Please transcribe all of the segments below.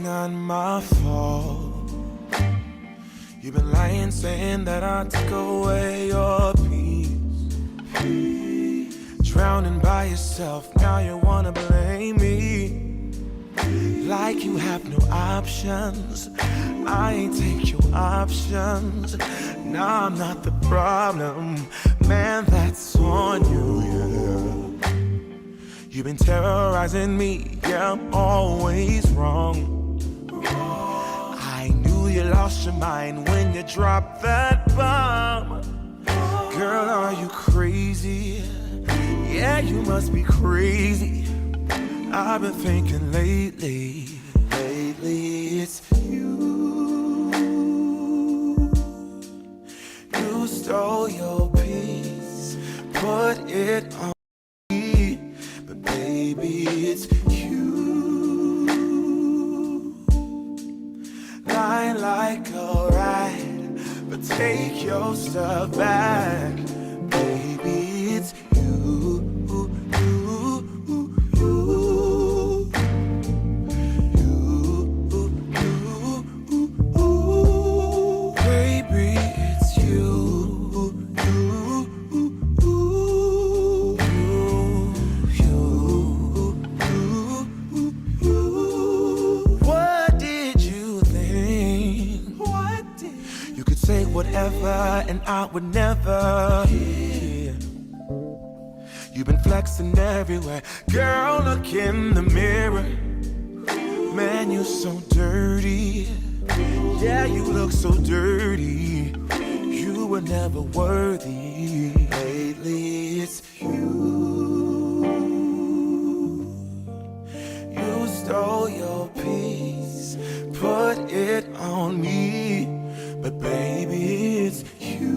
not my fault. You've been lying, saying that I took away your peace. Drowning by yourself, now you wanna blame me. Like you have no options. I ain't take your options. Now I'm not the problem. Man, that's on you, yeah. You've been terrorizing me, yeah, I'm always wrong. I knew you lost your mind when you dropped that bomb. Girl, are you crazy? Yeah, you must be crazy. I've been thinking lately it's you. You stole your peace, put it on me, but baby, it's you. Lie like a rat, but take your stuff back, baby, it's you. And I would never hear. You've been flexing everywhere. Girl, look in the mirror. Man, you're so dirty. Yeah, you look so dirty. You were never worthy. Lately, it's you. You stole your peace, put it on me. But baby, it's you.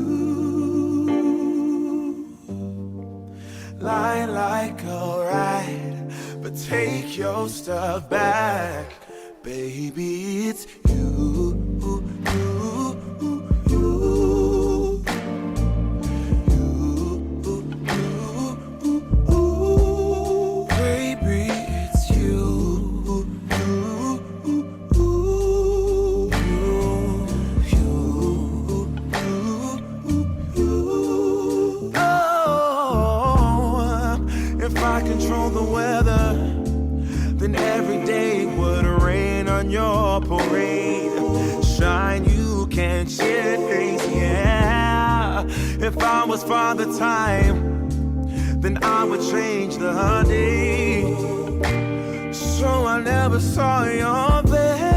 Lie like a rat, but take your stuff back. Baby, it's you. The weather, then every day would rain on your parade. Shine, you can't chase, yeah. If I was Father Time, then I would change the day. So I never saw your face.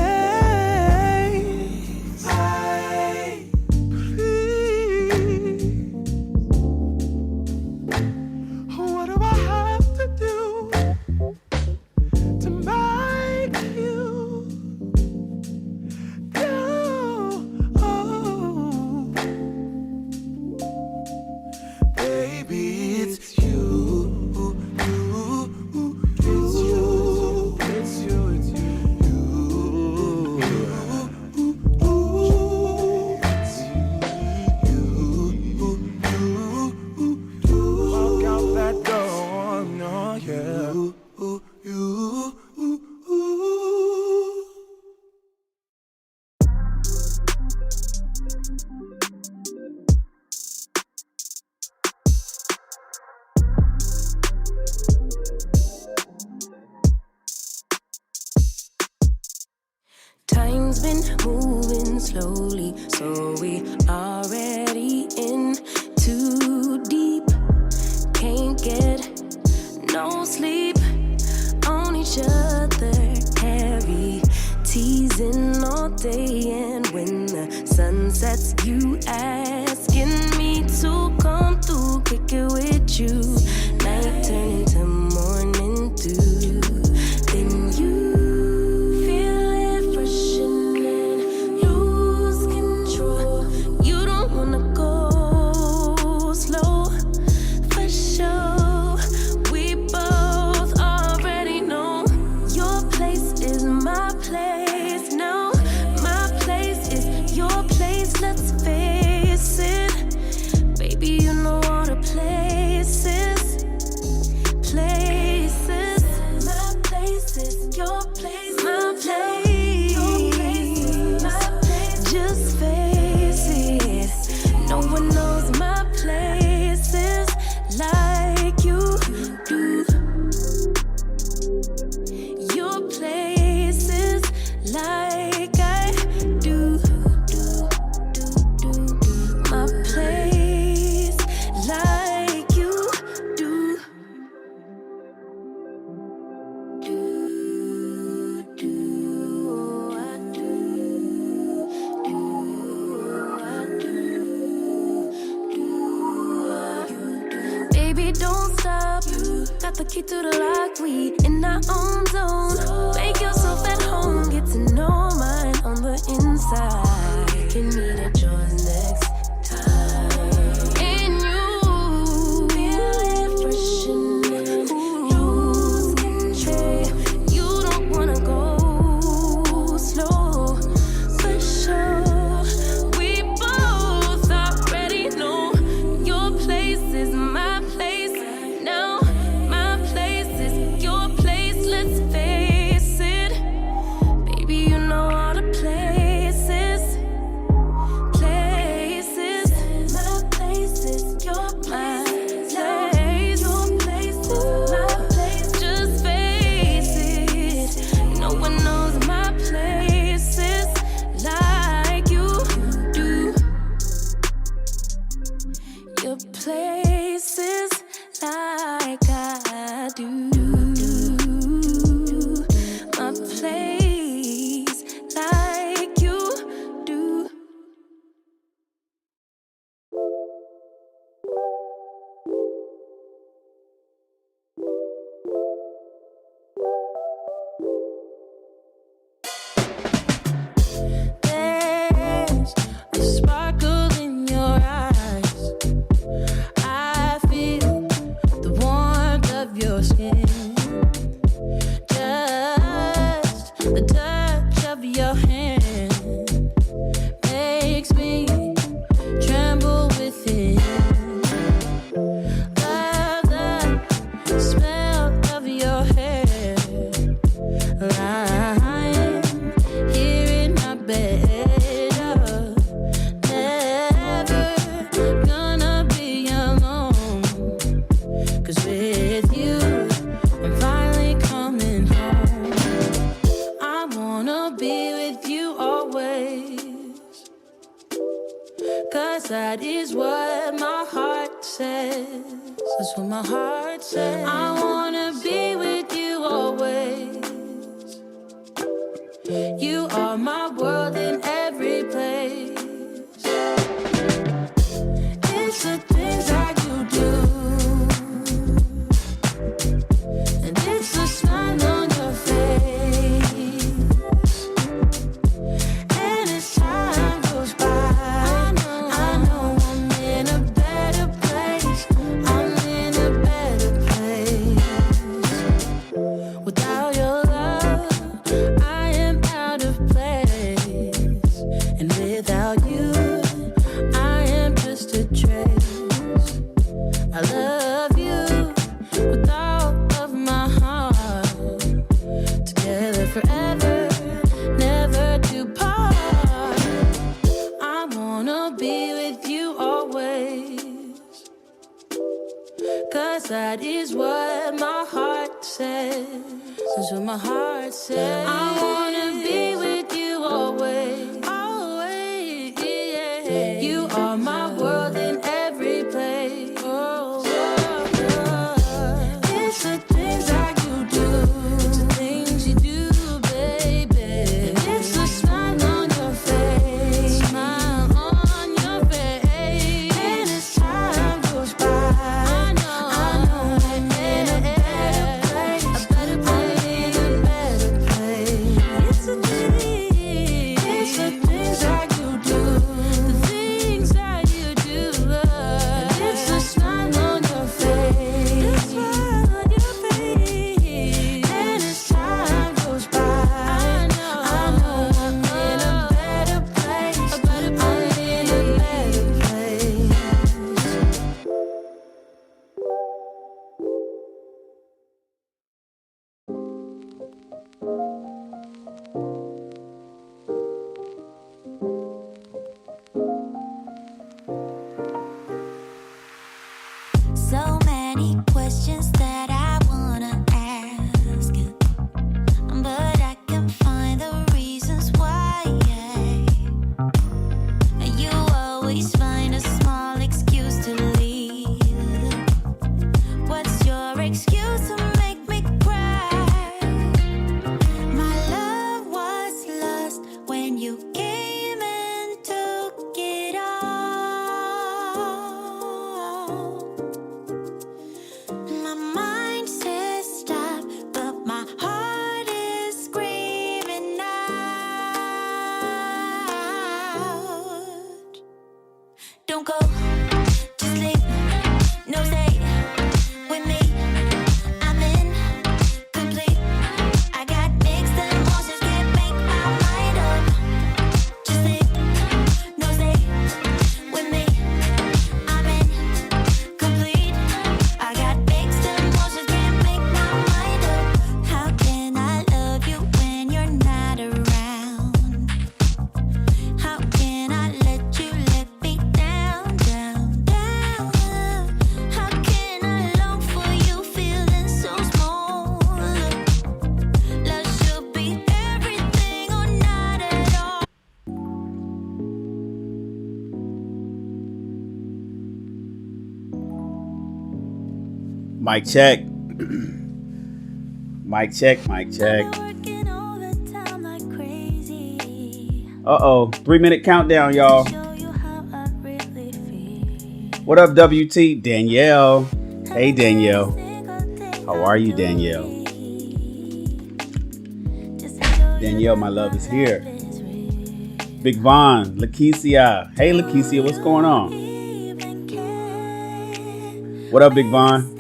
Time's been moving slowly, so we already in too deep. Can't get no sleep on each other, heavy teasing all day. And when the sun sets, you asking me to come through, kick it with you. Night turning to morning dew. Then you Let's face we don't stop. Got the key to the lock, we in our own zone. Make yourself at home, get to know mine on the inside. You can meet at yours next time. And you feel it fresh and lose control. You don't wanna go slow, for sure. We both already know your place is my place. Now my place is your place. Let's face it, baby. You know all the places. My place is your place. Your place is my place. Just face it. No one knows my places like you do. Your places like I do. My place like you do. There's a sparkle in your eyes. I feel the warmth of your skin. Just the touch of your hand makes me tremble within. Love the smell of your hair, lying here in my bed. Never gonna be alone, 'cause with you I'm finally coming home. I wanna be with you always, 'cause that is what my heart says. That's what my heart says. I wanna be with you always. You are my world in every place. It's the things that you do, and it's the smile on your face. And as time goes by, I know I'm in a better place. I'm in a better place. Without your love, I am out of place. And without you, I am just a trace. I love you with all of my heart. Together forever, never to part. I wanna be with you always, 'cause that is what my heart says. That's what my heart says. I wanna be with you always. Always, yeah. You are my world in every place. Oh, it's the things that you do. It's the things you do, baby. It's the smile on your face. Smile on your face. And as time goes by, I know I'm in a better place. I'm in a better place. It's the things that you do. The things that you do. And it's the smile on your face. The smile on your face. And as time goes by, I know I'm in a better place. I'm in a better place. So many questions that I wanna ask, but I can find the reasons why. You always find a small excuse to leave. What's your excuse to make me cry? My love was lost when you came and took it all. Don't go, just leave. No stay with me. I'm incomplete. I got mixed emotions, can't make my mind up. Just leave. No stay with me. I'm incomplete. I got mixed emotions, can't make my mind up. How can I love you when you're not around? How can I let you let me down, down, down? How can I long for you feeling so small? Love should be everything or not at all. Mic check. Mic check, mic check. Working overtime like crazy. Uh-oh. 3-minute countdown, y'all. Show you how I really feel. What up, WT? Danielle. Hey, Danielle. How are you, Danielle? Danielle, my love, is here. Big Von, Lakeisha. Hey, Lakeisha, what's going on? What up, Big Von?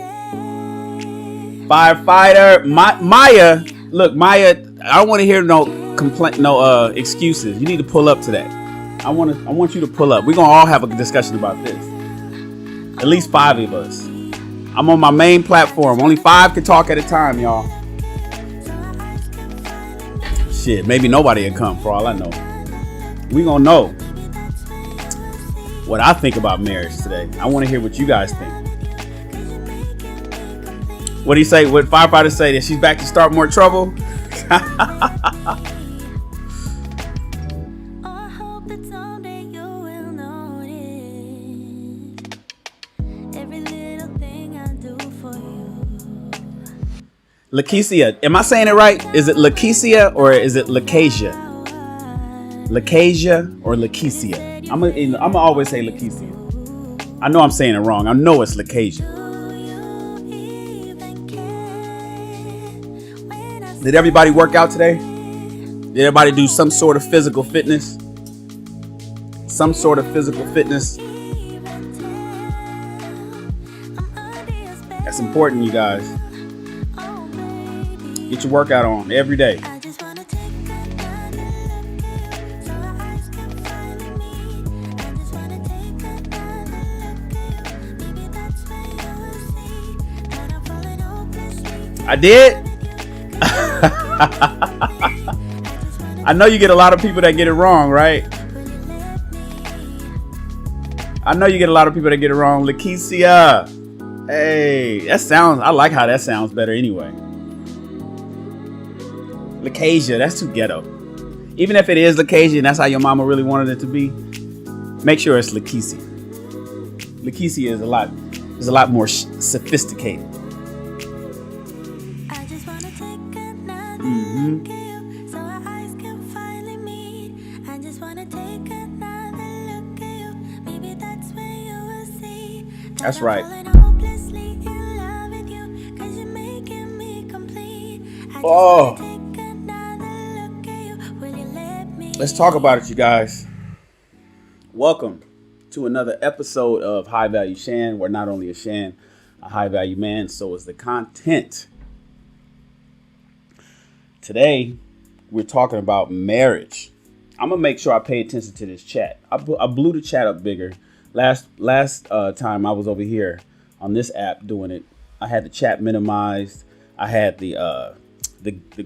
Firefighter, Maya. Look, Maya, I don't want to hear no complaint, no excuses. You need to pull up to that. I want you to pull up. We're gonna all have a discussion about this. At least 5 of us. I'm on my main platform. Only 5 can talk at a time, y'all. Shit, maybe nobody will come for all I know. We gonna know what I think about marriage today. I want to hear what you guys think. What do you say? What Firefighter say? That she's back to start more trouble? I hope that someday you will notice every little thing I do for you. Lakeisha. Am I saying it right? Is it Lakeisha or is it Lakeisha? Lakeisha or Lakeisha? I'm gonna always say Lakeisha. I know I'm saying it wrong. I know it's Lakeisha. Did everybody work out today? Did everybody do some sort of physical fitness? Some sort of physical fitness. That's important, you guys. Get your workout on every day. I did. I know you get a lot of people that get it wrong, right? I know you get a lot of people that get it wrong. Lakeisha. Hey, I like how that sounds better anyway. Lakeisha, that's too ghetto. Even if it is Lakeisha and that's how your mama really wanted it to be, make sure it's Lakeisha. Lakeisha is a lot more sophisticated. That's right. Oh, let's talk about it, you guys. Welcome to another episode of High Value Shan, where not only is Shan a high value man, so is the content. Today, we're talking about marriage. I'm gonna make sure I pay attention to this chat. I blew the chat up bigger. Last time I was over here on this app doing it, I had the chat minimized. I had the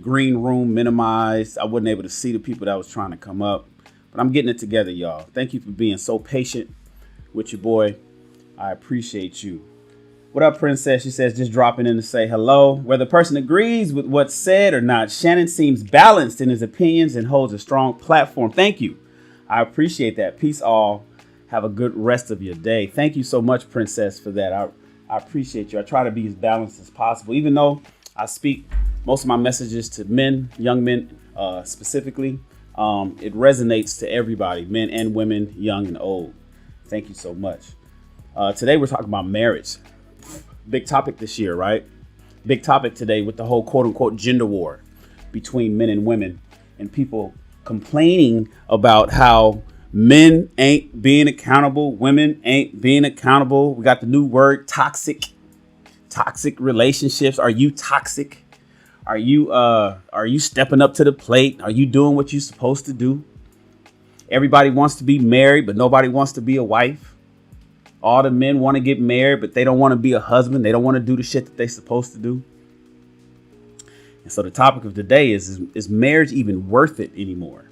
green room minimized. I wasn't able to see the people that was trying to come up, but I'm getting it together, y'all. Thank you for being so patient with your boy. I appreciate you. What up, Princess? She says, just dropping in to say hello. Whether the person agrees with what's said or not, Shannon seems balanced in his opinions and holds a strong platform. Thank you. I appreciate that. Peace all. Have a good rest of your day. Thank you so much, Princess, for that. I appreciate you. I try to be as balanced as possible, even though I speak most of my messages to men, young men specifically. It resonates to everybody, men and women, young and old. Thank you so much. Today, we're talking about marriage. Big topic this year, right? Big topic today with the whole quote unquote gender war between men and women and people complaining about how Men ain't being accountable. Women ain't being accountable. We got the new word toxic. Toxic relationships. Are you toxic? Are you stepping up to the plate? Are you doing what you're supposed to do? Everybody wants to be married, but nobody wants to be a wife. All the men want to get married, but they don't want to be a husband. They don't want to do the shit that they're supposed to do. And so the topic of today is marriage even worth it anymore?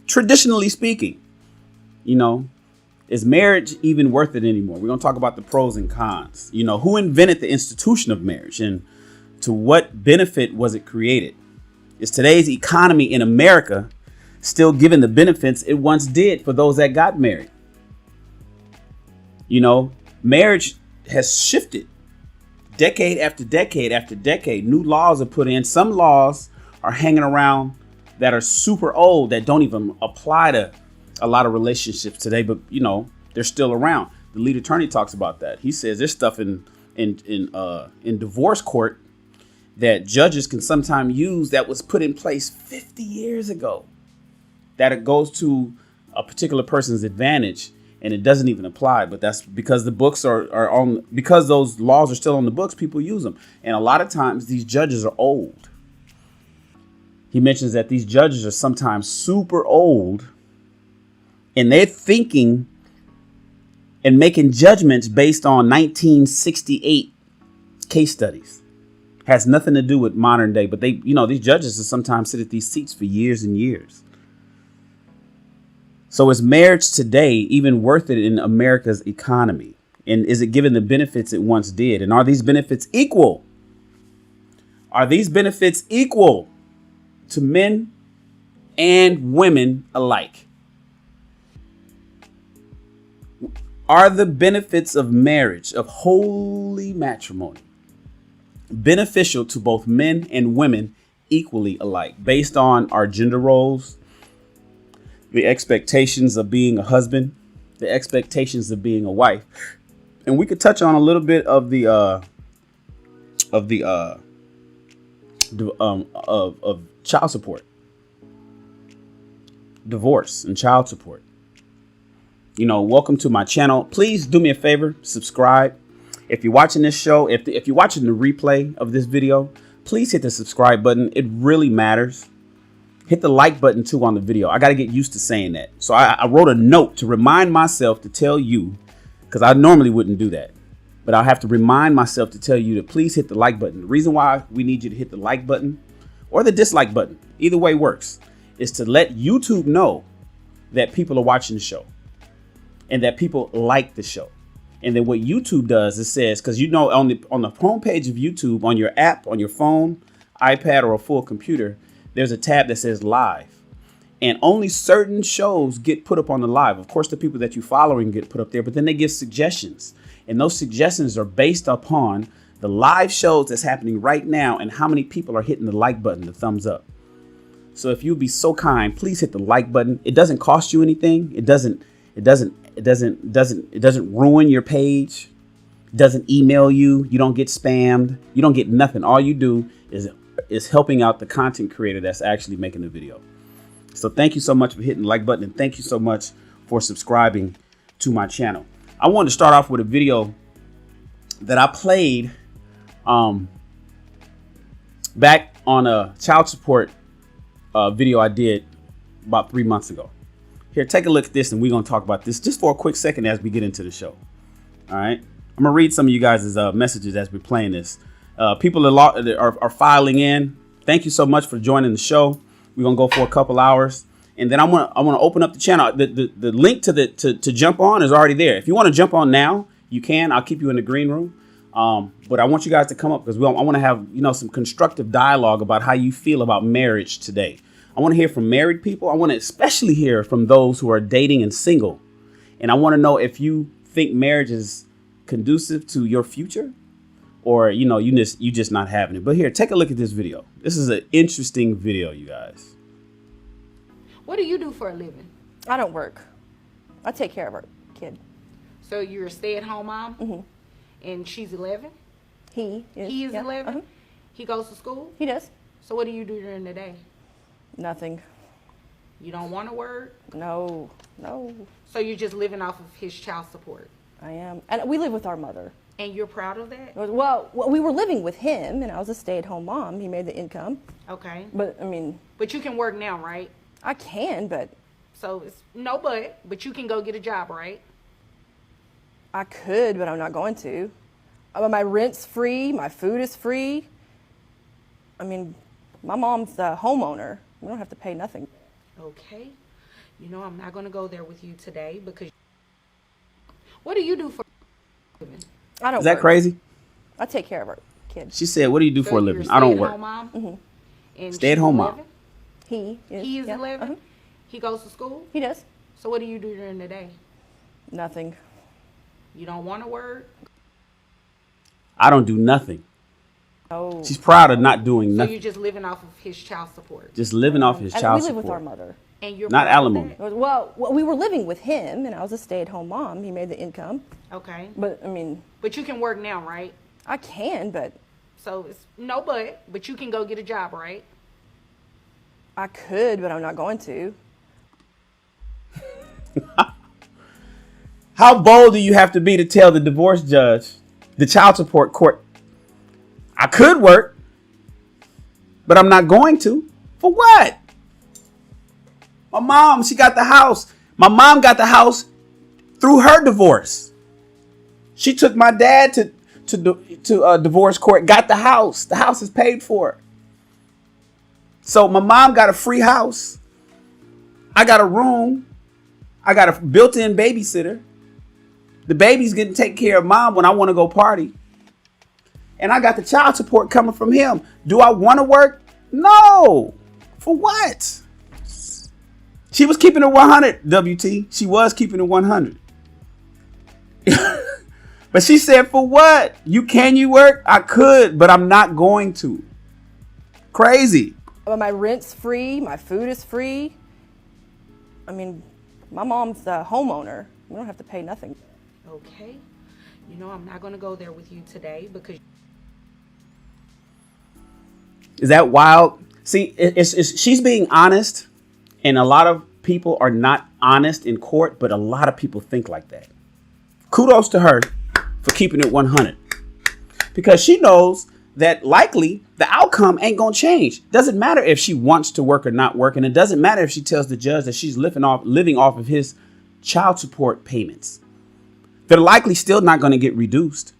Traditionally speaking, is marriage even worth it anymore? We're going to talk about the pros and cons. Who invented the institution of marriage and to what benefit was it created? Is today's economy in America still giving the benefits it once did for those that got married? Marriage has shifted decade after decade after decade. New laws are put in. Some laws are hanging around that are super old that don't even apply to a lot of relationships today, but they're still around. The lead attorney talks about that. He says there's stuff in divorce court that judges can sometimes use that was put in place 50 years ago, that it goes to a particular person's advantage and it doesn't even apply. But that's because the books are on, because those laws are still on the books, people use them. And a lot of times these judges are old. He mentions that these judges are sometimes super old and they're thinking and making judgments based on 1968 case studies. Has nothing to do with modern day, but these judges sometimes sit at these seats for years and years. So is marriage today even worth it in America's economy? And is it giving the benefits it once did? And are these benefits equal? Are these benefits equal to men and women alike? Are the benefits of marriage, of holy matrimony, beneficial to both men and women equally alike, based on our gender roles, the expectations of being a husband, the expectations of being a wife? And we could touch on a little bit of child support, divorce and child support. Welcome to my channel. Please do me a favor, subscribe. If you're watching this show, if you're watching the replay of this video, please hit the subscribe button. It really matters. Hit the like button too on the video. I got to get used to saying that. So I wrote a note to remind myself to tell you, because I normally wouldn't do that, but I'll have to remind myself to tell you to please hit the like button. The reason why we need you to hit the like button or the dislike button, either way works, is to let YouTube know that people are watching the show and that people like the show. And then what YouTube does, it says, because on the home page of YouTube, on your app, on your phone, iPad, or a full computer, there's a tab that says live. And only certain shows get put up on the live. Of course, the people that you're following get put up there, but then they give suggestions. And those suggestions are based upon the live shows that's happening right now and how many people are hitting the like button, the thumbs up. So if you'd be so kind, please hit the like button. It doesn't cost you anything. It doesn't ruin your page. It doesn't email you. You don't get spammed. You don't get nothing. All you do is helping out the content creator that's actually making the video. So thank you so much for hitting the like button, and thank you so much for subscribing to my channel. I wanted to start off with a video that I played back on a child support video I did about 3 months ago. Here, take a look at this, and we're going to talk about this just for a quick second as we get into the show. All right. I'm going to read some of you guys' messages as we're playing this. People are filing in. Thank you so much for joining the show. We're going to go for a couple hours, and then I want to open up the channel. The link to jump on is already there. If you want to jump on now, you can. I'll keep you in the green room. But I want you guys to come up because I want to have some constructive dialogue about how you feel about marriage today. I want to hear from married people. I want to especially hear from those who are dating and single. And I want to know if you think marriage is conducive to your future, or you just not having it. But here, take a look at this video. This is an interesting video, you guys. What do you do for a living? I don't work. I take care of our kid. So you're a stay-at-home mom? Mm-hmm. And she's 11? He is. He is yeah. 11? Uh-huh. He goes to school? He does. So what do you do during the day? Nothing. You don't want to work? No. No, So you're just living off of his child support. I am. And we live with our mother. And you're proud of that? Well, we were living with him, and I was a stay-at-home mom. He made the income. Okay. But, I mean, But you can work now, right? I can, but So it's no but you can go get a job, right? I could, but I'm not going to. My rent's free. My food is free. I mean, my mom's the homeowner. We don't have to pay nothing. Okay. You know, I'm not going to go there with you today because what do you do for a living? I don't Is that work. crazy? I take care of our kids. She said, what do you do So for a you're living? I don't work. stay-at-home mom? And Stay-at-home she's mom. 11? He is. He is yeah, 11? He goes to school? He does. So what do you do during the day? Nothing. You don't want to work? I don't do nothing. Oh. She's proud of not doing So nothing. you're just living off of his child support. Just living off his And child we live support. with our mother. And you're Not proud of alimony. that? Well, we were living with him, and I was a stay-at-home mom. He made the income. Okay. But, I mean, But you can work now, right? I can, but So it's no but you can go get a job, right? I could, but I'm not going to. How bold do you have to be to tell the divorce judge, the child support court, I could work, but I'm not going to? For what? My mom, she got the house. My mom got the house through her divorce. She took my dad to divorce court, got the house. The house is paid for. So my mom got a free house. I got a room. I got a built-in babysitter. The baby's getting taken care of mom when I want to go party. And I got the child support coming from him. Do I want to work? No. For what? She was keeping it 100, WT. She was keeping it 100. But she said, for what? Can you work? I could, but I'm not going to. Crazy. My rent's free. My food is free. I mean, my mom's the homeowner. We don't have to pay nothing. Okay. You know, I'm not going to go there with you today because Is that wild? See, she's being honest, and a lot of people are not honest in court, but a lot of people think like that. Kudos to her for keeping it 100, because she knows that likely the outcome ain't gonna change. Doesn't matter if she wants to work or not work, and it doesn't matter if she tells the judge that she's living off of his child support payments. They're likely still not going to get reduced.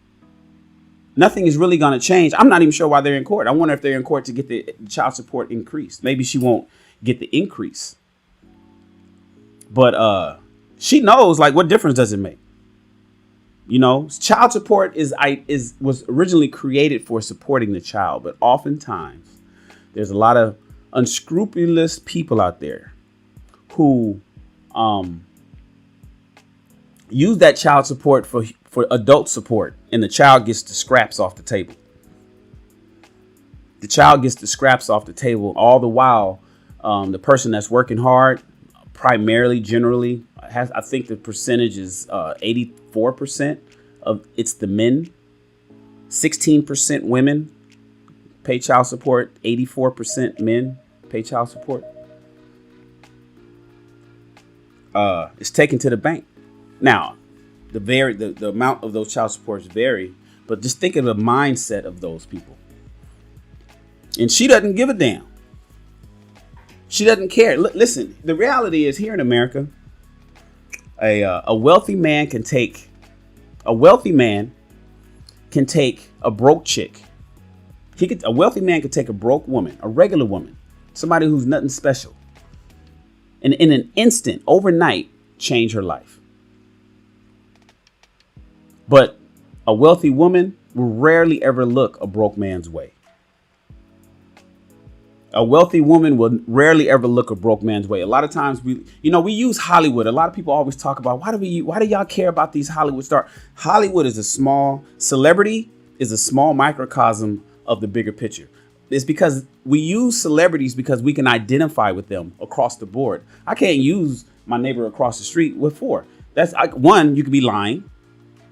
Nothing is really going to change. I'm not even sure why they're in court. I wonder if they're in court to get the child support increased. Maybe she won't get the increase. But she knows, like, what difference does it make? You know, child support was originally created for supporting the child, but oftentimes there's a lot of unscrupulous people out there who use that child support for adult support, and the child gets the scraps off the table. The child gets the scraps off the table, all the while the person that's working hard, primarily, generally, I think the percentage is 84% of it's the men, 16% women pay child support, 84% men pay child support. It's taken to the bank. Now, the amount of those child supports vary, but just think of the mindset of those people. And she doesn't give a damn. She doesn't care. Listen, the reality is here in America, a wealthy man can take a broke chick. A wealthy man could take a broke woman, a regular woman, somebody who's nothing special, and in an instant, overnight, change her life. But a wealthy woman will rarely ever look a broke man's way. A wealthy woman will rarely ever look a broke man's way. A lot of times we use Hollywood. A lot of people always talk about why do y'all care about these Hollywood stars? Hollywood is celebrity is a small microcosm of the bigger picture. It's because we use celebrities because we can identify with them across the board. I can't use my neighbor across the street. What for? One, you could be lying.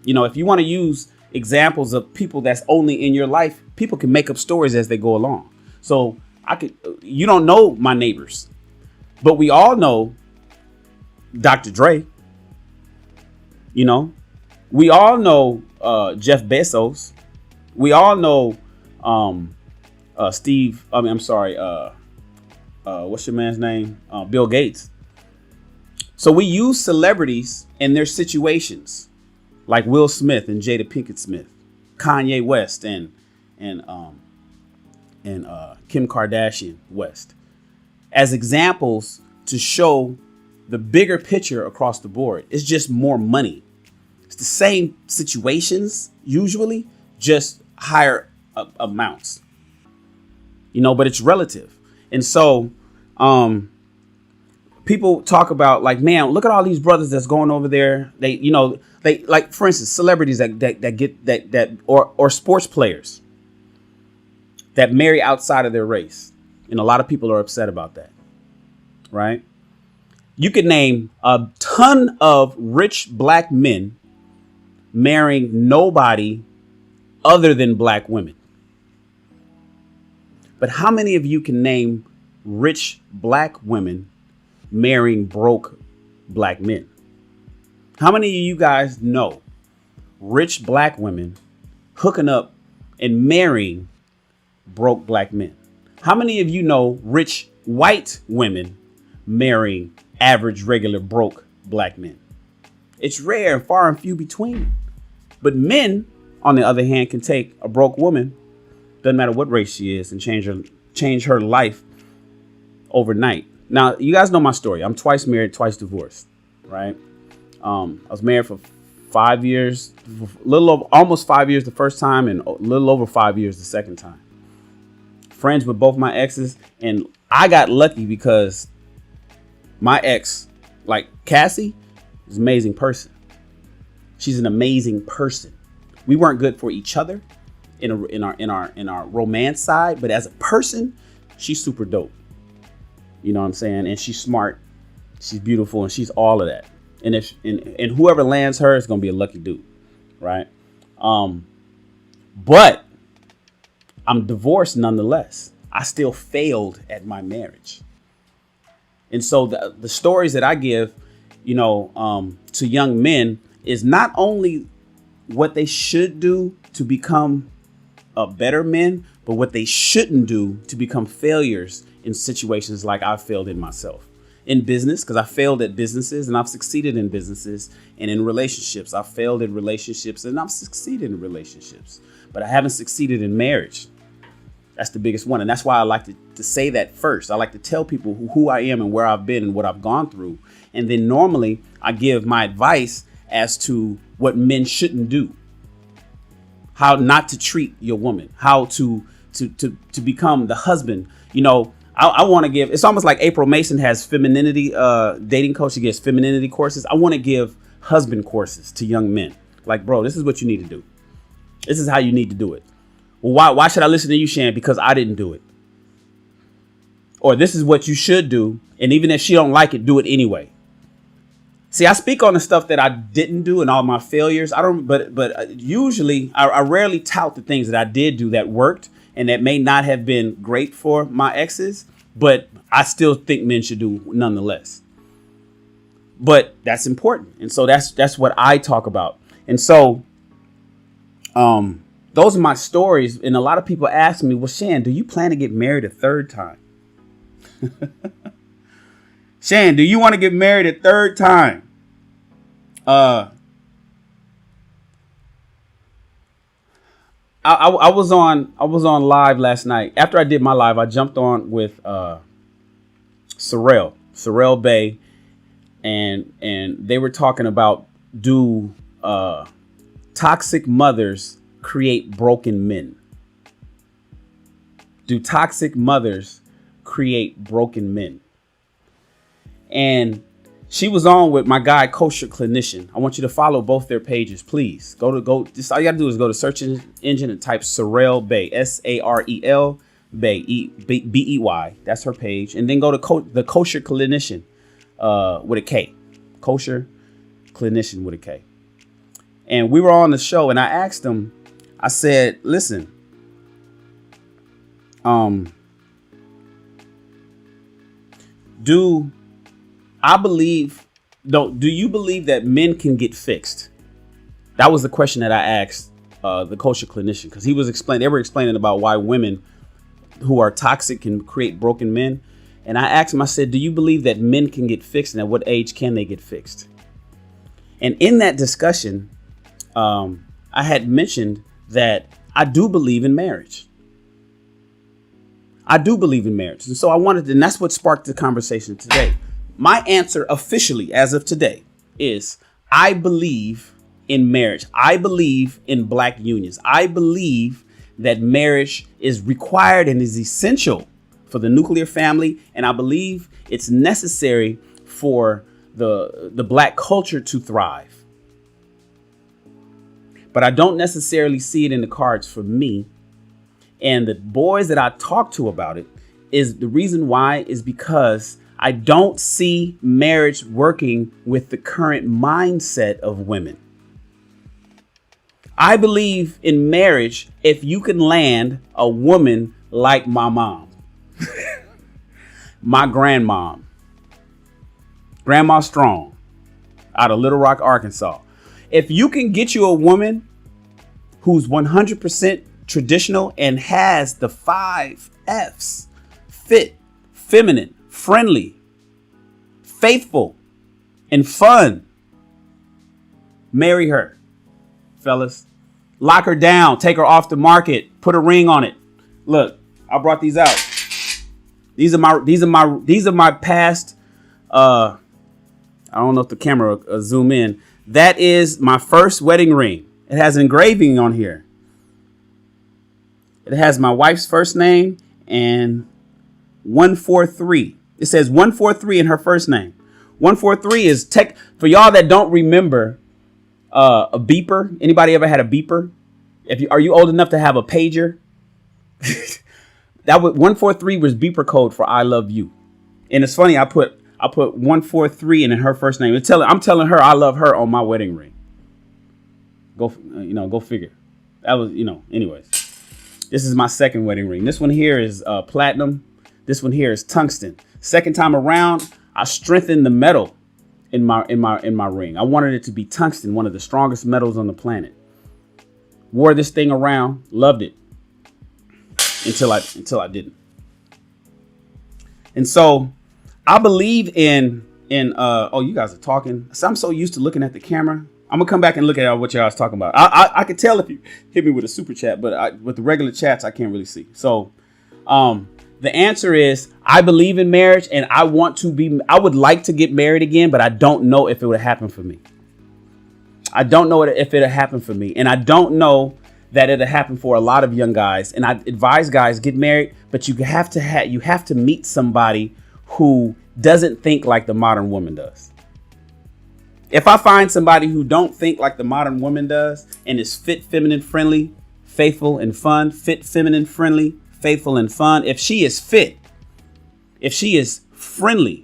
You know, if you want to use examples of people that's only in your life, people can make up stories as they go along. So you don't know my neighbors, but we all know Dr. Dre. You know, we all know Jeff Bezos. We all know Steve. I mean, I'm sorry. What's your man's name? Bill Gates. So we use celebrities and their situations, like Will Smith and Jada Pinkett Smith, Kanye West and Kim Kardashian West, as examples to show the bigger picture across the board. It's just more money. It's the same situations, usually, just higher amounts. You know, but it's relative. And so people talk about like, man, look at all these brothers that's going over there. They like, for instance, celebrities or sports players that marry outside of their race. And a lot of people are upset about that. Right. You could name a ton of rich black men marrying nobody other than black women. But how many of you can name rich black women marrying broke black men? How many of you guys know rich black women hooking up and marrying broke black men? How many of you know rich white women marrying average, regular, broke black men? It's rare and far and few between. But men, on the other hand, can take a broke woman, doesn't matter what race she is, and change her life overnight. Now, you guys know my story. I'm twice married, twice divorced, right? I was married for 5 years, almost 5 years the first time, and a little over 5 years the second time. Friends with both my exes, and I got lucky because my ex, like Cassie, is an amazing person. She's an amazing person. We weren't good for each other in our romance side, but as a person, she's super dope. You know what I'm saying? And she's smart, she's beautiful, and she's all of that. And if and whoever lands her is gonna be a lucky dude, right? But I'm divorced nonetheless. I still failed at my marriage. And so the stories that I give, to young men is not only what they should do to become a better men, but what they shouldn't do to become failures in situations like I failed in myself. In business, because I failed at businesses and I've succeeded in businesses, and in relationships. I failed in relationships and I've succeeded in relationships, but I haven't succeeded in marriage. That's the biggest one. And that's why I like to say that first. I like to tell people who I am and where I've been and what I've gone through. And then normally I give my advice as to what men shouldn't do, how not to treat your woman, how to become the husband. I want to give, it's almost like April Mason has femininity dating coach. She gives femininity courses. I want to give husband courses to young men. Like, bro, this is what you need to do. This is how you need to do it. Well, why should I listen to you, Shan? Because I didn't do it. Or this is what you should do. And even if she don't like it, do it anyway. See, I speak on the stuff that I didn't do and all my failures. But usually I rarely tout the things that I did do that worked and that may not have been great for my exes, but I still think men should do nonetheless. But that's important. And so that's what I talk about. And so those are my stories. And a lot of people ask me, well, Shan, do you plan to get married a third time? Shan, do you want to get married a third time? I was on live last night. After I did my live, I jumped on with Sorrel Bay, and they were talking about, do toxic mothers create broken men? Do toxic mothers create broken men? And she was on with my guy, Kosher Clinician. I want you to follow both their pages, please. Just all you gotta do is go to search engine and type Sorrel Bay, Sarel Bay, Bey. That's her page. And then go to the Kosher Clinician with a K. Kosher Clinician with a K. And we were on the show, and I asked him, I said, listen, I believe do you believe that men can get fixed? That was the question that I asked the kosher clinician, because they were explaining about why women who are toxic can create broken men. And I asked him, I said, do you believe that men can get fixed, and at what age can they get fixed? And in that discussion, I had mentioned that I do believe in marriage. I do believe in marriage. And so and that's what sparked the conversation today. My answer officially, as of today, is I believe in marriage. I believe in black unions. I believe that marriage is required and is essential for the nuclear family. And I believe it's necessary for the black culture to thrive. But I don't necessarily see it in the cards for me. And the boys that I talk to about it, is the reason why is because I don't see marriage working with the current mindset of women. I believe in marriage if you can land a woman like my mom, my grandmom, Grandma Strong, out of Little Rock, Arkansas. If you can get you a woman who's 100% traditional and has the 5 F's, fit, feminine, friendly, faithful, and fun, marry her, fellas. Lock her down, take her off the market, put a ring on it. Look, I brought these out. These are my past. I don't know if the camera will zoom in. That is my first wedding ring. It has engraving on here. It has my wife's first name and 143. It says 143 in her first name. 143 is for y'all that don't remember a beeper. Anybody ever had a beeper? Are you old enough to have a pager? 143 was beeper code for I love you. And it's funny, I put 143 in her first name. I'm telling her I love her on my wedding ring. Go figure. That was, anyways. This is my second wedding ring. This one here is platinum. This one here is tungsten. Second time around, I strengthened the metal in my ring. I wanted it to be tungsten, one of the strongest metals on the planet. Wore this thing around, loved it until I didn't. And so I believe in you guys are talking. So I'm so used to looking at the camera. I'm gonna come back and look at what y'all was talking about. I could tell if you hit me with a super chat, but with the regular chats, I can't really see. So, the answer is I believe in marriage, and I would like to get married again, but I don't know if it would happen for me. I don't know if it'll happen for me, and I don't know that it'll happen for a lot of young guys. And I advise guys get married, but you have to meet somebody who doesn't think like the modern woman does. If I find somebody who don't think like the modern woman does and is fit, feminine, friendly, faithful, and fun, fit, feminine, friendly, faithful, and fun. If she is fit, if she is feminine,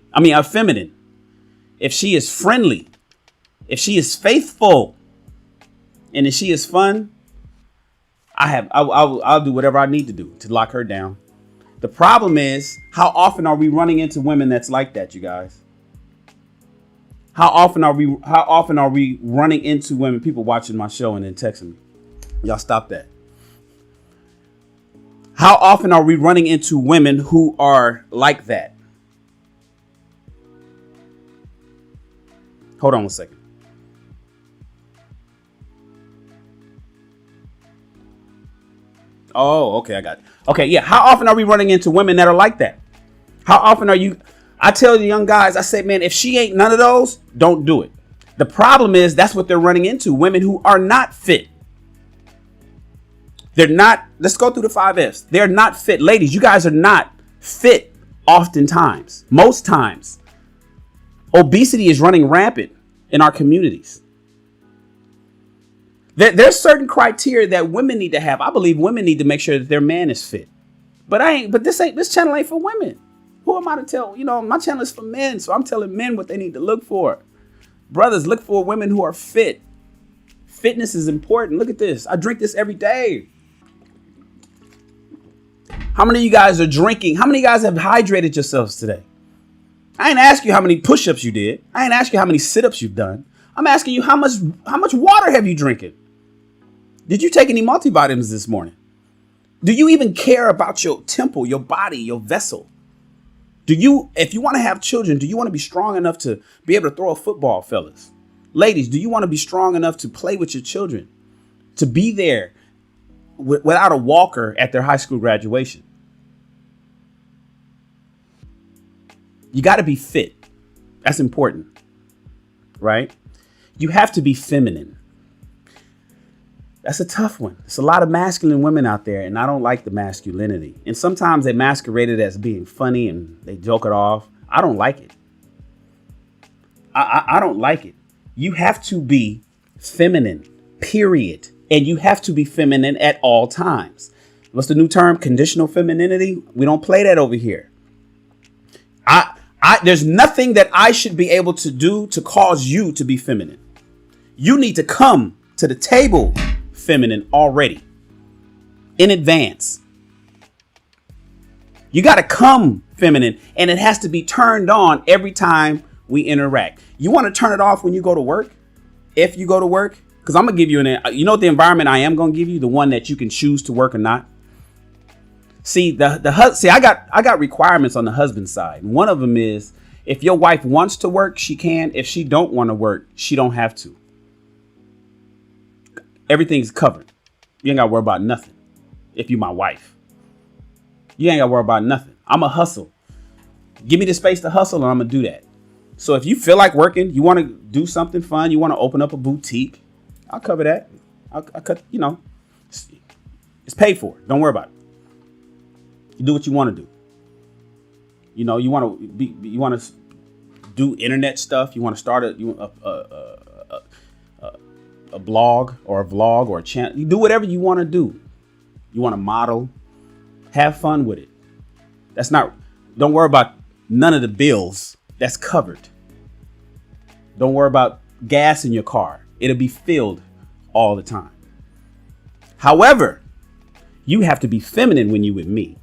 if she is friendly, if she is faithful, and if she is fun, I'll do whatever I need to do to lock her down. The problem is, how often are we running into women that's like that, you guys? How often are we running into women, people watching my show and then texting me? Y'all stop that. How often are we running into women who are like that? Hold on one second. Oh, okay, I got it. Okay, yeah. How often are we running into women that are like that? How often are you? I tell the young guys, I say, man, if she ain't none of those, don't do it. The problem is that's what they're running into. Women who are not fit. They're not. Let's go through the 5 F's. They're not fit. Ladies, you guys are not fit oftentimes. Most times. Obesity is running rampant in our communities. There's certain criteria that women need to have. I believe women need to make sure that their man is fit. But this channel ain't for women. Who am I to tell? My channel is for men, so I'm telling men what they need to look for. Brothers, look for women who are fit. Fitness is important. Look at this. I drink this every day. How many of you guys are drinking? How many of you guys have hydrated yourselves today? I ain't asking you how many push-ups you did. I ain't asking you how many sit-ups you've done. I'm asking you how much water have you drinking? Did you take any multivitamins this morning? Do you even care about your temple, your body, your vessel? If you want to have children, do you want to be strong enough to be able to throw a football, fellas? Ladies, do you want to be strong enough to play with your children? To be there without a walker at their high school graduation? You got to be fit. That's important, right? You have to be feminine. That's a tough one. There's a lot of masculine women out there, and I don't like the masculinity. And sometimes they masquerade it as being funny and they joke it off. I don't like it. I don't like it. You have to be feminine, period. And you have to be feminine at all times. What's the new term? Conditional femininity? We don't play that over here. There's nothing that I should be able to do to cause you to be feminine. You need to come to the table feminine already in advance. You got to come feminine, and it has to be turned on every time we interact. You want to turn it off when you go to work? If you go to work? Because I'm going to give you the environment I am going to give you, the one that you can choose to work or not. See, I got requirements on the husband side. One of them is if your wife wants to work, she can. If she don't want to work, she don't have to. Everything's covered. You ain't got to worry about nothing. If you my wife, you ain't got to worry about nothing. I'm a hustle. Give me the space to hustle, and I'm going to do that. So if you feel like working, you want to do something fun, you want to open up a boutique, I'll cover that. I'll cut, it's paid for. Don't worry about it. You do what you want to do. You want to do internet stuff. You want to start a blog or a vlog or a channel. You do whatever you want to do. You want to model. Have fun with it. Don't worry about none of the bills. That's covered. Don't worry about gas in your car. It'll be filled all the time. However, you have to be feminine when you're with me.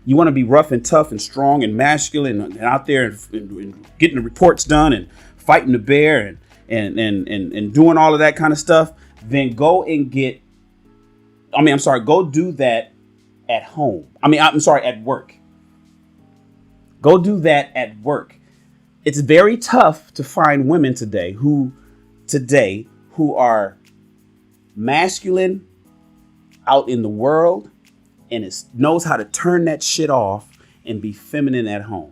You want to be rough and tough and strong and masculine and out there and getting the reports done and fighting the bear and doing all of that kind of stuff. Then go do that at home. At work. Go do that at work. It's very tough to find women today who are masculine out in the world and knows how to turn that shit off and be feminine at home.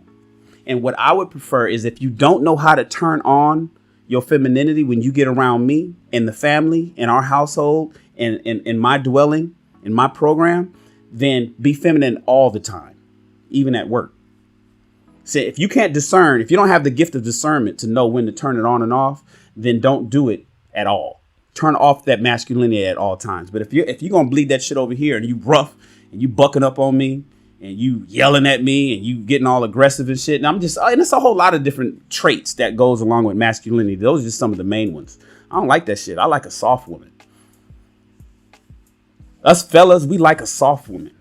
And what I would prefer is if you don't know how to turn on your femininity when you get around me and the family in our household and in my dwelling, in my program, then be feminine all the time, even at work. So if you can't discern, if you don't have the gift of discernment to know when to turn it on and off, then don't do it at all. Turn off that masculinity at all times. But if you're going to bleed that shit over here and you rough and you bucking up on me and you yelling at me and you getting all aggressive and shit, and it's a whole lot of different traits that goes along with masculinity. Those are just some of the main ones. I don't like that shit. I like a soft woman. Us fellas, we like a soft woman.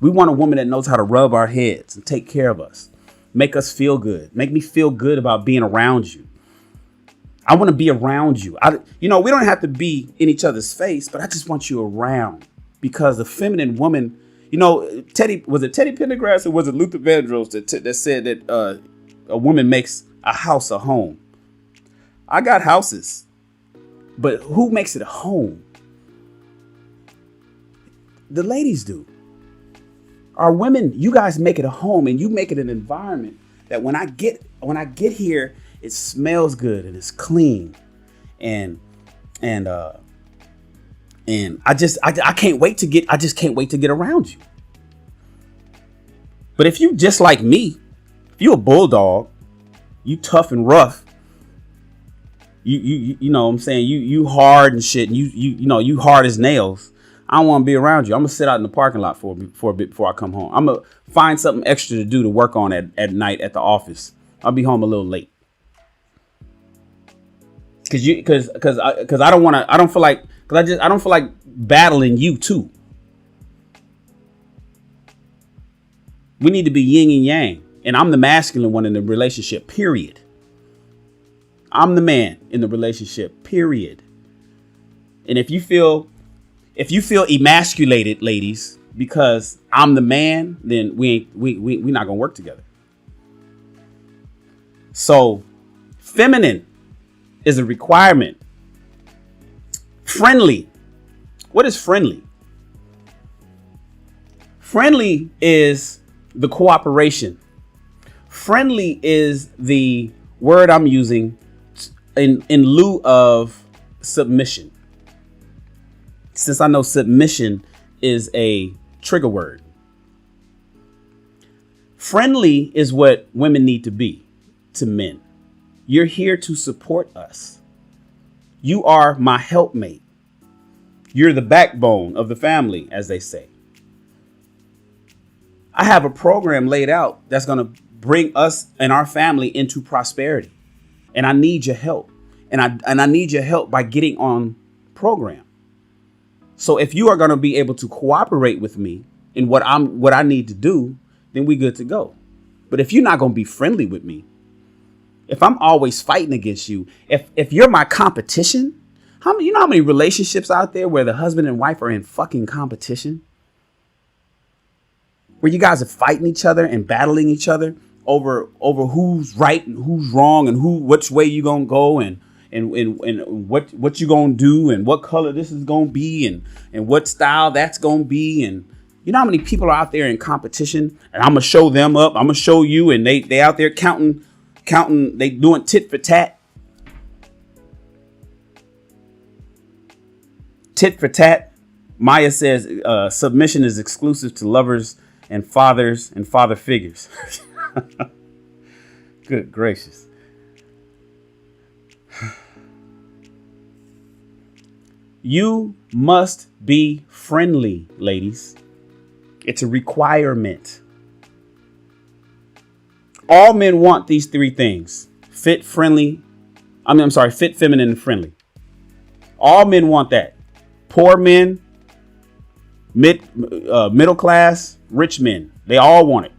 We want a woman that knows how to rub our heads and take care of us. Make us feel good. Make me feel good about being around you. I want to be around you. We don't have to be in each other's face, but I just want you around because the feminine woman, Teddy Pendergrass or was it Luther Vandross that said that a woman makes a house a home. I got houses, but who makes it a home? The ladies do. Our women, you guys make it a home and you make it an environment that when I get here, it smells good and it's clean. And I can't wait to get around you. But if you just like me, if you a bulldog, you tough and rough, you know what I'm saying, you hard and shit, and you hard as nails. I don't want to be around you. I'm going to sit out in the parking lot for a bit before I come home. I'm going to find something extra to do to work on at night at the office. I'll be home a little late. Because I don't feel like battling you too. We need to be yin and yang. And I'm the masculine one in the relationship, period. I'm the man in the relationship, period. And if you feel emasculated, ladies, because I'm the man, then we're not gonna work together. So feminine is a requirement. Friendly. What is friendly? Friendly is the cooperation. Friendly is the word I'm using in lieu of submission. Since I know submission is a trigger word. Friendly is what women need to be to men. You're here to support us. You are my helpmate. You're the backbone of the family, as they say. I have a program laid out that's going to bring us and our family into prosperity. And I need your help. And I need your help by getting on program. So if you are going to be able to cooperate with me in what I need to do, then we good to go. But if you're not going to be friendly with me, if I'm always fighting against you, if you're my competition, how many relationships out there where the husband and wife are in fucking competition? Where you guys are fighting each other and battling each other over who's right and who's wrong and which way you gonna go and what you gonna do and what color this is gonna be and what style that's gonna be. And you know how many people are out there in competition, and I'm gonna show them up, I'm gonna show you, and they out there counting, they doing tit for tat. Tit for tat. Maya says submission is exclusive to lovers and fathers and father figures. Good gracious. You must be friendly, ladies. It's a requirement. All men want these three things. Fit, feminine, and friendly. All men want that. Poor men, middle class, rich men. They all want it.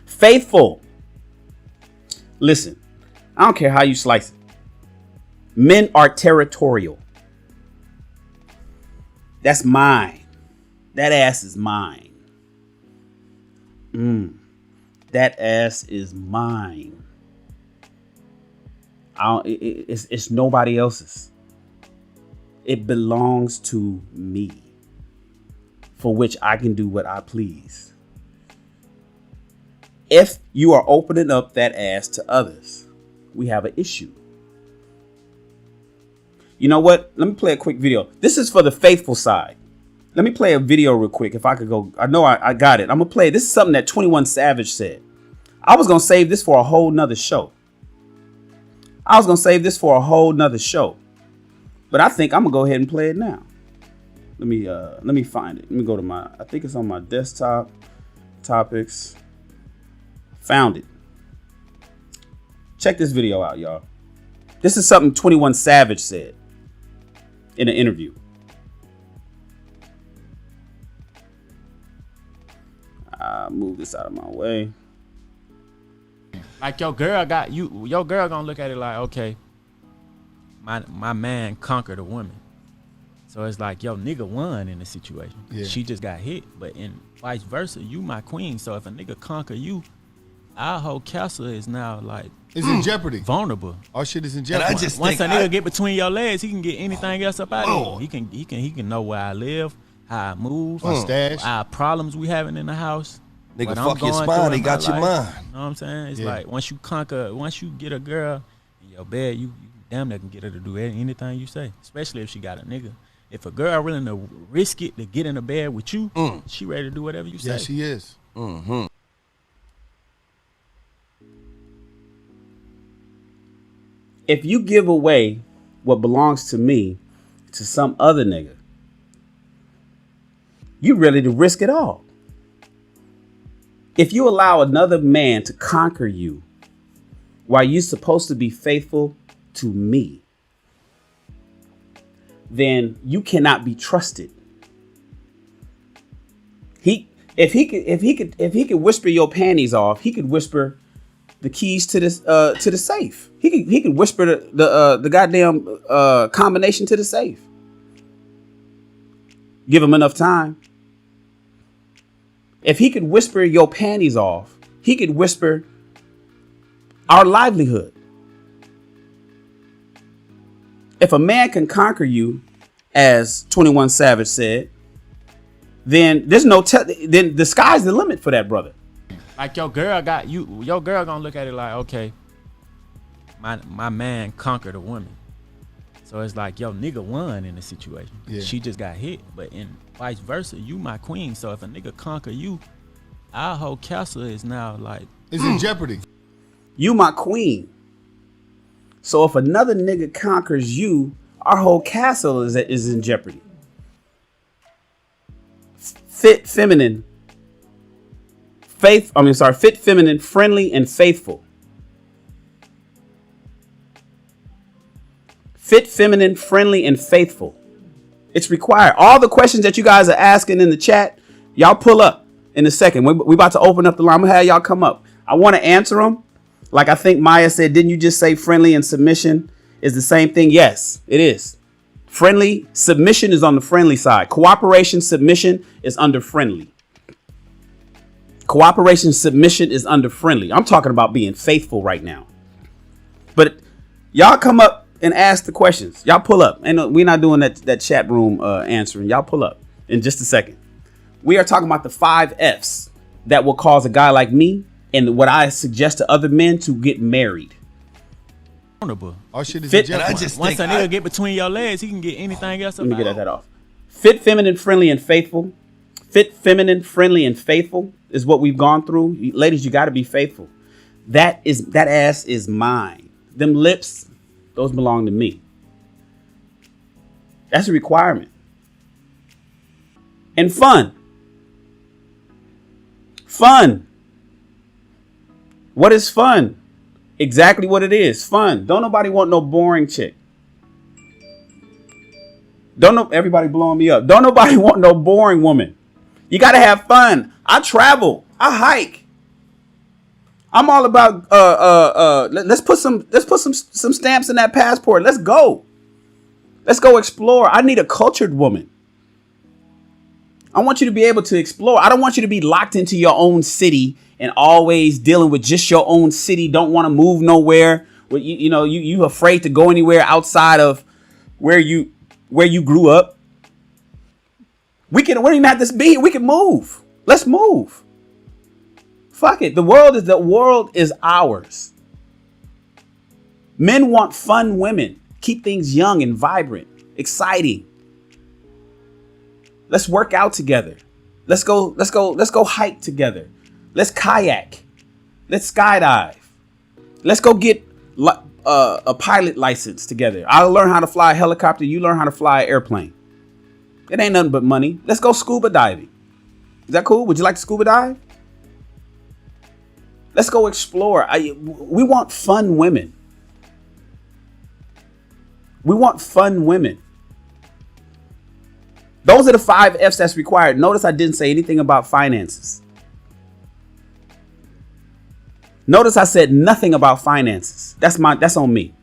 Faithful. Listen, I don't care how you slice it. Men are territorial. That's mine. That ass is mine. That ass is mine. It's nobody else's. It belongs to me, for which I can do what I please. If you are opening up that ass to others, we have an issue. You know what? Let me play a quick video. This is for the faithful side. Let me play a video real quick. If I could go, I know I got it. I'm going to play. This is something that 21 Savage said. I was going to save this for a whole nother show. But I think I'm going to go ahead and play it now. Let me find it. Let me go to I think it's on my desktop. Topics. Found it. Check this video out, y'all. This is something 21 Savage said in an interview. I'll move this out of my way. Like your girl gonna look at it like, okay, my man conquered a woman. So it's like, yo, nigga won in the situation. Yeah. She just got hit. But in vice versa, you my queen. So if a nigga conquer you, our whole castle is now like it's in jeopardy. Vulnerable. Our shit is in jeopardy. Once a nigga get between your legs, he can get anything else up out of you. He can know where I live, how I move, my stash, our problems we having in the house. Nigga, fuck your spine, he got your mind. You know what I'm saying? It's like once you get a girl in your bed, you damn near can get her to do anything you say, especially if she got a nigga. If a girl willing to risk it to get in the bed with you, she ready to do whatever you say. Yeah, she is. Mm-hmm. If you give away what belongs to me to some other nigga, you ready to risk it all. If you allow another man to conquer you while you're supposed to be faithful to me, then you cannot be trusted. If he could whisper your panties off, he could whisper the keys to the safe. He could whisper the goddamn combination to the safe. Give him enough time. If he could whisper your panties off, he could whisper our livelihood. If a man can conquer you, as 21 Savage said, then there's then the sky's the limit for that brother. Like your girl gonna look at it like, okay, my man conquered a woman. So it's like, yo, nigga won in the situation. Yeah. She just got hit. But in vice versa, you my queen. So if a nigga conquer you, our whole castle is now like, it's in jeopardy. You my queen. So if another nigga conquers you, our whole castle is in jeopardy. Fit, feminine, friendly, and faithful. Fit, feminine, friendly, and faithful. It's required. All the questions that you guys are asking in the chat, y'all pull up in a second. We about to open up the line. I'm gonna have y'all come up. I want to answer them. Like I think Maya said, didn't you just say friendly and submission is the same thing? Yes, it is. Friendly, submission is on the friendly side. Cooperation, submission is under friendly. Cooperation, submission is under friendly. I'm talking about being faithful right now. But y'all come up and ask the questions. Y'all pull up. And we're not doing that chat room answering. Y'all pull up in just a second. We are talking about the 5 F's that will cause a guy like me and what I suggest to other men to get married. Our shit is Fit, once a nigga get between your legs, he can get anything else. Let me get that off. Fit, feminine, friendly, and faithful. Fit, feminine, friendly, and faithful is what we've gone through. Ladies, you got to be faithful. That ass is mine. Them lips, those belong to me. That's a requirement. And fun. Fun. What is fun? Exactly what it is. Fun. Don't nobody want no boring chick. Everybody blowing me up. Don't nobody want no boring woman. You got to have fun. I travel. I hike. I'm all about let's put some stamps in that passport. Let's go. Let's go explore. I need a cultured woman. I want you to be able to explore. I don't want you to be locked into your own city and always dealing with just your own city. Don't want to move nowhere. You afraid to go anywhere outside of where you grew up. We don't even have to be. We can move. Let's move. Fuck it. The world is ours. Men want fun women. Keep things young and vibrant, exciting. Let's work out together. Let's go hike together. Let's kayak. Let's skydive. Let's go get a pilot license together. I'll learn how to fly a helicopter. You learn how to fly an airplane. It ain't nothing but money. Let's go scuba diving. Is that cool? Would you like to scuba dive? Let's go explore. We want fun women. We want fun women. Those are the 5 F's that's required. Notice I didn't say anything about finances. Notice I said nothing about finances. That's on me.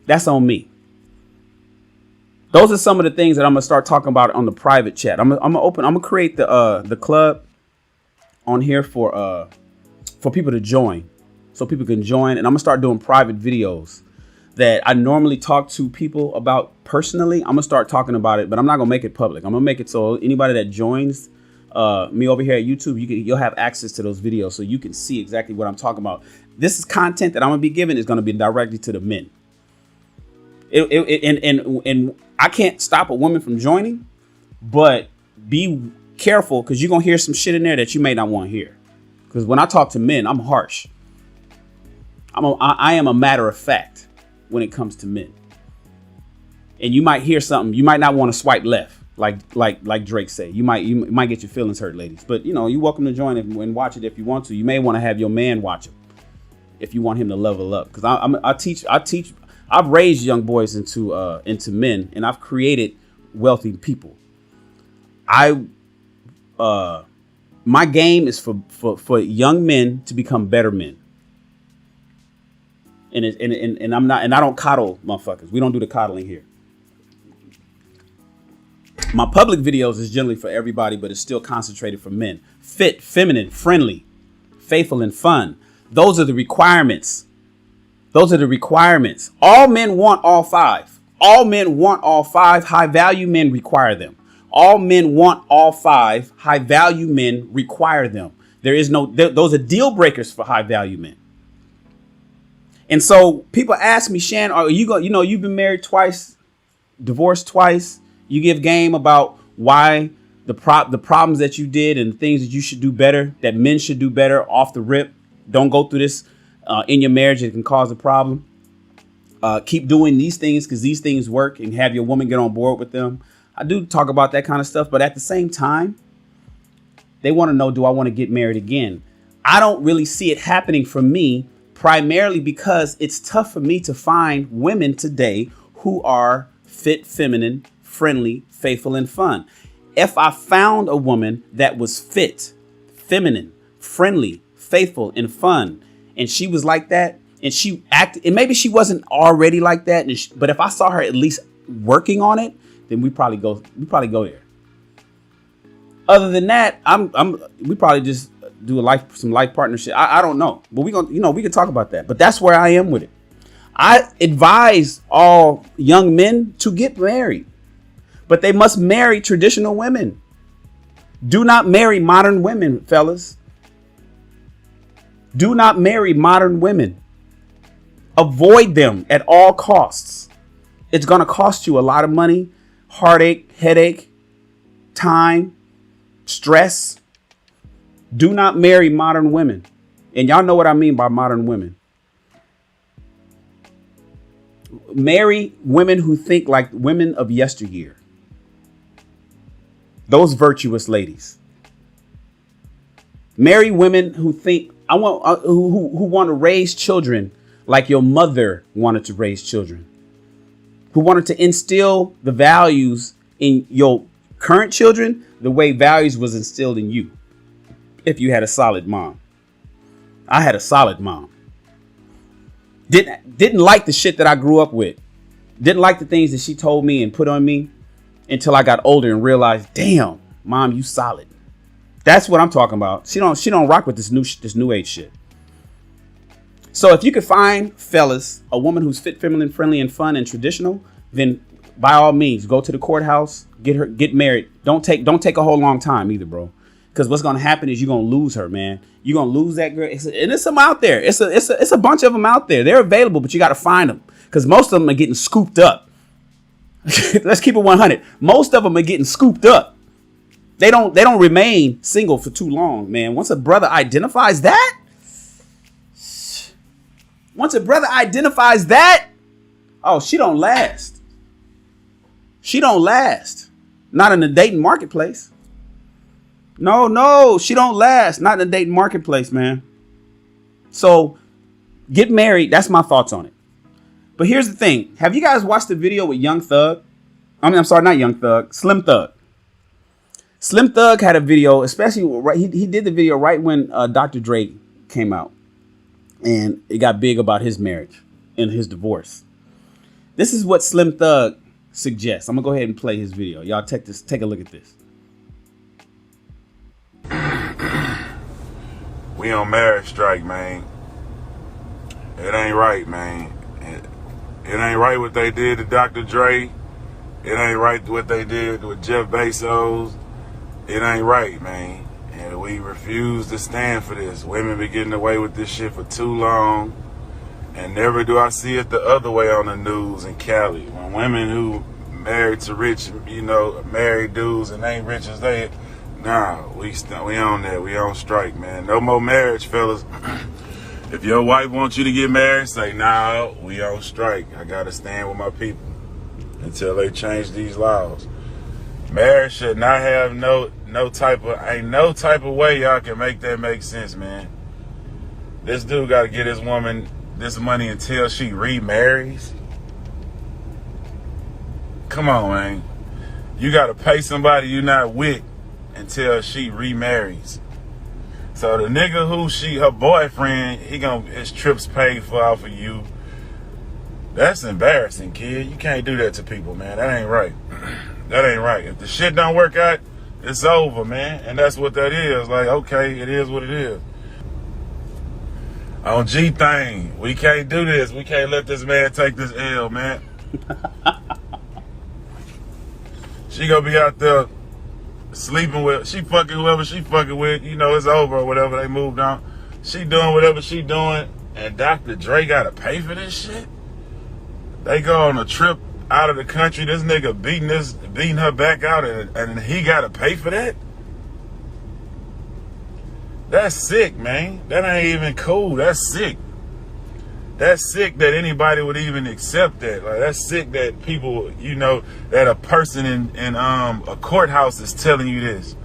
That's on me. Those are some of the things that I'm gonna start talking about on the private chat. I'm gonna create the club on here for people to join, so people can join, and I'm gonna start doing private videos that I normally talk to people about personally. I'm gonna start talking about it, but I'm not gonna make it public. I'm gonna make it so anybody that joins me over here at YouTube, you'll have access to those videos, so you can see exactly what I'm talking about. This is content that I'm gonna be giving is gonna be directly to the men. And I can't stop a woman from joining, but be careful because you're gonna hear some shit in there that you may not want to hear. Because when I talk to men, I'm harsh. I am a matter of fact when it comes to men. And you might hear something, you might not want to swipe left, like Drake said. You might get your feelings hurt, ladies. But you're welcome to join and watch it if you want to. You may want to have your man watch it if you want him to level up. Because I teach. I've raised young boys into men, and I've created wealthy people. I my game is for young men to become better men. And I'm not, and I don't coddle motherfuckers. We don't do the coddling here. My public videos is generally for everybody, but it's still concentrated for men. Fit, feminine, friendly, faithful, and fun. Those are the requirements. Those are the requirements. All men want all five. All men want all five. High value men require them. All men want all five. High value men require them. There is no, those are deal breakers for high value men. And so people ask me, Shan, are you going, you've been married twice, divorced twice. You give game about why the problems that you did and things that you should do better, that men should do better off the rip. Don't go through this in your marriage. It can cause a problem. Keep doing these things because these things work, and have your woman get on board with them. I do talk about that kind of stuff, but at the same time, they want to know, do I want to get married again? I don't really see it happening for me, primarily because it's tough for me to find women today who are fit, feminine, friendly, faithful, and fun. If I found a woman that was fit, feminine, friendly, faithful, and fun, and she was like that, and she acted, and maybe she wasn't already like that, but if I saw her at least working on it, then we probably go there. Other than that, we probably just do some life partnership. I don't know, but we can talk about that. But that's where I am with it. I advise all young men to get married, but they must marry traditional women. Do not marry modern women, fellas. Do not marry modern women. Avoid them at all costs. It's going to cost you a lot of money, heartache, headache, time, stress. Do not marry modern women. And y'all know what I mean by modern women. Marry women who think like women of yesteryear. Those virtuous ladies. Marry women who think who want to raise children like your mother wanted to raise children. Who wanted to instill the values in your current children the way values was instilled in you. If you had a solid mom. I had a solid mom. Didn't like the shit that I grew up with. Didn't like the things that she told me and put on me until I got older and realized, damn, mom, you solid. That's what I'm talking about. She don't rock with this new age shit. So if you could find, fellas, a woman who's fit, feminine, friendly, and fun and traditional, then by all means, go to the courthouse, get married. Don't take a whole long time either, bro. Because what's gonna happen is you're gonna lose her, man. You're gonna lose that girl. And there's some out there. It's a bunch of them out there. They're available, but you gotta find them. Because most of them are getting scooped up. Let's keep it 100. Most of them are getting scooped up. They don't remain single for too long, man. Once a brother identifies that, oh, she don't last. She don't last. Not in the dating marketplace. No, she don't last. Not in the dating marketplace, man. So get married. That's my thoughts on it. But here's the thing. Have you guys watched the video with Young Thug? I'm sorry, not Young Thug. Slim Thug. Slim Thug had a video, especially he did the video right when Dr. Dre came out. And it got big about his marriage and his divorce. This is what Slim Thug suggests. I'm going to go ahead and play his video. Y'all take a look at this. We on marriage strike, man. It ain't right, man. It ain't right what they did to Dr. Dre. It ain't right what they did with Jeff Bezos. It ain't right, man. And we refuse to stand for this. Women been getting away with this shit for too long. And never do I see it the other way on the news in Cali. When women who married to rich, married dudes and ain't rich as they, nah, we on that. We on strike, man. No more marriage, fellas. If your wife wants you to get married, say, nah, we on strike. I gotta stand with my people until they change these laws. Marriage should not have no type of way y'all can make that make sense, man. This dude gotta get his woman this money until she remarries. Come on, man. You gotta pay somebody you're not with until she remarries. So the nigga who her boyfriend, his trips paid for off of you. That's embarrassing, kid. You can't do that to people, man. That ain't right. That ain't right. If the shit don't work out, it's over, man. And that's what that is. Like, okay, it is what it is. On G thing, we can't do this. We can't let this man take this L, man. She gonna be out there sleeping with, she fucking whoever she fucking with. You know, it's over or whatever. They moved on. She doing whatever she doing. And Dr. Dre gotta pay for this shit? They go on a trip out of the country. This nigga beating her back out, and he gotta pay for that? That's sick, man. That ain't even cool. That's sick. That's sick that anybody would even accept that. Like, that's sick that people, you know, that a person in a courthouse is telling you this.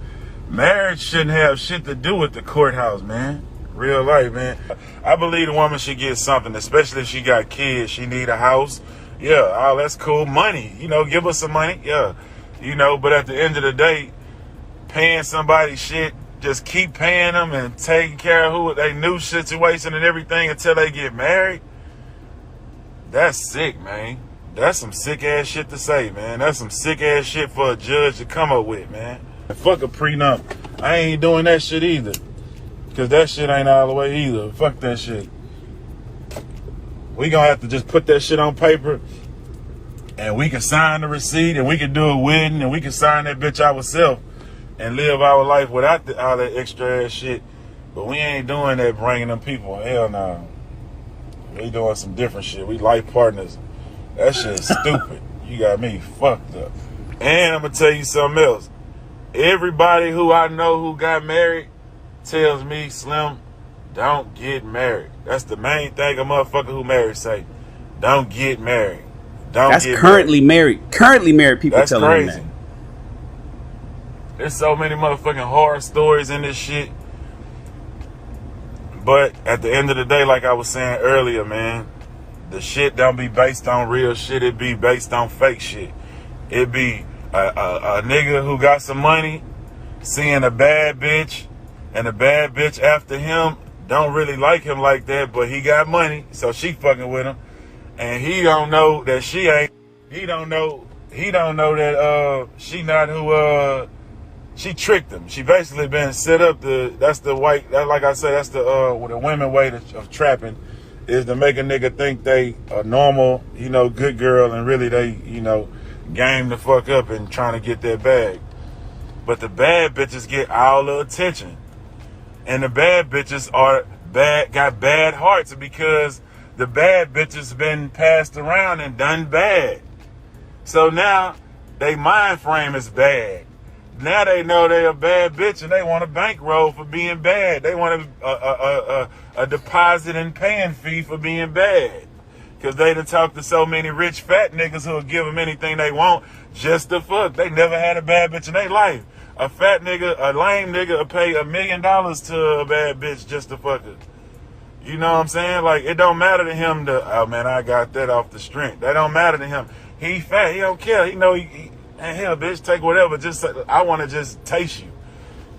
Marriage shouldn't have shit to do with the courthouse, man. Real life, man. I believe the woman should get something, especially if she got kids. She need a house. Yeah, oh, that's cool. Money, you know, give her some money. Yeah, you know, but at the end of the day, paying somebody shit, just keep paying them and taking care of they new situation and everything until they get married. That's sick, man. That's some sick ass shit to say, man. That's some sick ass shit for a judge to come up with, man. And fuck a prenup. I ain't doing that shit either. Cause that shit ain't all the way either. Fuck that shit. We gonna have to just put that shit on paper, and we can sign the receipt, and we can do a wedding, and we can sign that bitch ourselves and live our life without all that extra ass shit. But we ain't doing that, bringing them people. Hell no. We doing some different shit. We life partners. That shit is stupid. You got me fucked up. And I'm gonna tell you something else. Everybody who I know who got married tells me, Slim, don't get married. That's the main thing a motherfucker who married say. Don't get married. That's currently married. Currently married people That's telling crazy. them that. There's so many motherfucking horror stories in this shit. But at the end of the day, like I was saying earlier, man, the shit don't be based on real shit. It be based on fake shit. It be a nigga who got some money seeing a bad bitch, and the bad bitch after him don't really like him like that, but he got money, so she fucking with him. And he don't know that she ain't, he don't know that she not who she tricked him. She basically been set up that's the white, like I said, that's the women way of trapping, is to make a nigga think they a normal, you know, good girl, and really they, you know, game the fuck up and trying to get that bag. But the bad bitches get all the attention. And the bad bitches got bad hearts because the bad bitches been passed around and done bad. So now they mind frame is bad. Now they know they a bad bitch and they want a bankroll for being bad. They want a deposit and paying fee for being bad. Because they done talked to so many rich fat niggas who'll give them anything they want just to fuck. They never had a bad bitch in their life. A fat nigga, a lame nigga will pay $1 million to a bad bitch just to fuck her. You know what I'm saying? Like, it don't matter to him oh man, I got that off the strength. That don't matter to him. He fat, he don't care. He know man, hell, bitch, take whatever. Just, I want to just taste you.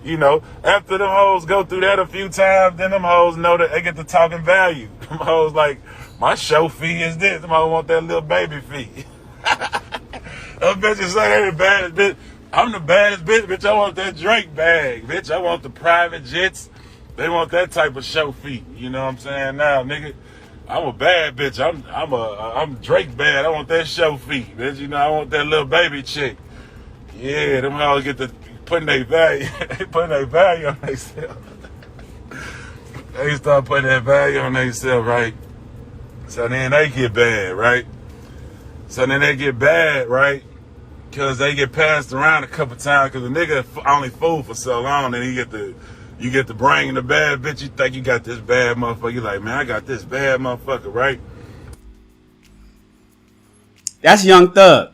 You know, after them hoes go through that a few times, then them hoes know that they get to talking value. Them hoes like, my show fee is this. Them hoes want that little baby fee. Them bitches say they the baddest bitch. I'm the baddest bitch. I want that Drake bag, bitch. I want the private jets. They want that type of show fee. You know what I'm saying? Now, nigga, I'm a bad bitch. I'm Drake bad. I want that show fee, bitch. You know, I want that little baby chick. Yeah, them hoes get to putting their value. They putting their value on themselves. They start putting that value on themselves, right? So then they get bad, right? So then they get bad, right? Because they get passed around a couple times. Because the nigga only fool for so long, and you get to bring the bad bitch. You think you got this bad motherfucker. You like, man, I got this bad motherfucker, right? That's Young Thug.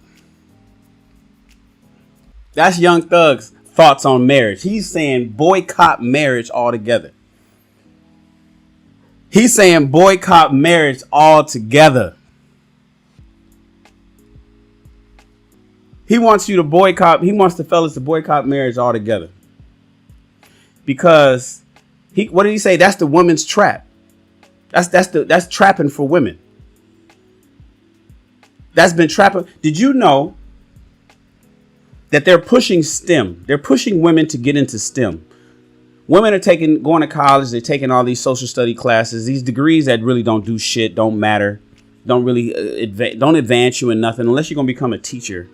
That's Young Thug's thoughts on marriage. He's saying boycott marriage altogether. He's saying boycott marriage altogether. He wants you to boycott. He wants the fellas to boycott marriage altogether. because what did he say? That's the woman's trap. That's trapping for women. That's been trapping. Did you know that they're pushing STEM? They're pushing women to get into STEM. Women are going to college. They're taking all these social study classes, these degrees that really don't do shit, don't matter, don't really don't advance you in nothing unless you're going to become a teacher.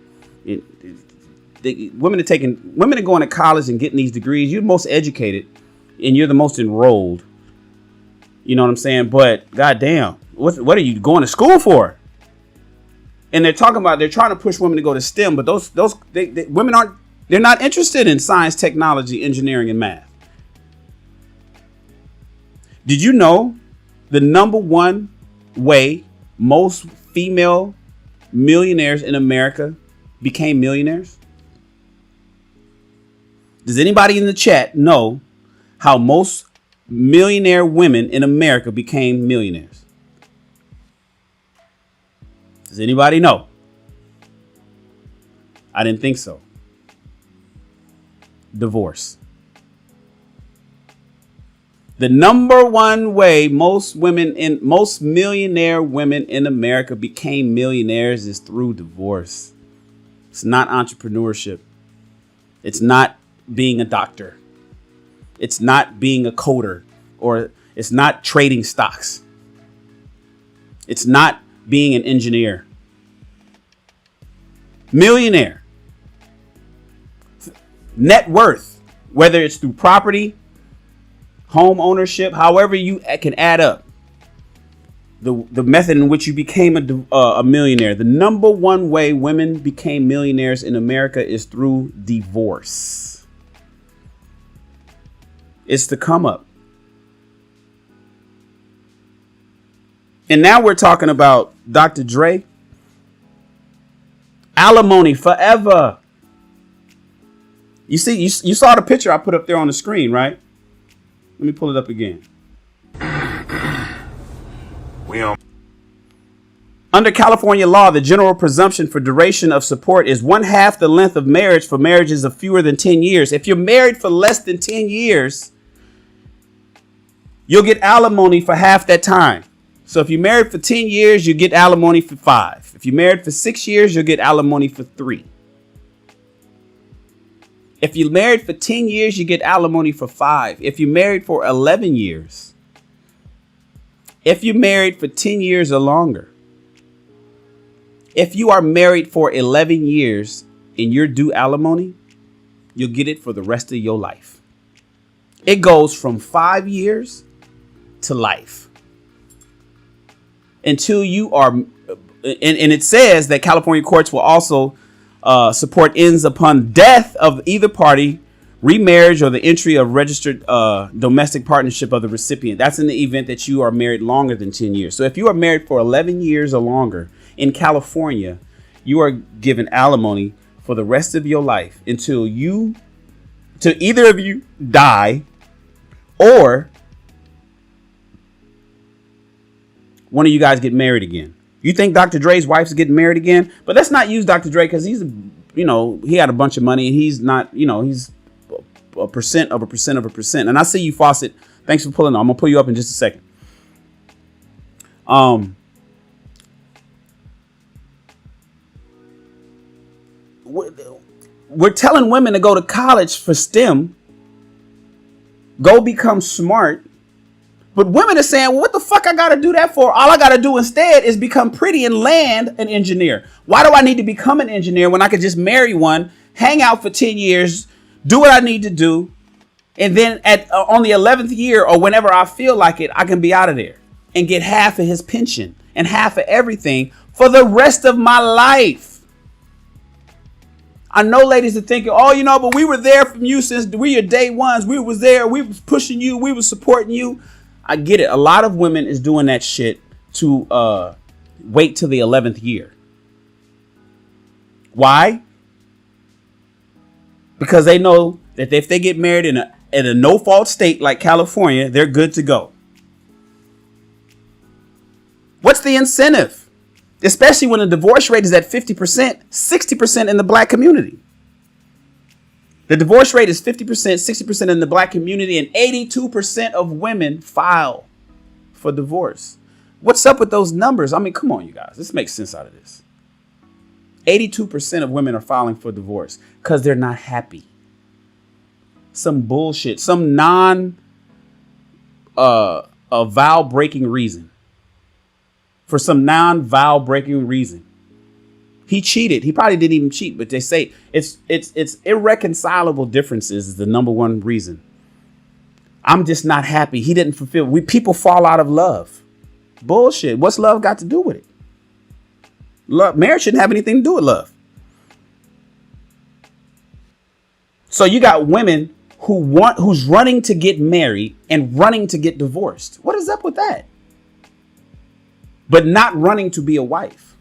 Women are going to college and getting these degrees. You're the most educated and you're the most enrolled. You know what I'm saying? But goddamn, what are you going to school for? And they're trying to push women to go to STEM, but women they're not interested in science, technology, engineering, and math. Did you know the number one way most female millionaires in America became millionaires? Does anybody in the chat know how most millionaire women in America became millionaires? Does anybody know? I didn't think so. Divorce. The number one way most millionaire women in America became millionaires is through divorce. It's not entrepreneurship. It's not being a doctor. It's not being a coder, or it's not trading stocks. It's not being an engineer. Millionaire. Net worth, whether it's through property, home ownership, however you can add up the method in which you became a millionaire. The number one way women became millionaires in America is through divorce. It's the come up. And now we're talking about Dr. Dre. Alimony forever. You see, you saw the picture I put up there on the screen, right? Let me pull it up again. Under California law, the general presumption for duration of support is 1/2 the length of marriage for marriages of fewer than 10 years. If you're married for less than 10 years, you'll get alimony for half that time. So if you're married for 10 years, you get alimony for 5. If you're married for 6 years, you'll get alimony for 3. If you're married for 10 years, you get alimony for 5. If you're married for 11 years, if you're married for 10 years or longer, if you are married for 11 years and you're due alimony, you'll get it for the rest of your life. It goes from 5 years to life. Until you are, and it says that California courts will also support ends upon death of either party, remarriage, or the entry of registered domestic partnership of the recipient. That's in the event that you are married longer than 10 years. So if you are married for 11 years or longer in California, you are given alimony for the rest of your life until either of you die or one of you guys get married again. You think Dr. Dre's wife's getting married again? But let's not use Dr. Dre because he had a bunch of money and he's not, he's a percent of a percent of a percent. And I see you, Fawcett. Thanks for pulling on. I'm going to pull you up in just a second. We're telling women to go to college for STEM. Go become smart. But women are saying, well, what the fuck I got to do that for? All I got to do instead is become pretty and land an engineer. Why do I need to become an engineer when I could just marry one, hang out for 10 years, do what I need to do, and then on the 11th year or whenever I feel like it, I can be out of there and get half of his pension and half of everything for the rest of my life. I know ladies are thinking, but we were there from you since we your day ones. We was there. We was pushing you. We was supporting you. I get it. A lot of women is doing that shit to wait till the 11th year. Why? Because they know that if they get married in a no-fault state like California, they're good to go. What's the incentive? Especially when the divorce rate is at 50%, 60% in the black community. The divorce rate is 50%, 60% in the black community, and 82% of women file for divorce. What's up with those numbers? I mean, come on, you guys. Let's make sense out of this. 82% of women are filing for divorce because they're not happy. Some bullshit, some vow breaking reason. For some non-vow breaking reason. He cheated. He probably didn't even cheat, but they say it's irreconcilable differences is the number one reason. I'm just not happy. He didn't fulfill. People fall out of love. Bullshit. What's love got to do with it? Love, marriage shouldn't have anything to do with love. So you got women who's running to get married and running to get divorced. What is up with that? But not running to be a wife.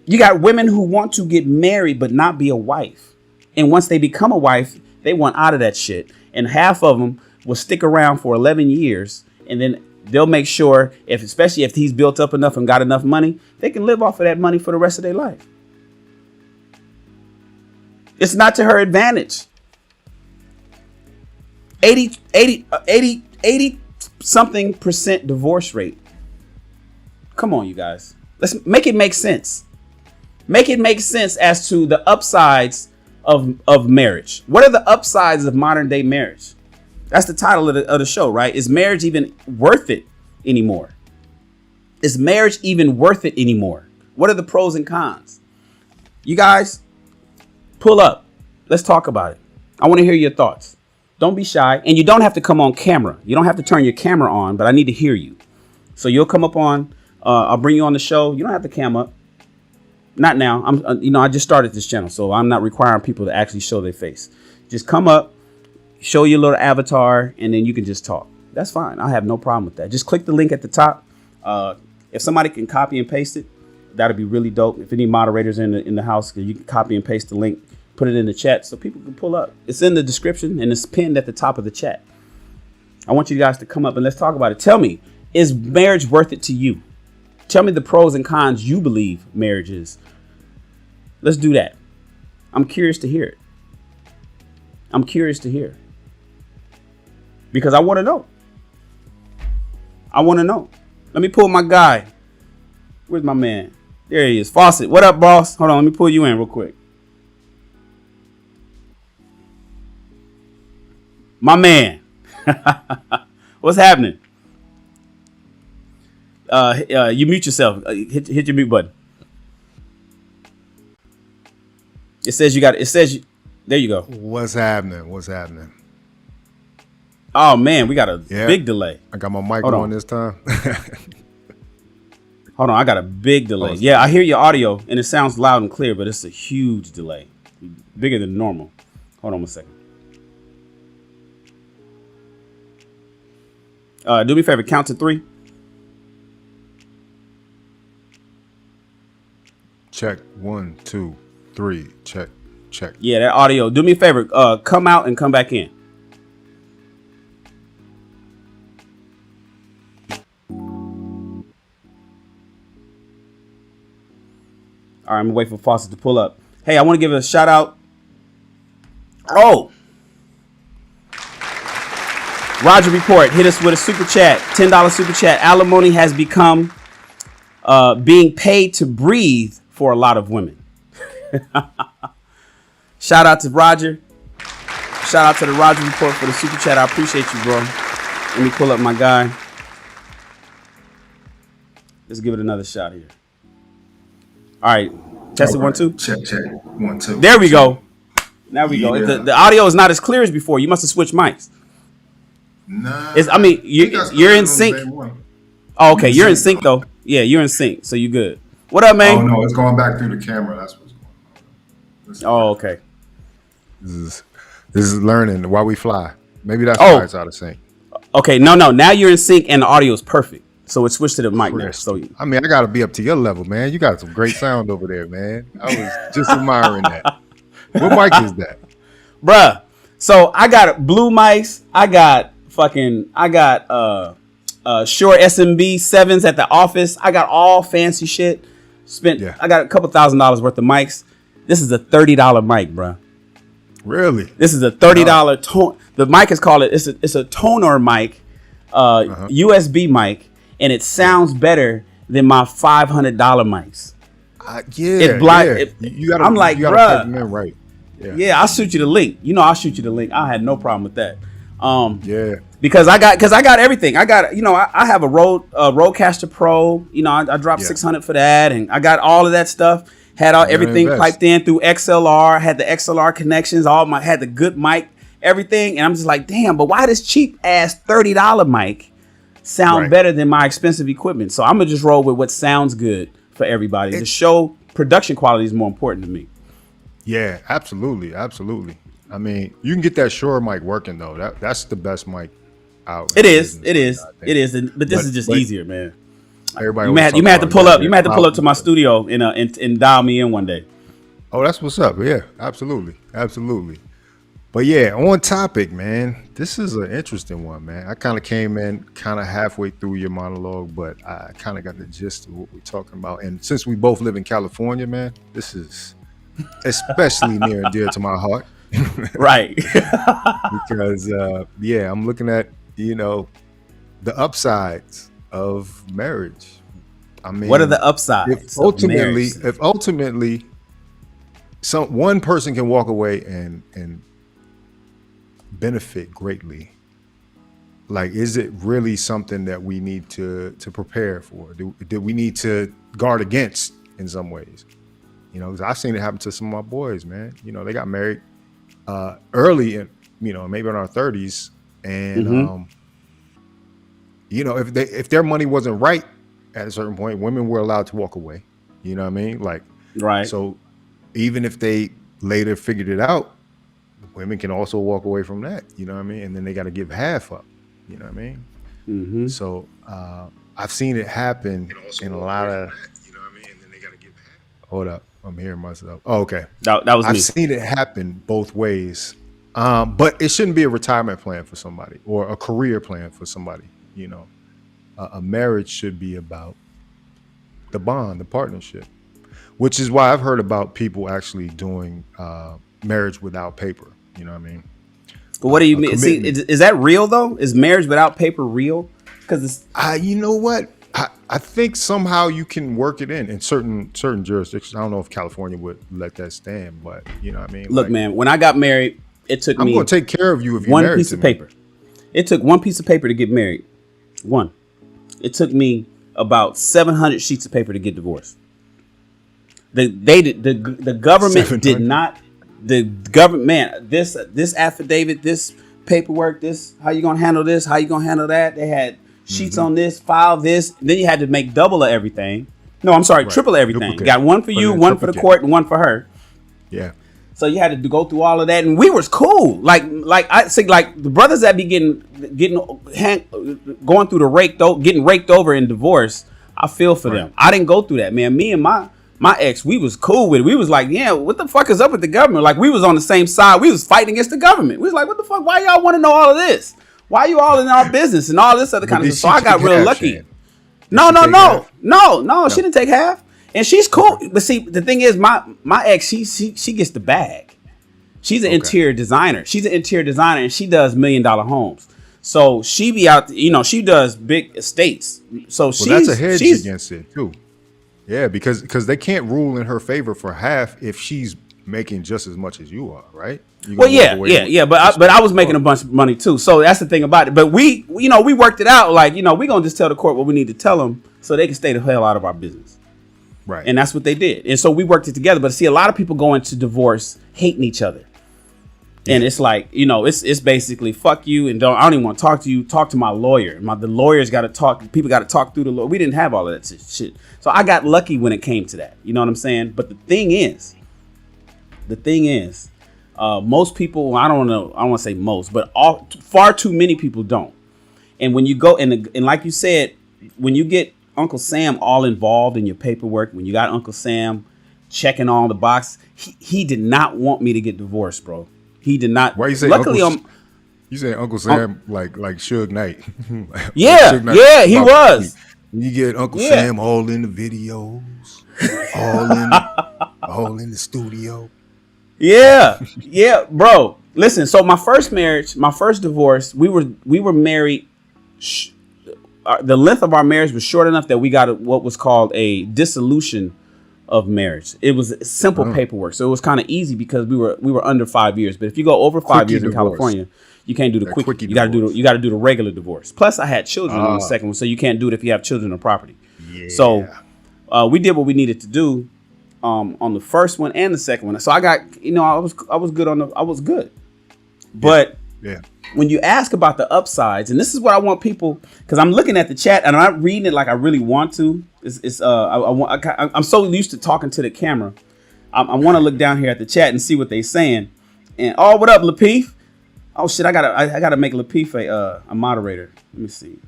You got women who want to get married but not be a wife. And once they become a wife, they want out of that shit. And half of them will stick around for 11 years. And then they'll make sure, especially if he's built up enough and got enough money, they can live off of that money for the rest of their life. It's not to her advantage. 80 something percent divorce rate. Come on, you guys. Let's make it make sense. Make it make sense as to the upsides of marriage. What are the upsides of modern day marriage? That's the title of the show, right? Is marriage even worth it anymore? Is marriage even worth it anymore? What are the pros and cons? You guys, pull up. Let's talk about it. I want to hear your thoughts. Don't be shy. And you don't have to come on camera. You don't have to turn your camera on, but I need to hear you. So you'll come up on, I'll bring you on the show. You don't have to cam up. Not now. I just started this channel, so I'm not requiring people to actually show their face. Just come up, show your little avatar, and then you can just talk. That's fine. I have no problem with that. Just click the link at the top. If somebody can copy and paste it, that'd be really dope. If any moderators in the house, you can copy and paste the link, put it in the chat so people can pull up. It's in the description and it's pinned at the top of the chat. I want you guys to come up and let's talk about it. Tell me, is marriage worth it to you? Tell me the pros and cons you believe marriage is. Let's do that. I'm curious to hear it. I'm curious to hear. Because I want to know. I want to know. Let me pull my guy. Where's my man? There he is. Fawcett. What up, boss? Hold on. Let me pull you in real quick. My man. What's happening? You mute yourself. Hit your mute button. It says you got it. It says you. There you go. What's happening? What's happening? Oh man, we got a big delay. I got my mic on this time. Hold on, I got a big delay. Yeah, I hear your audio and it sounds loud and clear, but it's a huge delay, bigger than normal. Hold on a second. Do me a favor, count to 3. Check 1, 2, 3. Check. Yeah, that audio. Do me a favor. Come out and come back in. All right, I'm gonna wait for Fawcett to pull up. Hey, I want to give a shout out. Oh, Roger Report hit us with a super chat, $10 super chat. Alimony has become being paid to breathe for a lot of women. Shout out to Roger. Shout out to the Roger Report for the super chat. I appreciate you, bro. Let me pull up my guy. Let's give it another shot here. All right, test it 1, 2. Check 1, 2. There we go. Now we go. The audio is not as clear as before. You must have switched mics. Nah. You're in sync. Oh, okay. You're in sync though. Yeah, you're in sync. So you good. What up, man? Oh no, it's going back through the camera. That's what's going on. Oh, okay. This is learning while we fly. Maybe that's why it's out of sync. Okay, no. Now you're in sync and the audio is perfect. So it switched to the mic now. So I mean, I gotta be up to your level, man. You got some great sound over there, man. I was just admiring that. What mic is that? Bruh. So I got blue mics. I got Shure SMB 7s at the office. I got all fancy shit. I got a couple $1,000s worth of mics. This is a $30 mic, bro. Really? This is a $30 tone. The mic is called it's a toner mic, USB mic, and it sounds better than my $500 mics. I'm like, bruh. Right. Yeah, I'll shoot you the link. I'll shoot you the link. I had no problem with that. Because I got everything. I got, I have a Rodecaster Pro. I dropped $600 for that, and I got all of that stuff. Had everything piped in through XLR. Had the XLR connections. Had the good mic, everything. And I'm just like, damn. But why does cheap ass $30 mic sound better than my expensive equipment? So I'm gonna just roll with what sounds good for everybody. The show production quality is more important to me. Yeah, absolutely. I mean, you can get that Shure mic working though. That's the best mic out. It is. But this is just easier, man. Everybody, you may have to pull up. You may have to pull up to my studio and dial me in one day. Oh, that's what's up. Yeah, absolutely. But yeah, on topic, man. This is an interesting one, man. I kind of came in kind of halfway through your monologue, but I kind of got the gist of what we're talking about. And since we both live in California, man, this is especially near and dear to my heart. Right. Because I'm looking at the upsides of marriage. I mean, what are the upsides? If ultimately one person can walk away and benefit greatly, like, is it really something that we need to prepare for? Do we need to guard against in some ways? Because I've seen it happen to some of my boys, man. They got married early, in maybe in our 30s, and if their money wasn't right at a certain point, women were allowed to walk away. You know what I mean? Like, right. So even if they later figured it out, women can also walk away from that. You know what I mean? And then they got to give half up. You know what I mean? Mm-hmm. So I've seen it happen in a lot of. You know what I mean? And then they got to give half. Hold up, I'm hearing myself. Oh, okay. That was me. I've seen it happen both ways, but it shouldn't be a retirement plan for somebody or a career plan for somebody. A marriage should be about the bond, the partnership, which is why I've heard about people actually doing marriage without paper. You know what I mean? But what do you mean? See, is that real though? Is marriage without paper real? Because it's you know what? I think somehow you can work it in certain jurisdictions. I don't know if California would let that stand, but you know what I mean? Look, man, when I got married, it took me. I'm going to take care of you if you one married piece to of me. paper. It took one piece of paper to get married. One. It took me about 700 sheets of paper to get divorced. The government did not. The government, man, this affidavit, this paperwork, this how you gonna handle this, how you gonna handle that. They had sheets on this, file this. Then you had to make double of everything. No, I'm sorry, triple of everything. Duplicate. Got one for you, one for the court, and one for her. Yeah. So you had to go through all of that, and we was cool. Like I say, like the brothers that be getting going through the getting raked over in divorce. I feel for them. I didn't go through that, man. Me and my ex, we was cool with it. We was like, yeah, what the fuck is up with the government? Like, we was on the same side. We was fighting against the government. We was like, what the fuck? Why y'all want to know all of this? Why you all in our business and all this other kind of stuff? So I got real lucky. No. She didn't take half. And she's cool. But see, the thing is, my ex, she gets the bag. She's an interior designer. And she does $1 million homes. So she be out, she does big estates. So that's a hedge against it too. Yeah, because they can't rule in her favor for half if she's making just as much as you are, right? Well, yeah. But I was making a bunch of money too. So that's the thing about it. But we worked it out. Like, we're gonna just tell the court what we need to tell them so they can stay the hell out of our business. Right. And that's what they did. And so we worked it together. But see, a lot of people go into divorce hating each other. And it's like, it's basically fuck you and I don't even want to talk to you. Talk to my lawyer. The lawyers got to talk. People got to talk through the law. We didn't have all of that shit. So I got lucky when it came to that. You know what I'm saying? But the thing is, most people, I don't know. I don't want to say most, but far too many people don't. And when you go and like you said, when you get Uncle Sam all involved in your paperwork, when you got Uncle Sam checking all the boxes, he did not want me to get divorced, bro. He did not. Why you say luckily you say Uncle Sam like Suge Knight? Yeah, Suge Knight, yeah, he was. You get Uncle Sam all in the videos, hole in the studio. Yeah, bro. Listen, so my first marriage, my first divorce, we were married. The length of our marriage was short enough that we got what was called a dissolution of marriage. It was simple paperwork, so it was kind of easy because we were under 5 years. But if you go over 5 years in California, you can't do the quickie. You got to do the regular divorce. Plus, I had children on the second one, so you can't do it if you have children or property. Yeah. So we did what we needed to do on the first one and the second one. So I got, I was good I was good. But when you ask about the upsides, and this is what I want people, because I'm looking at the chat and I'm not reading it like I really want to. I'm so used to talking to the camera. I want to look down here at the chat and see what they're saying. And what up, Lapeef? Oh shit, I gotta make Lapeef a moderator. Let me see.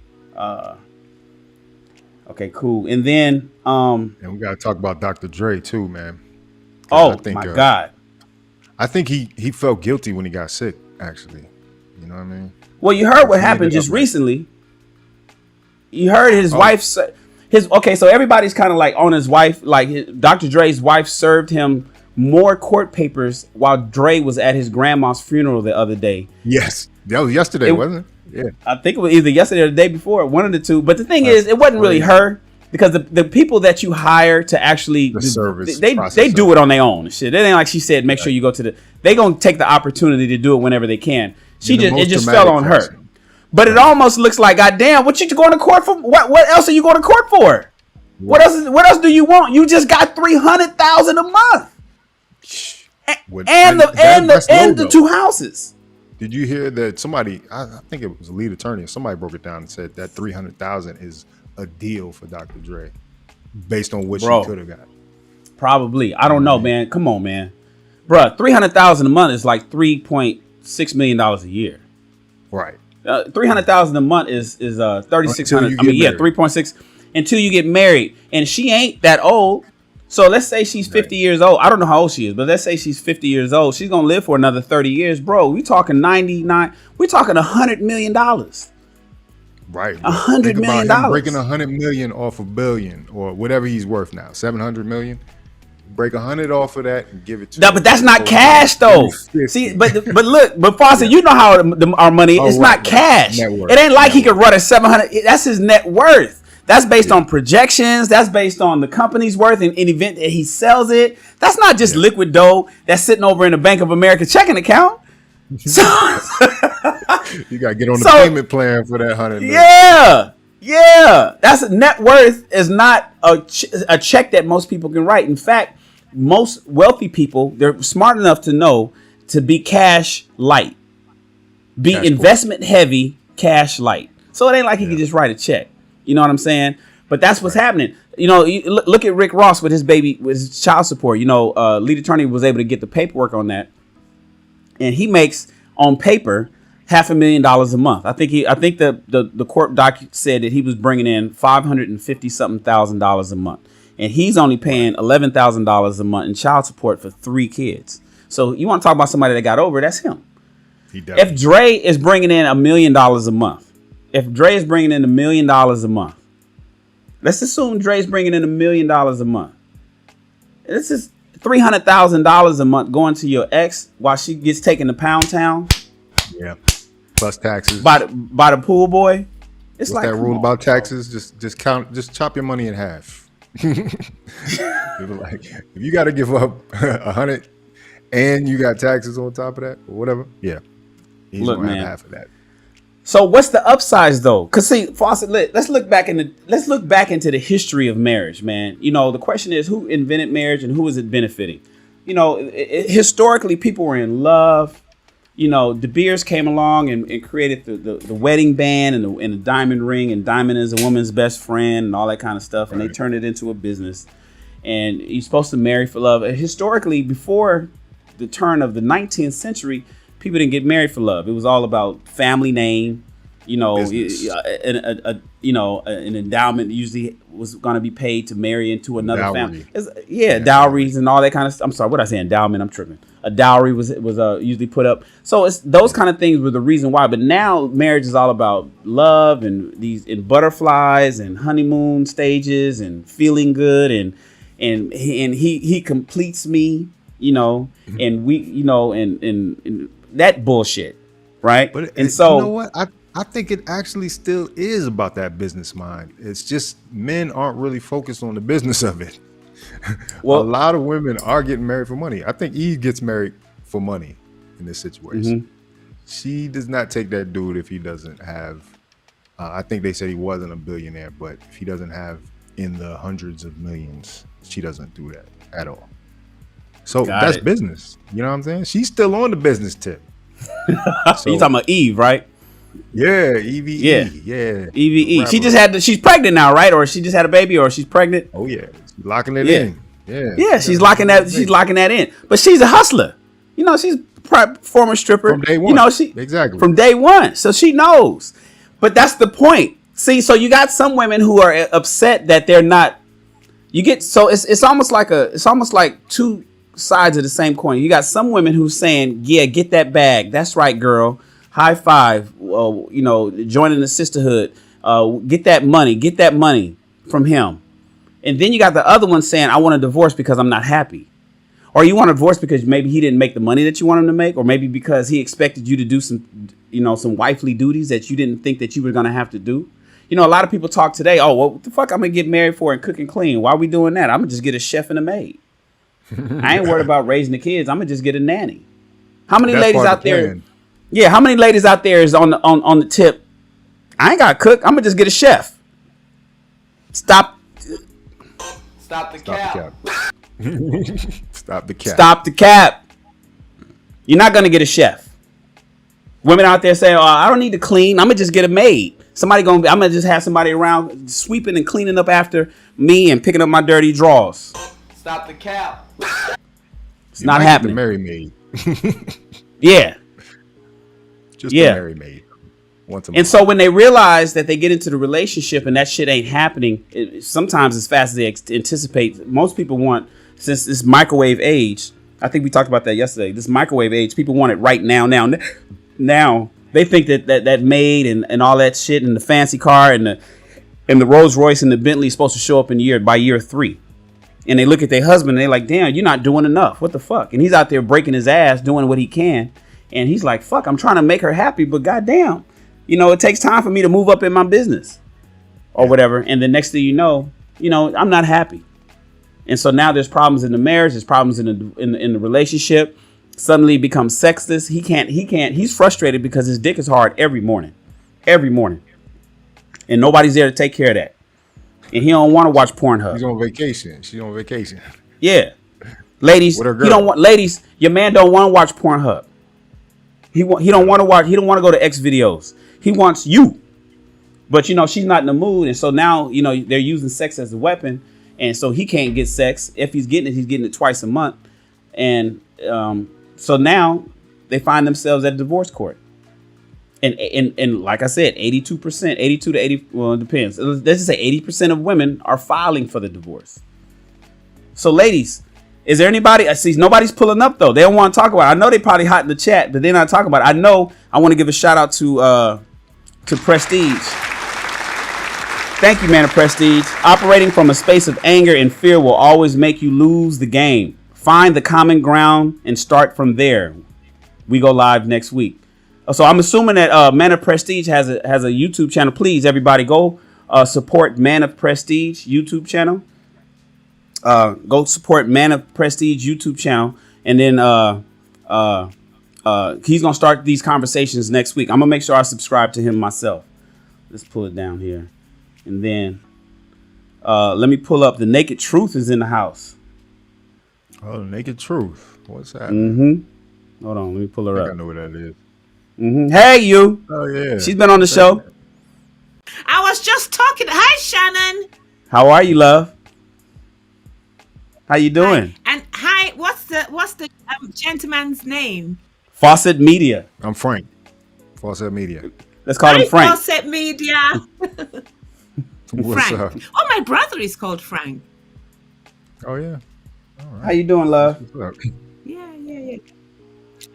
Okay, cool. And then and we gotta talk about Dr. Dre too, man. My God. I think he felt guilty when he got sick, actually. You know what I mean? Well, you heard what happened just recently. You heard his wife so everybody's kind of like on his wife, like Dr. Dre's wife served him more court papers while Dre was at his grandma's funeral the other day. Yes. That was yesterday, wasn't it? Yeah. I think it was either yesterday or the day before, one of the two. But the thing is, it wasn't really her, because the people that you hire to actually they do it on their own. Shit. It ain't like she said, make sure you go to they gonna take the opportunity to do it whenever they can. It just fell on her. But it almost looks like, goddamn, what you going to court for? What else are you going to court for? What else do you want? You just got $300,000 a month. And the two houses. Did you hear that somebody, I think it was a lead attorney, somebody broke it down and said that $300,000 is a deal for Dr. Dre based on what she could have got? Probably. I don't know, man. Come on, man. Bruh, $300,000 a month is like $3.6 million a year. Right. $300,000 a month is $3,600. 3.6 until you get married, and she ain't that old. So let's say she's 50 years old. I don't know how old she is, but let's say she's 50 years old. She's gonna live for another 30 years, bro. We talking 99. We're talking $100 million. Right. $100 million. Breaking $100 million off $1 billion or whatever he's worth now, $700 million. Break 100 off of that and give it to. No, but that's not cash though. See, but Fawcett, you know how our money is not cash. It ain't like he could run a 700. That's his net worth. That's based on projections. That's based on the company's worth in an event that he sells it. That's not just liquid dough that's sitting over in the Bank of America checking account. So you gotta get on the payment plan for that $100 million. Yeah. That's net worth is not a check that most people can write. In fact, most wealthy people, they're smart enough to know to be cash light, be investment heavy, cash light. So it ain't like he can just write a check. You know what I'm saying? But that's what's happening. You look at Rick Ross with his baby, with his child support. Lead attorney was able to get the paperwork on that, and he makes on paper $500,000 a month. I think the court doc said that he was bringing in $550,000 a month. And he's only paying $11,000 a month in child support for 3 kids. So you want to talk about somebody that got over? That's him. If Dre is bringing in $1 million a month, let's assume Dre's bringing in $1 million a month. This is $300,000 a month going to your ex while she gets taken to Pound Town. Yeah, plus taxes by the pool boy. It's what's like that rule about taxes? Just chop your money in half. Like, if you got to give up 100 and you got taxes on top of that or whatever, he's gonna have half of that. So what's the upsides though? Because see, Fawcett, let's look back into the history of marriage, man. The question is, who invented marriage and who is it benefiting? Historically, people were in love. De Beers came along and created the wedding band and the diamond ring, and diamond is a woman's best friend and all that kind of stuff. And they turned it into a business. And you're supposed to marry for love. And historically, before the turn of the 19th century, people didn't get married for love. It was all about family name. An endowment usually was going to be paid to marry into another family. Dowries and all that kind of stuff. I'm sorry, what did I say? Endowment? I'm tripping. A dowry was usually put up. So it's those kind of things were the reason why. But now marriage is all about love and butterflies and honeymoon stages and feeling good. And and he completes me, you know, and we, you know, and that bullshit, right? But and so you know what? I think it actually still is about that business mind. It's just men aren't really focused on the business of it. Well, a lot of women are getting married for money. I think Eve gets married for money in this situation. She does not take that dude if he doesn't have. I think they said he wasn't a billionaire, but if he doesn't have in the hundreds of millions, she doesn't do that at all. So that's business. You know what I'm saying? She's still on the business tip. So, you talking about Eve, right? Yeah, Eve. Eve. She just had. She's pregnant now, right? Or she just had a baby, or she's pregnant. Oh yeah, she's locking it in. Yeah, she's locking that. She's locking that in. But she's a hustler. You know, she's a former stripper from day one. You know, exactly from day one, so she knows. But that's the point. See, so you got some women who are upset that they're not. You get so it's almost like two sides of the same coin. You got some women who's saying, "Yeah, get that bag. That's right, girl. High five. You know, joining the sisterhood. Get that money from him." And then you got the other one saying, "I want a divorce because I'm not happy." Or you want a divorce because maybe he didn't make the money that you want him to make, or maybe because he expected you to do some, you know, some wifely duties that you didn't think that you were going to have to do. You know, a lot of people talk today, oh, well, what the fuck I'm going to get married for and cook and clean? Why are we doing that? I'm going to just get a chef and a maid. I ain't worried about raising the kids. I'm going to just get a nanny. How many ladies out there? Yeah, how many ladies out there is on the tip? I ain't got to cook. I'm going to just get a chef. Stop the cap. Stop the cap. Stop the cap. You're not going to get a chef. Women out there say, "Oh, I don't need to clean. I'm going to just get a maid. I'm going to just have somebody around sweeping and cleaning up after me and picking up my dirty drawers." Stop the cap. It's not happening. The Mary maid. Yeah. Just the Mary maid. Once a month. And so when they realize that they get into the relationship and that shit ain't happening, sometimes as fast as they anticipate, most people want, since this microwave age, I think we talked about that yesterday, this microwave age, people want it right now. Now they think that maid and all that shit and the fancy car and the Rolls Royce and the Bentley is supposed to show up by year 3. And they look at their husband and they're like, "Damn, you're not doing enough. What the fuck?" And he's out there breaking his ass, doing what he can. And he's like, "Fuck, I'm trying to make her happy, but goddamn, you know, it takes time for me to move up in my business or whatever." And the next thing you know, I'm not happy. And so now there's problems in the marriage. There's problems in the relationship. Suddenly it becomes sexless. He can't. He's frustrated because his dick is hard every morning. And nobody's there to take care of that. And he don't want to watch Pornhub. He's on vacation. She's on vacation. Yeah. Ladies, your man don't want to watch Pornhub. He don't want to watch. He don't want to go to X videos. He wants you. But, she's not in the mood. And so now, they're using sex as a weapon. And so he can't get sex. If he's getting it twice a month. And so now they find themselves at a divorce court. And like I said, 82%, 82 to 80, well, it depends. Let's just say 80% of women are filing for the divorce. So ladies, is there anybody? I see nobody's pulling up though. They don't want to talk about it. I know they probably hot in the chat, but they're not talking about it. I know I want to give a shout out to Prestige. Thank you, man, of Prestige. Operating from a space of anger and fear will always make you lose the game. Find the common ground and start from there. We go live next week. So I'm assuming that Man of Prestige has a YouTube channel. Please, everybody, go support Man of Prestige YouTube channel. Go support Man of Prestige YouTube channel, and then he's gonna start these conversations next week. I'm gonna make sure I subscribe to him myself. Let's pull it down here, and then let me pull up. The Naked Truth is in the house. Oh, the Naked Truth. What's that? Mm-hmm. Hold on, let me pull her up. I know what that is. Mm-hmm. Hey, you. Oh yeah. She's been on the show. I was just talking. Hi, Shannon. How are you, love? How you doing? Hi. And hi, what's the gentleman's name? Fawcett Media. I'm Frank. Fawcett Media. Let's call him Frank. Fawcett Media. What's Frank. up? Oh, my brother is called Frank. Oh yeah. All right. How you doing, love? Yeah.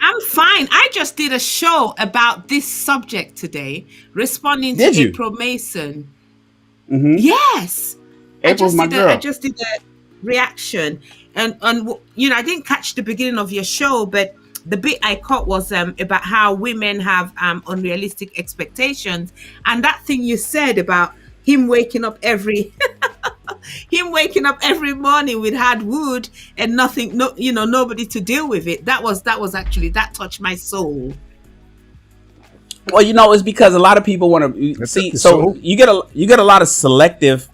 I'm fine. I just did a show about this subject today, responding to April Mason. Mm-hmm. Yes. April's my girl. I just did a reaction. And you know, I didn't catch the beginning of your show, but the bit I caught was about how women have unrealistic expectations, and that thing you said about him waking up every morning with hard wood and nothing, no, you know, nobody to deal with it. That was actually, that touched my soul. Well, you know, it's because a lot of people want to see. So you get a lot of selective.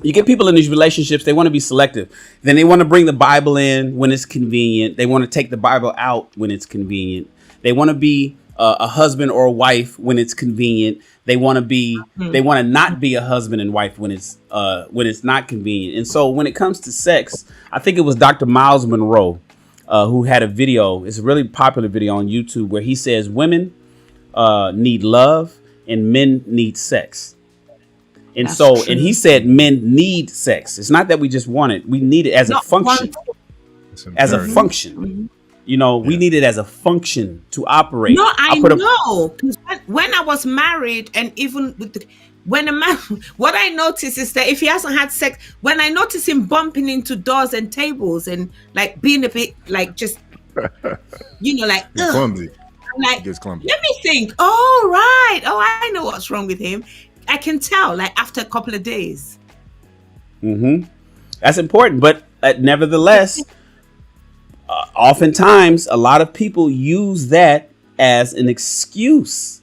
You get people in these relationships, they want to be selective. Then they want to bring the Bible in when it's convenient. They want to take the Bible out when it's convenient. They want to be a husband or a wife when it's convenient. They want to be. They want to not be a husband and wife when it's not convenient. And so when it comes to sex, I think it was Dr. Miles Monroe who had a video. It's a really popular video on YouTube where he says women need love and men need sex. And that's so, true. And he said men need sex. It's not that we just want it. We need it as a function. As a function. Mm-hmm. You know, we need it as a function to operate. No, I know. Because when I was married, and even with when a man, what I noticed is that if he hasn't had sex, when I notice him bumping into doors and tables and like being a bit like just, you know, like clumsy. Like, let me think. Oh, right. Oh, I know what's wrong with him. I can tell, like, after a couple of days. Mm-hmm. That's important. But nevertheless, oftentimes, a lot of people use that as an excuse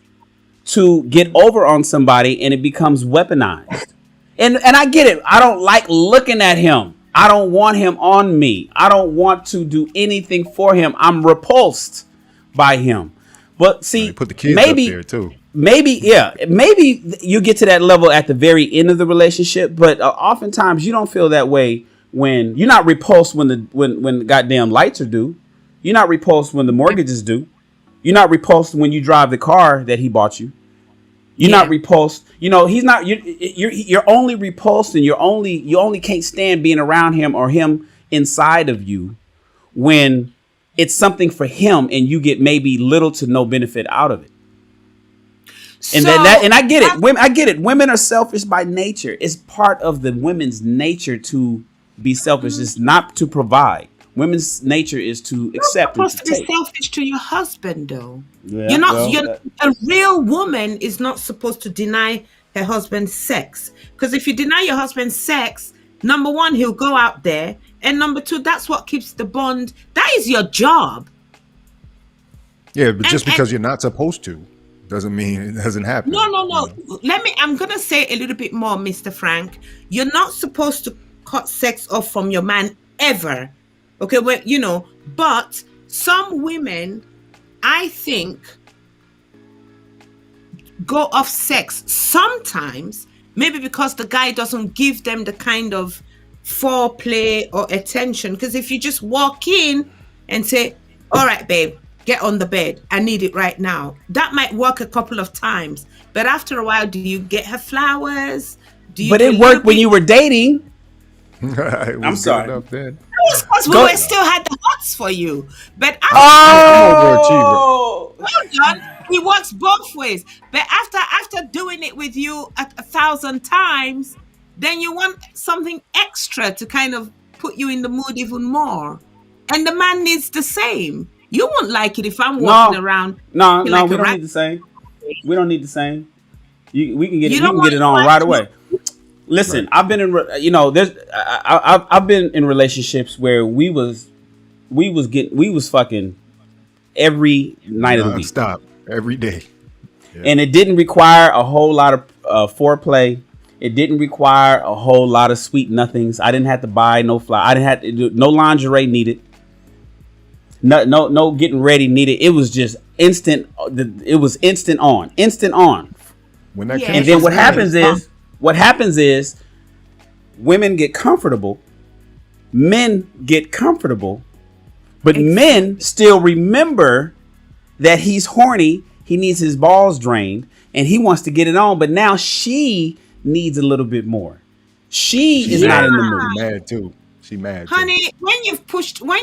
to get over on somebody, and it becomes weaponized. And I get it. I don't like looking at him. I don't want him on me. I don't want to do anything for him. I'm repulsed by him. But see, put the kids up there too. Maybe you get to that level at the very end of the relationship, but oftentimes you don't feel that way when you're not repulsed when the goddamn lights are due. You're not repulsed when the mortgage is due. You're not repulsed when you drive the car that he bought you. You're not repulsed. You know, he's not. You're only repulsed, and you only can't stand being around him or him inside of you when it's something for him and you get maybe little to no benefit out of it. And and I get it. I get it. Women are selfish by nature. It's part of the women's nature to be selfish. It's not to provide. Women's nature is to accept and to take. You're supposed to be selfish to your husband, though. Yeah, you're not. A real woman is not supposed to deny her husband sex. Because if you deny your husband sex, number one, he'll go out there, and number two, that's what keeps the bond. That is your job. Yeah, but just because you're not supposed to doesn't mean it doesn't happen. No. I'm gonna say a little bit more, Mr. Frank. You're not supposed to cut sex off from your man ever. Okay, well, you know, but some women, I think, go off sex sometimes, maybe because the guy doesn't give them the kind of foreplay or attention. Because if you just walk in and say, all right, babe, get on the bed, I need it right now, that might work a couple of times. But after a while, do you get her flowers? But it worked when you were dating. I'm sorry. Because we still had the hots for you. But I'm well done. He works both ways. But after doing it with you 1,000 times, then you want something extra to kind of put you in the mood even more. And the man needs the same. You won't like it if I'm walking around. No, like we don't need the same. We don't need the same. We can get it. You can get it on right away. Listen, I've been in, I've been in relationships where we was fucking every night of the week. Stop every day. Yeah. And it didn't require a whole lot of foreplay. It didn't require a whole lot of sweet nothings. I didn't have to buy no flower. I didn't have to do no lingerie needed. No getting ready needed. It was just instant. It was instant on. When that and then what happens is women get comfortable, men get comfortable, but men still remember that he's horny, he needs his balls drained, and he wants to get it on. But now she needs a little bit more. She is not in the mood. Mad too. She mad, honey. Too. When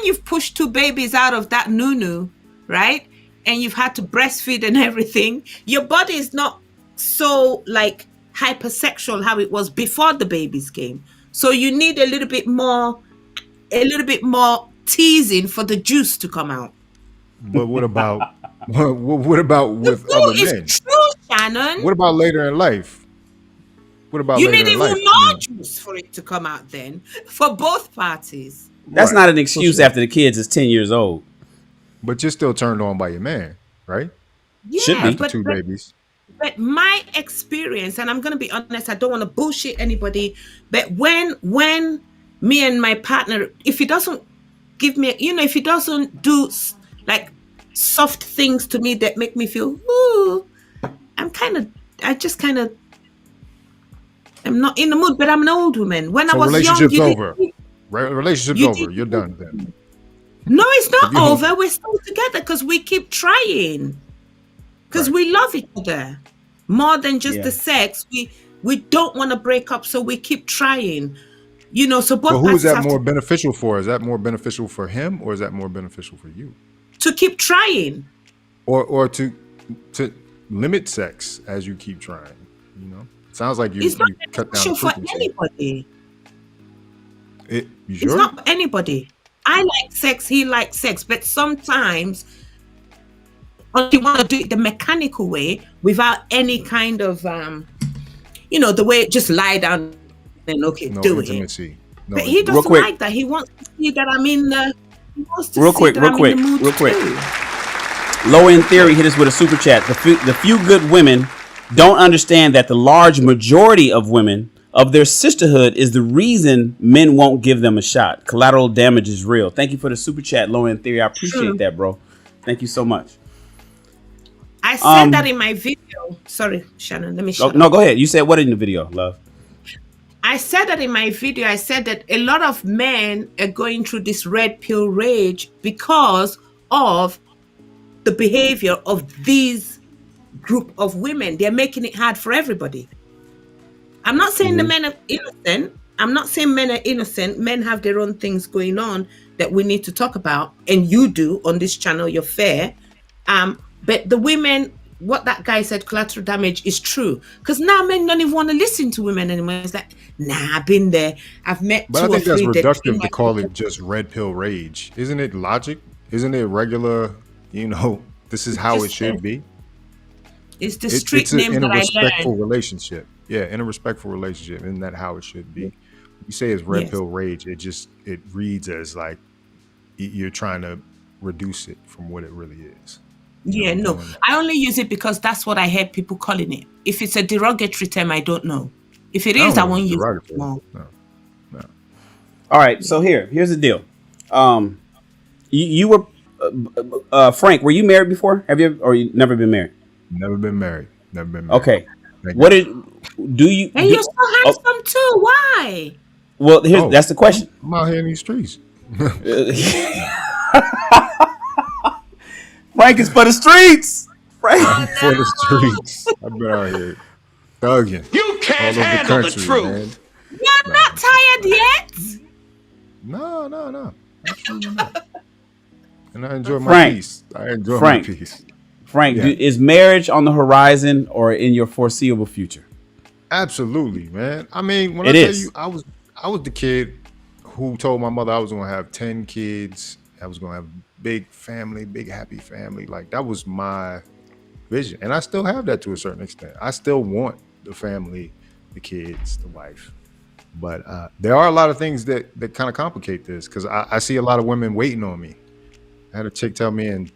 you've pushed two babies out of that nunu, right? And you've had to breastfeed and everything, your body is not so like hypersexual how it was before the babies came. So you need a little bit more teasing for the juice to come out. But what about what about with The other food is men? true, Shannon. What about later in life? What about You later need in even life? more juice for it to come out then, for both parties. That's not an excuse after the kids is 10 years old. But you're still turned on by your man, right? Yeah, Should be. After two babies. But my experience, and I'm going to be honest, I don't want to bullshit anybody, but when me and my partner, if he doesn't give me, if he doesn't do like soft things to me that make me feel, ooh, I'm not in the mood, but I'm an old woman. When I was young, relationship's over. Relationship's over. You're done then. No, it's not over. We're still together because we keep trying. Because we love each other more than just the sex. We don't want to break up, so we keep trying. So both. But who is that more beneficial for? Is that more beneficial for him, or is that more beneficial for you? To keep trying. Or to limit sex as you keep trying. Sounds like you cut down the for frequency. anybody. You sure? It's not for anybody. I like sex. He likes sex, but sometimes. Or you want to do it the mechanical way without any kind of, the way just lie down and do intimacy. it. But he doesn't like that. He wants to see that I'm in the. He wants to Real see that I'm in the mood quick. too. Low End Theory hit us with a super chat. The few good women don't understand that the large majority of women of their sisterhood is the reason men won't give them a shot. Collateral damage is real. Thank you for the super chat, Low End Theory. I appreciate that, bro. Thank you so much. I said that in my video. Sorry, Shannon. Let me shut up. No, go ahead. You said what in the video, love? I said that in my video. I said that a lot of men are going through this red pill rage because of the behavior of these group of women. They're making it hard for everybody. I'm not saying the men are innocent. I'm not saying men are innocent. Men have their own things going on that we need to talk about. And you do on this channel. You're fair. But the women, what that guy said, collateral damage is true. Because now men don't even want to listen to women anymore. It's like, nah, I've been there. I've met but two I think or that's three. reductive to call it just red pill rage. Isn't it logic? Isn't it regular, this is how it should be? It's the street name that I learned. In a respectful relationship. Yeah, in a respectful relationship. Isn't that how it should be? You say it's red pill rage. It reads as like you're trying to reduce it from what it really is. Yeah, no. I only use it because that's what I heard people calling it. If it's a derogatory term, I don't know. If it is, I won't use it more. No. All right, so here's the deal. You were Frank. Were you married before? Have you, or you never been married? Never been married. Okay. What do you? And you're so handsome too. Why? Well, that's the question. I'm out here in these streets. Frank is for the streets. Frank for the streets. I've been out here thugging. You can't all over handle the country, the truth. Man. You're not tired yet? No. Absolutely not. And I enjoy my peace. My peace. Frank, is marriage on the horizon or in your foreseeable future? Absolutely, man. I mean, when I tell you, I was the kid who told my mother I was gonna have 10 kids. I was gonna have big family, big happy family. Like that was my vision, and I still have that to a certain extent. I still want the family, the kids, the wife. But there are a lot of things that kind of complicate this because I see a lot of women waiting on me. I had a chick tell me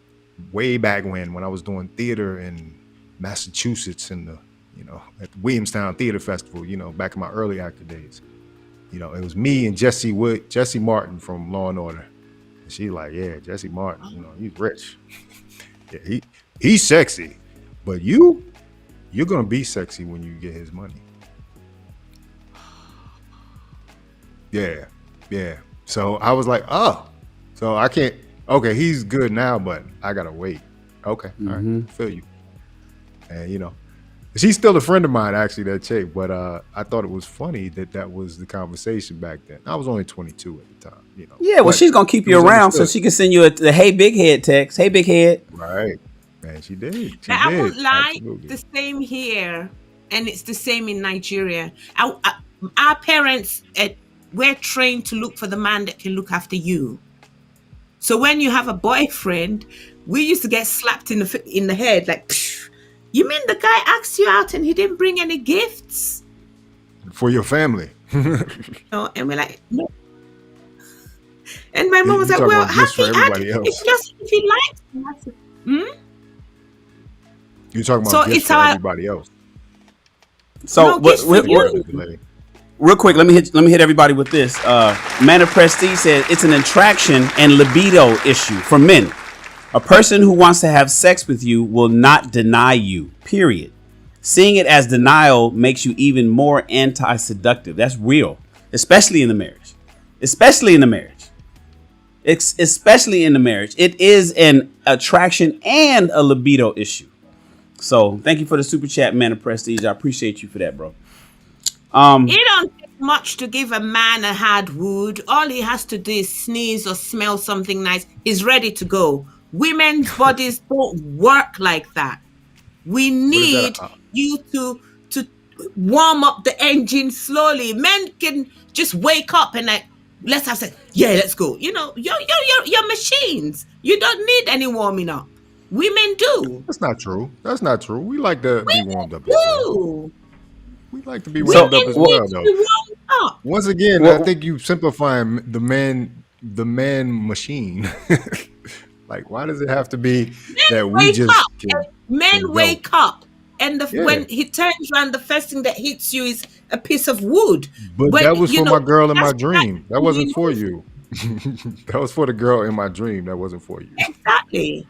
way back when I was doing theater in Massachusetts at the Williamstown Theater Festival, back in my early actor days. It was me and Jesse Martin from Law and Order. And she like, yeah, Jesse Martin, he's rich. Yeah, he's sexy. But you're gonna be sexy when you get his money. Yeah. So I was like, oh, so I can't. Okay, he's good now, but I gotta wait. Okay, all right, feel you. And she's still a friend of mine, actually, that chick. But I thought it was funny that was the conversation back then. I was only 22 at the time, Yeah, well, she's gonna keep you around so she can send you the "Hey Big Head" text. Hey Big Head. Right, man, she did. I won't lie. Absolutely. The same here, and it's the same in Nigeria. Our parents we're trained to look for the man that can look after you. So when you have a boyfriend, we used to get slapped in the head like, psh, you mean the guy asked you out and he didn't bring any gifts for your family? No, and we're like, no. And my mom was like, well, if he likes you, you're talking about so gifts it's for our, everybody else. So real quick, let me hit everybody with this. Man of Prestige said it's an attraction and libido issue for men. A person who wants to have sex with you will not deny you, period. Seeing it as denial makes you even more anti-seductive. That's real, especially in the marriage. Especially in the marriage. Especially in the marriage. It is an attraction and a libido issue. So thank you for the super chat, Man of Prestige. I appreciate you for that, bro. It don't take much to give a man a hard wood. All he has to do is sneeze or smell something nice. He's ready to go. Women's bodies don't work like that. We need you to warm up the engine slowly. Men can just wake up and like, let's have sex. Yeah, let's go. You know, you're machines. You don't need any warming up. Women do. That's not true. That's not true. We like to be warmed up. We like to be warmed up as well, though. Once again, I think you simplifying the man machine. Like, why does it have to be that we just men wake up, and when he turns around, the first thing that hits you is a piece of wood. But that was for my girl in my dream. That wasn't for you. That was for the girl in my dream. That wasn't for you. Exactly.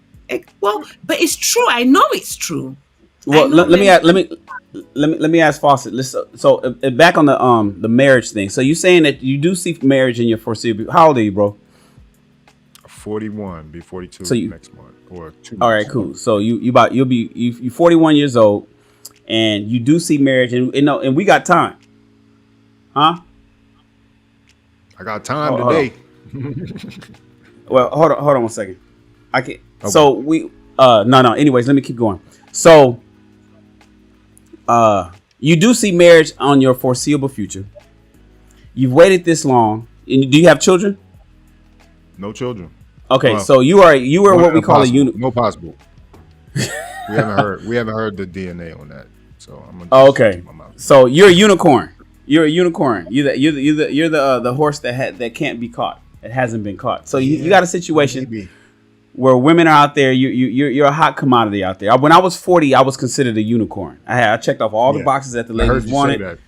Well, but it's true. I know it's true. Well, let me ask Fawcett. So back on the marriage thing. So you saying that you do see marriage in your foreseeable? How old are you, bro? 41, be 42 next month or 2 months. All right, cool. So you'll be 41 years old, and you do see marriage, and we got time, huh? I got time today. Well, hold on 1 second. I can't. Okay. So we no. Anyways, let me keep going. So you do see marriage on your foreseeable future. You've waited this long. And do you have children? No children. Okay, so you are what we call a unicorn. No possible. We haven't heard the DNA on that. So I'm gonna okay. So you're a unicorn. You're a unicorn. You're the horse that can't be caught. It hasn't been caught. So you got a situation where women are out there. You're a hot commodity out there. When I was 40, I was considered a unicorn. I checked off all the boxes that the ladies wanted.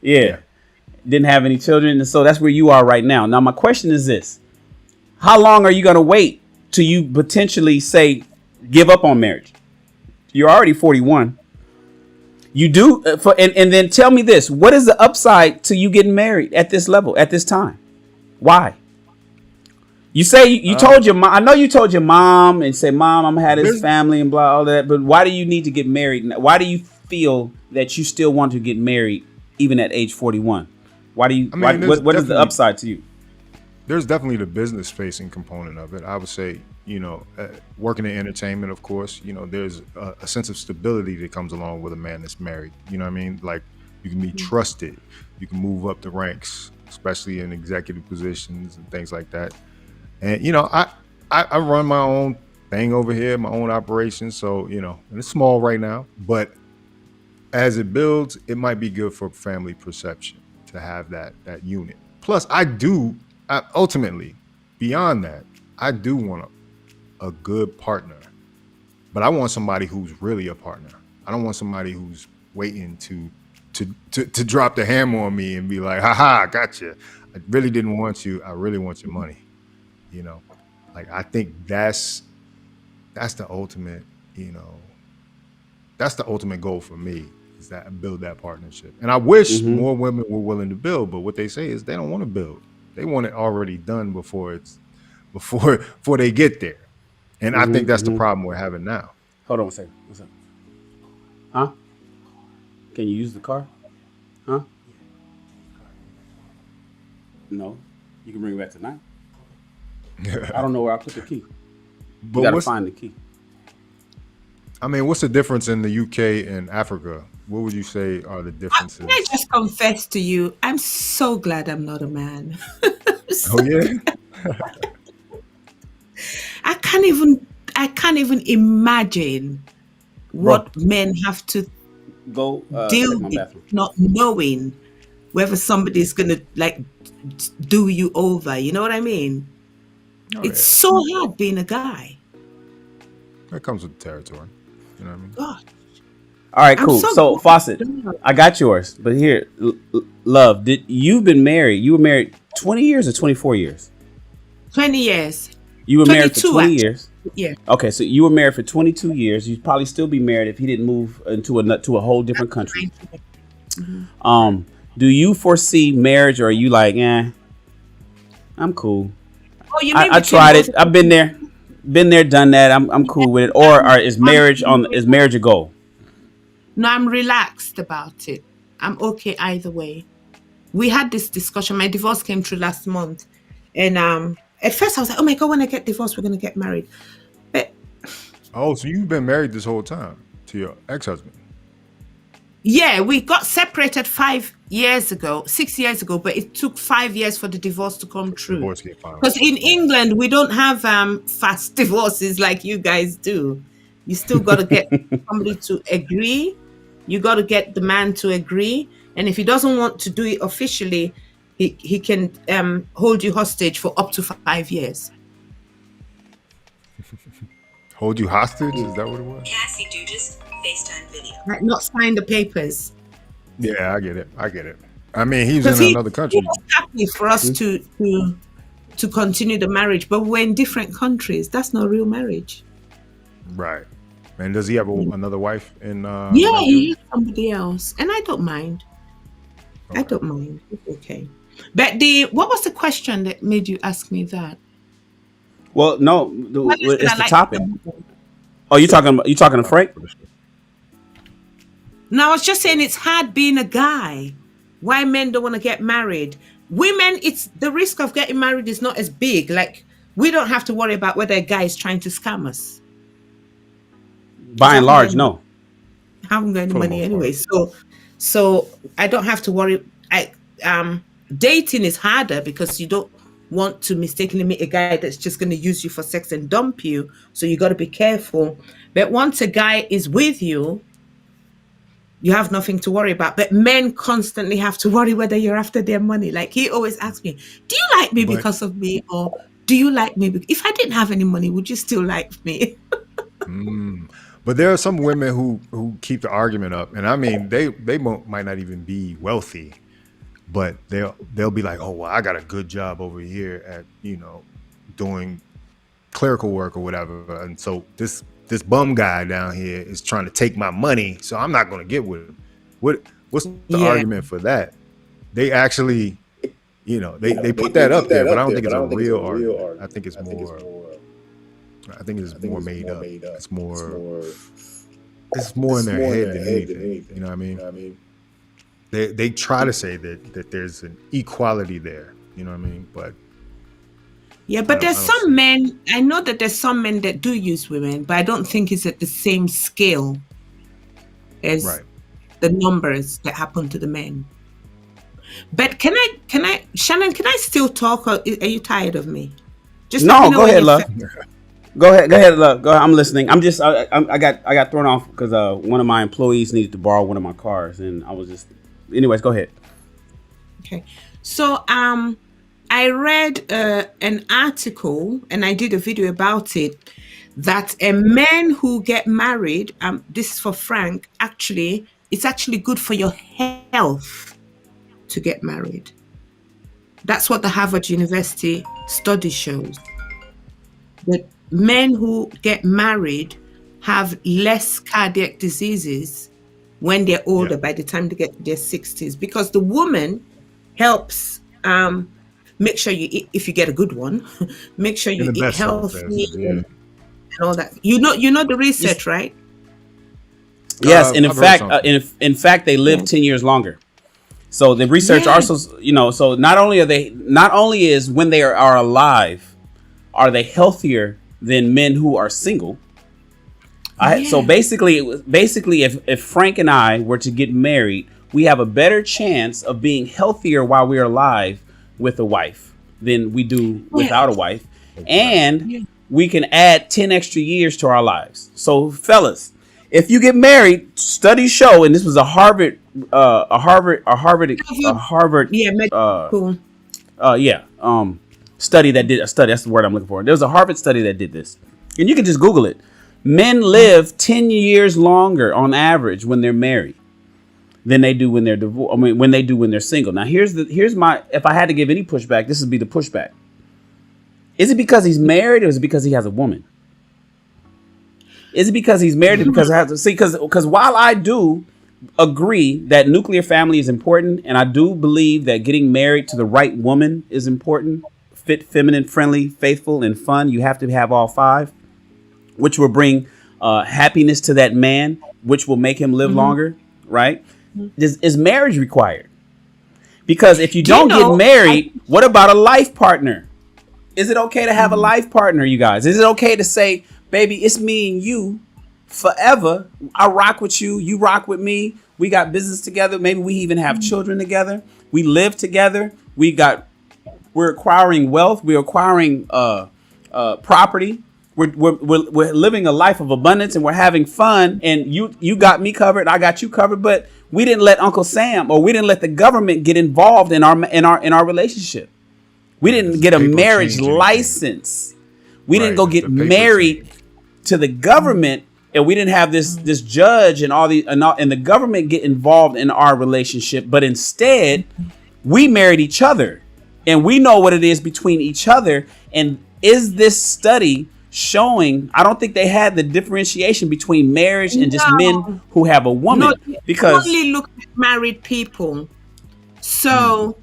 Yeah. Didn't have any children, and so that's where you are right now. Now my question is this. How long are you going to wait till you potentially say, give up on marriage? You're already 41. You do. And then tell me this. What is the upside to you getting married at this level, at this time? Why? You say you told your mom. I know you told your mom and say, Mom, I'm going to have this family and blah, all that. But why do you need to get married? Why do you feel that you still want to get married even at age 41? Why do you? What is the upside to you? There's definitely the business facing component of it. I would say, working in entertainment, of course, there's a sense of stability that comes along with a man that's married. You know what I mean? Like, you can be trusted. You can move up the ranks, especially in executive positions and things like that. And, I run my own thing over here, my own operation. So, and it's small right now, but as it builds, it might be good for family perception to have that unit. Plus, ultimately, beyond that, I do want a good partner, but I want somebody who's really a partner. I don't want somebody who's waiting to drop the hammer on me and be like, haha, gotcha. I really didn't want you. I really want your money. I think that's the ultimate, that's the ultimate goal for me, is that build that partnership. And I wish more women were willing to build, but what they say is they don't want to build. They want it already done before they get there. And I think that's the problem we're having now. Hold on a second. What's up? Huh? Can you use the car? Huh? No. You can bring it back tonight. I don't know where I put the key. You gotta find the key. I mean, what's the difference in the UK and Africa what would you say are the differences? Can I just confess to you? I'm so glad I'm not a man. Oh yeah. I can't even imagine what men have to Go deal with not knowing whether somebody's gonna like do you over. You know what I mean? It's so hard being a guy. That comes with the territory. You know what I mean? God. All right, cool. So Fawcett, I got yours, but here, love. You've been married? You were married 20 years or 24 years? 20 years. You were married for 20 years. Yeah. Okay, so you were married for 22 years. You'd probably still be married if he didn't move into a whole different country. Mm-hmm. Do you foresee marriage, or are you like, I'm cool? Oh, you I tried it. I've been there, done that. I'm cool with it. Or is marriage a goal? No, I'm relaxed about it. I'm okay either way. We had this discussion. My divorce came through last month, and at first I was like, "Oh my God, when I get divorced, we're gonna get married." But so you've been married this whole time to your ex-husband? Yeah, we got separated 6 years ago, but it took 5 years for the divorce to come true. Because in England, we don't have fast divorces like you guys do. You still got to get somebody to agree. You got to get the man to agree. And if he doesn't want to do it officially, he can hold you hostage for up to 5 years. Hold you hostage? Is that what it was? Cassie Dugas FaceTime video. Like not sign the papers. Yeah, I get it. I mean, he's in another country. He was happy for us to continue the marriage, but we're in different countries. That's not real marriage. Right. And does he have another wife in yeah, he has somebody else. And I don't mind. Okay. I don't mind. It's okay. But what was the question that made you ask me that? Well, no, it's the topic. Oh, you talking to Frank? No, I was just saying it's hard being a guy. Why men don't want to get married? Women, it's the risk of getting married is not as big. Like, we don't have to worry about whether a guy is trying to scam us. By and large, no. I haven't got any money anyway, so I don't have to worry. Dating is harder because you don't want to mistakenly meet a guy that's just going to use you for sex and dump you. So you got to be careful. But once a guy is with you, you have nothing to worry about. But men constantly have to worry whether you're after their money. Like he always asks me, do you like me because of me? Or do you like me? If I didn't have any money, would you still like me? But there are some women who keep the argument up. And I mean, they might not even be wealthy, but they'll be like, oh, well, I got a good job over here at, doing clerical work or whatever. And so this bum guy down here is trying to take my money, so I'm not going to get with him. What's the argument for that? They actually, they put that up there, but I don't think it's a real argument. I think it's more made up. It's more in their head than anything. You know what I mean? They try to say that there's an equality there. You know what I mean? But yeah, but there's some men, I know that there's some men that do use women, but I don't think it's at the same scale as the numbers that happen to the men. But can I, Shannon, can I still talk, or are you tired of me? Just no, go ahead, love. Go ahead, love. Go ahead. I'm listening. I got thrown off because one of my employees needed to borrow one of my cars, and I was just, anyways, go ahead. Okay. So, I read an article and I did a video about it, that men who get married, this is for Frank, it's actually good for your health to get married. That's what the Harvard University study shows. That men who get married have less cardiac diseases when they're older, by the time they get to their 60s, because the woman helps make sure you eat, if you get a good one, make sure you eat healthy and all that. You know the research, right? Yes, and in fact, they live 10 years longer. So the research also, so not only is when they are alive, are they healthier than men who are single, So basically, if Frank and I were to get married, we have a better chance of being healthier while we are alive with a wife than we do without a wife. And we can add 10 extra years to our lives. So fellas, if you get married, studies show, and this was a Harvard study that did a study. That's the word I'm looking for. There was a Harvard study that did this, and you can just Google it. Men live 10 years longer on average when they're married than they do when they're divorced. I mean, when they do when they're single. Now, here's my. If I had to give any pushback, this would be the pushback. Is it because he's married, or is it because he has a woman? Is it because he's married, or because I have to see? Because while I do agree that nuclear family is important, and I do believe that getting married to the right woman is important, fit, feminine, friendly, faithful, and fun. You have to have all five, which will bring happiness to that man, which will make him live longer, right? Is marriage required? Because if you don't get married, what about a life partner? Is it okay to have a life partner, you guys? Is it okay to say, baby, it's me and you forever. I rock with you. You rock with me. We got business together. Maybe we even have children together. We live together. We're acquiring wealth. We're acquiring property. We're living a life of abundance, and we're having fun. And you got me covered. I got you covered. But we didn't let Uncle Sam, or we didn't let the government get involved in our relationship. We didn't get a marriage license. We didn't go get married to the government, and we didn't have this judge and and the government get involved in our relationship. But instead, we married each other, and we know what it is between each other. And is this study showing? I don't think they had the differentiation between marriage and just men who have a woman, because only look at married people. So.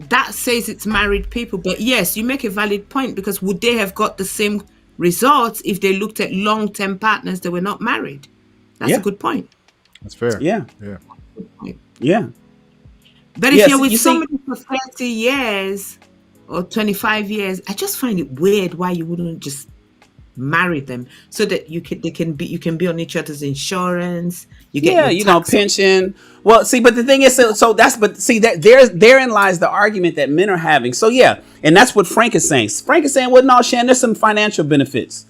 That says it's married people. But yes, you make a valid point, because would they have got the same results if they looked at long-term partners that were not married? That's a good point. That's fair. Yeah. But if you're with somebody for 30 years or 25 years, I just find it weird why you wouldn't just marry them so that you can be on each other's insurance. You get pension. Well, see, but the thing is, therein lies the argument that men are having. So and that's what Frank is saying. Frank is saying, well, no, Shan, there's some financial benefits.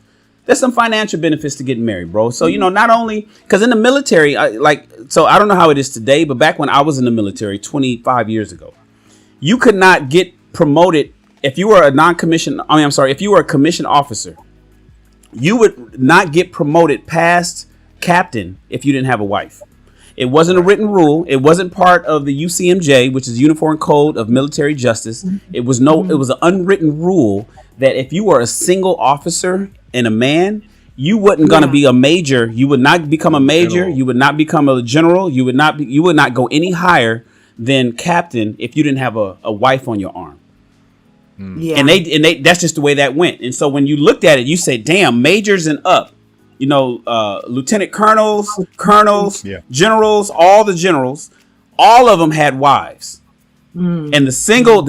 There's some financial benefits to getting married, bro. So not only because in the military, I don't know how it is today, but back when I was in the military 25 years ago, you could not get promoted if you were if you were a commissioned officer. You would not get promoted past captain if you didn't have a wife. It wasn't a written rule. It wasn't part of the UCMJ, which is Uniform Code of Military Justice. It was an unwritten rule that if you were a single officer and a man, you wasn't going to be a major. You would not become a major. You would not become a general. You would not go any higher than captain if you didn't have a wife on your arm. Yeah. And they that's just the way that went. And so when you looked at it, you say, damn, majors and up, lieutenant colonels, generals, all the generals, all of them had wives. And the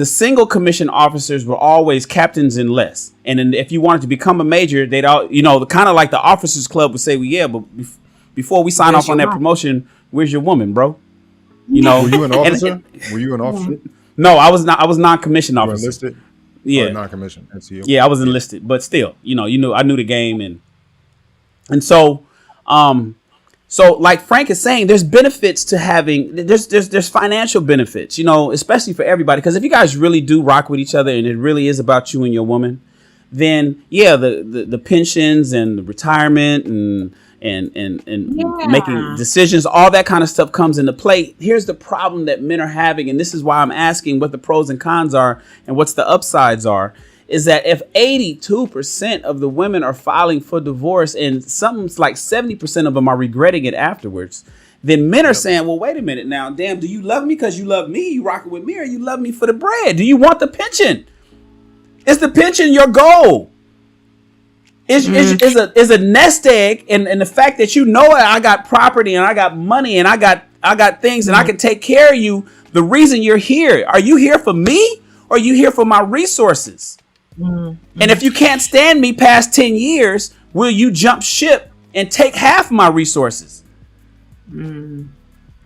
single commissioned officers were always captains and less. And then if you wanted to become a major, they'd all, kind of like the officers club would say, well, yeah, but before we sign off on that promotion, where's your woman, bro? Were you an officer? Were you an officer? No, I was not. I was non-commissioned officer. Enlisted? Yeah, non-commissioned. NCO. Yeah, I was enlisted, but still, I knew the game, and so like Frank is saying, there's benefits to having. There's financial benefits, especially for everybody. Because if you guys really do rock with each other, and it really is about you and your woman, then the pensions and the retirement and making decisions, all that kind of stuff comes into play. Here's the problem that men are having, and this is why I'm asking what the pros and cons are and what's the upsides are, is that if 82% of the women are filing for divorce and something's like 70% of them are regretting it afterwards, then men are saying, well, wait a minute now, damn, do you love me because you love me, you rocking with me, or you love me for the bread? Do you want the pension? Is the pension your goal? Is a nest egg, and the fact that I got property and I got money and I got things and I can take care of you. The reason you're here, are you here for me or are you here for my resources? And if you can't stand me past 10 years, will you jump ship and take half my resources?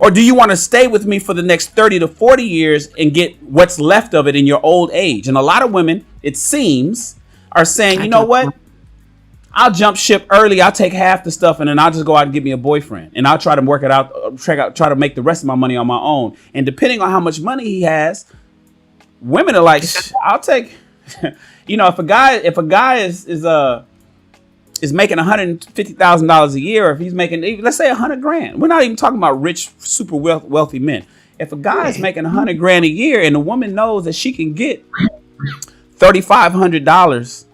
Or do you want to stay with me for the next 30 to 40 years and get what's left of it in your old age? And a lot of women, it seems, are saying, you know what? I'll jump ship early. I'll take half the stuff and then I'll just go out and get me a boyfriend. And I'll try to work it out, try to make the rest of my money on my own. And depending on how much money he has, women are like, I'll take, if a guy is making $150,000 a year, or if he's making, let's say $100,000, we're not even talking about rich, super wealthy men. If a guy is making $100,000 a year and the woman knows that she can get $3,500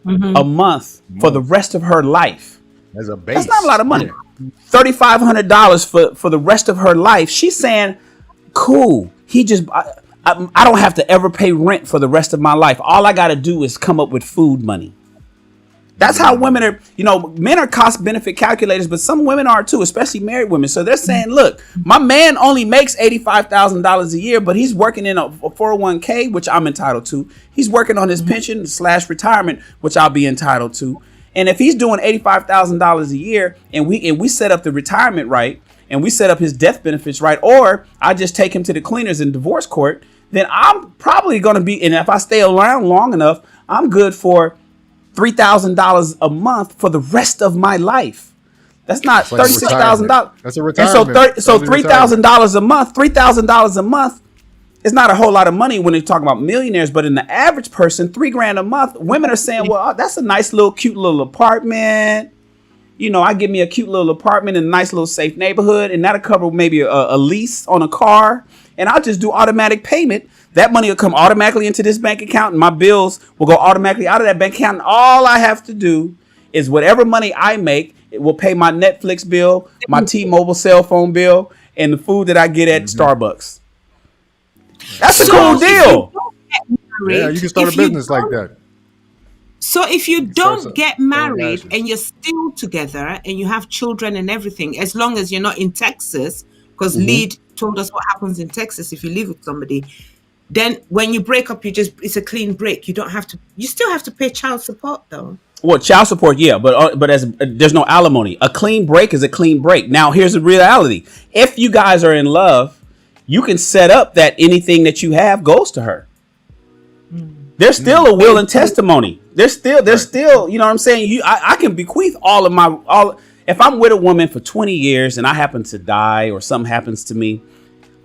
a month for the rest of her life, as a base, that's not a lot of money. $3,500 for the rest of her life. She's saying, cool. I don't have to ever pay rent for the rest of my life. All I got to do is come up with food money. That's how women are, men are cost benefit calculators, but some women are too, especially married women. So they're saying, look, my man only makes $85,000 a year, but he's working in a 401k, which I'm entitled to. He's working on his pension / retirement, which I'll be entitled to. And if he's doing $85,000 a year and we set up the retirement right, and we set up his death benefits right, or I just take him to the cleaners in divorce court, then I'm probably going to be, and if I stay around long enough, I'm good for $3,000 a month for the rest of my life. That's not $36,000. That's a retirement. And so $3,000 a month. $3,000 a month is not a whole lot of money when you're talking about millionaires. But in the average person, $3,000 a month. Women are saying, well, that's a nice little, cute little apartment. I give me a cute little apartment in a nice little safe neighborhood, and that'll cover maybe a lease on a car, and I'll just do automatic payment. That money will come automatically into this bank account, and my bills will go automatically out of that bank account. And all I have to do is whatever money I make, it will pay my Netflix bill, my T-Mobile cell phone bill, and the food that I get at Starbucks. That's a cool deal. Yeah, you can start a business like that. So if you don't get married and you're still together and you have children and everything, as long as you're not in Texas, because Lead told us what happens in Texas if you live with somebody, then when you break up, it's a clean break. You still have to pay child support though. Well, child support, yeah, but there's no alimony. A clean break is a clean break. Now, here's the reality. If you guys are in love, you can set up that anything that you have goes to her. There's still a will and testimony. There's still, you know what I'm saying? I can bequeath if I'm with a woman for 20 years and I happen to die or something happens to me,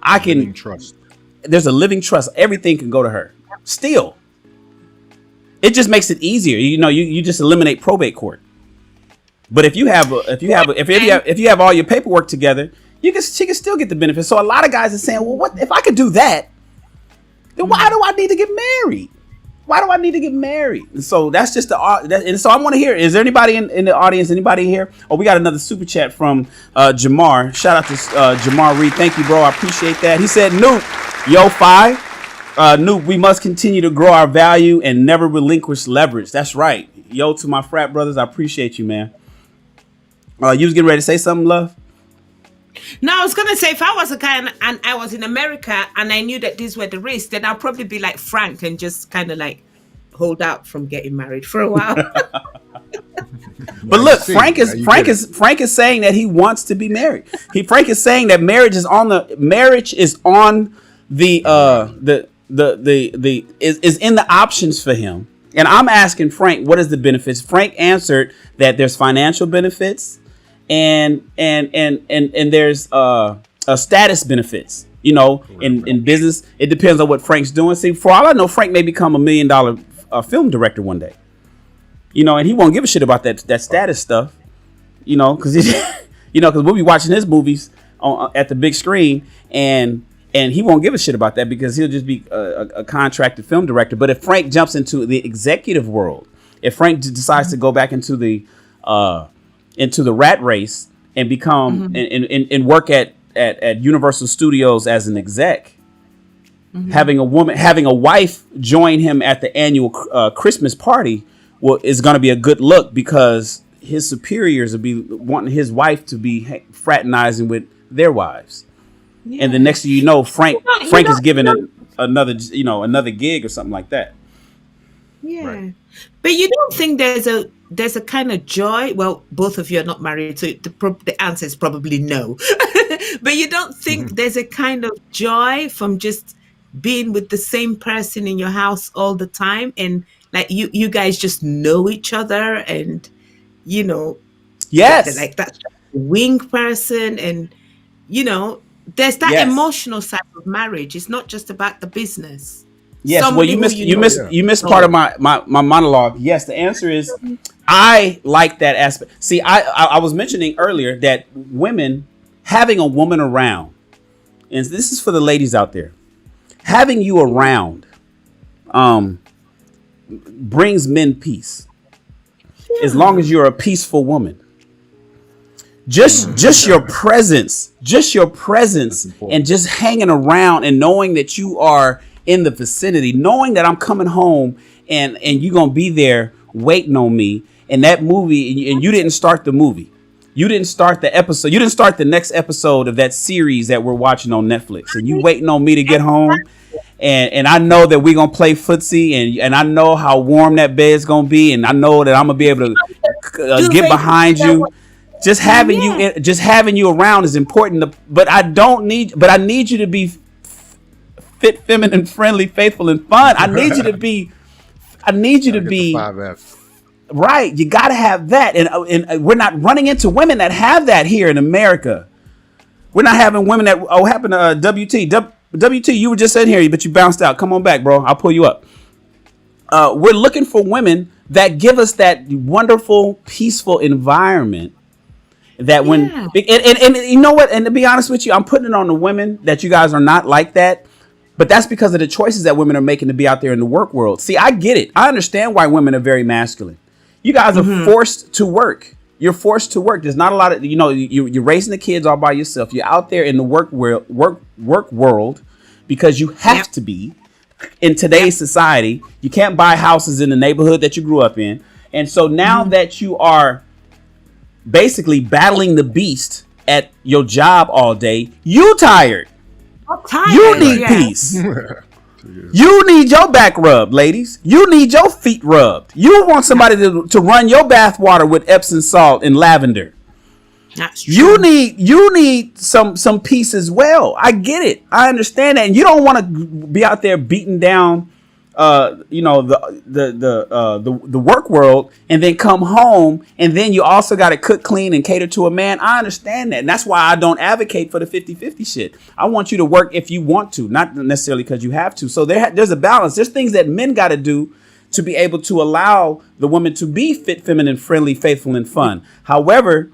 I can trust. There's a living trust. Everything can go to her. Still. It just makes it easier. You just eliminate probate court. But if you have all your paperwork together, she can still get the benefits. So a lot of guys are saying, well, what if I could do that? Then why do I need to get married? Why do I need to get married? And so that's just and so I want to hear, is there anybody in the audience, anybody here? Oh, we got another super chat from Jamar. Shout out to Jamar Reed. Thank you, bro. I appreciate that. He said, Nupe, yo, Nupe, we must continue to grow our value and never relinquish leverage. That's right. Yo, to my frat brothers, I appreciate you, man. You was getting ready to say something, love? No, I was going to say, if I was a guy and I was in America and I knew that these were the risks, then I'll probably be like Frank and just kind of like hold out from getting married for a while. But look, Frank is saying that he wants to be married. Frank is saying that marriage is in the options for him. And I'm asking Frank, what is the benefits? Frank answered that there's financial benefits and there's status benefits. In business, it depends on what Frank's doing. See, for all I know, Frank may become $1 million film director one day. And he won't give a shit about that status stuff. Because we'll be watching his movies at the big screen, and he won't give a shit about that because he'll just be a contracted film director. But if Frank jumps into the executive world, if Frank decides to go back into the rat race and become and work at Universal Studios as an exec, having a wife join him at the annual Christmas party is going to be a good look, because his superiors will be wanting his wife to be fraternizing with their wives. Yeah. And the next thing you know, Frank is giving another gig or something like that. Yeah. Right. But you don't think there's a kind of joy? Well, both of you are not married, so the answer is probably no. But you don't think there's a kind of joy from just being with the same person in your house all the time, and like you guys just know each other, and you know, Yes. like that wing person, and you know, there's that Yes. emotional side of marriage. It's not just about the business. Yes, Somebody well, who you missed part of my monologue. Yes, the answer is I like that aspect. See, I was mentioning earlier that women, having a woman around, and this is for the ladies out there, having you around brings men peace. As long as you're a peaceful woman. Just your presence, and just hanging around and knowing that you are in the vicinity, knowing that I'm coming home and you're going to be there waiting on me. And that movie, and you didn't start the movie. You didn't start the episode. You didn't start the next episode of that series that we're watching on Netflix. And you waiting on me to get home. And I know that we're going to play footsie, and I know how warm that bed's going to be. And I know that I'm going to be able to get behind you. Just having you around is important. But I need you to be fit, feminine, friendly, faithful, and fun. I need you to be right. You got to have that. And we're not running into women that have that here in America. We're not having women that happened to WT. WT, you were just sitting here, but you bounced out. Come on back, bro. I'll pull you up. We're looking for women that give us that wonderful, peaceful environment. That when and you know what, and to be honest with you, I'm putting it on the women that you guys are not like that, but that's because of the choices that women are making to be out there in the work world. See, I get it. I understand why women are very masculine. You guys are forced to work. You're forced to work. There's not a lot of, you're raising the kids all by yourself. You're out there in the work world because you have to be in today's society. You can't buy houses in the neighborhood that you grew up in, and so now that you are basically battling the beast at your job all day, you tired. You need peace. You need your back rubbed, ladies. You need your feet rubbed. You want somebody to run your bath water with Epsom salt and lavender. That's true. You need some peace as well. I get it. I understand that. And you don't want to be out there beating down the work world and then come home and then you also got to cook, clean, and cater to a man. I understand that. And that's why I don't advocate for the 50-50 shit. I want you to work if you want to, not necessarily because you have to. So there's a balance. There's things that men got to do to be able to allow the woman to be fit, feminine, friendly, faithful, and fun. However,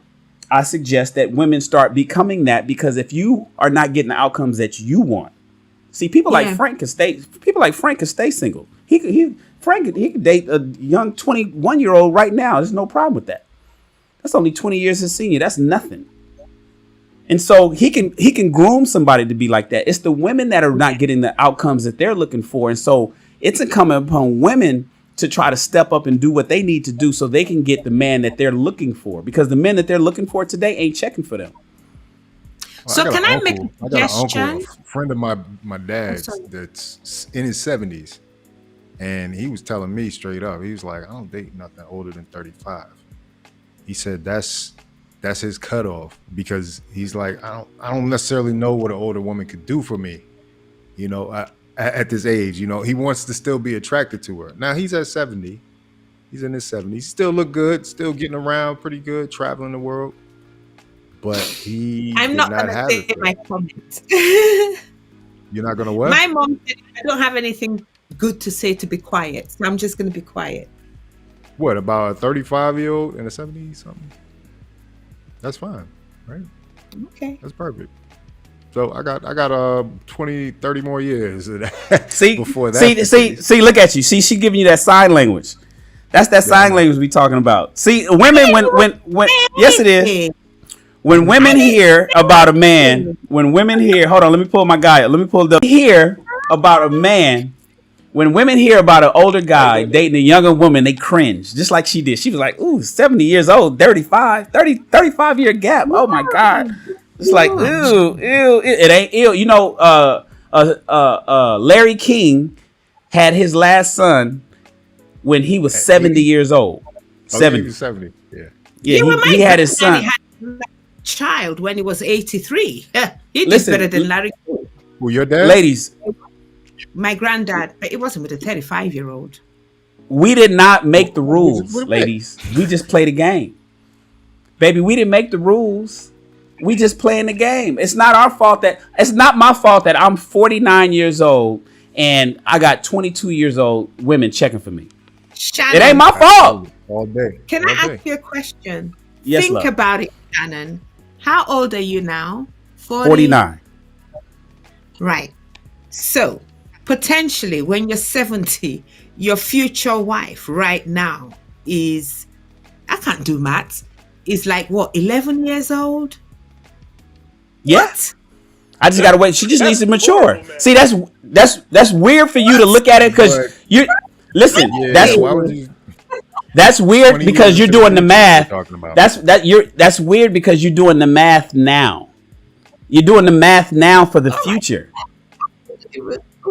I suggest that women start becoming that, because if you are not getting the outcomes that you want, see, people like Frank can stay single. Frank could date a young 21-year-old right now. There's no problem with that. That's only 20 years his senior. That's nothing. And so he can groom somebody to be like that. It's the women that are not getting the outcomes that they're looking for. And so it's incumbent upon women to try to step up and do what they need to do so they can get the man that they're looking for, because the men that they're looking for today ain't checking for them. So can I make a suggestion? I got an uncle, a friend of my dad's that's in his 70s, and he was telling me straight up, he was like, I don't date nothing older than 35. He said that's his cutoff, because he's like, I don't necessarily know what an older woman could do for me, at this age. He wants to still be attracted to her. Now he's at 70. He's in his 70s. Still look good, still getting around pretty good, traveling the world. But I'm not going to say my comment. You're not going to what? My mom said I don't have anything good to say to be quiet, so I'm just going to be quiet. What, about a 35-year-old and a 70-something? That's fine, right? Okay. That's perfect. So I got 20, 30 more years of that. Before that. See, look at you. See, she giving you that sign language. That's that sign language we talking about. See, women, when yes, it is. When women hear about a man, hold on, let me pull my guy up. Hear about a man. When women hear about an older guy dating a younger woman, they cringe, just like she did. She was like, ooh, 70 years old, 35-year gap. Oh my God. It's like, ew. It ain't ill. Larry King had his last son when he was 70 years old. 70. 70. Yeah. Yeah, he had his son. He had a child when he was 83. He did better than Larry. Who, your dad? Ladies. My granddad, but it wasn't with a 35-year-old. We did not make the rules, ladies. We just played the game. Baby, we didn't make the rules. We just playing the game. It's not my fault that I'm 49 years old and I got 22 years old women checking for me. Shannon, it ain't my fault. All day. Can I ask you a question? Yes, Think love. about it, Shannon. How old are you now? 49. Right. So, potentially, when you're 70, your future wife right now is, I can't do maths, is like, what, 11 years old? Yeah. What? I just gotta wait. She just needs to mature. See, that's weird for you to look at it because you listen. That's weird because you're doing the math. That's weird because you're doing the math now. You're doing the math now for the future.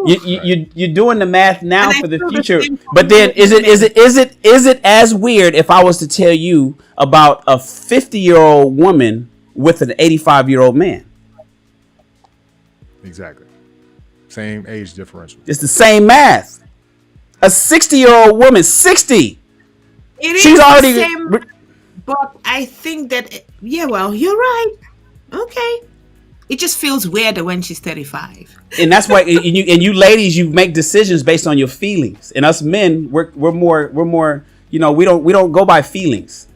You're doing the math now for the future. But then is it as weird if I was to tell you about a 50-year-old woman with an 85-year-old man? Exactly. Same age differential. It's the same math. A 60-year-old woman, 60. She's already. Same, but I think that well, you're right. Okay. It just feels weirder when she's 35. And that's why you ladies, you make decisions based on your feelings. And us men, we're more, we don't go by feelings.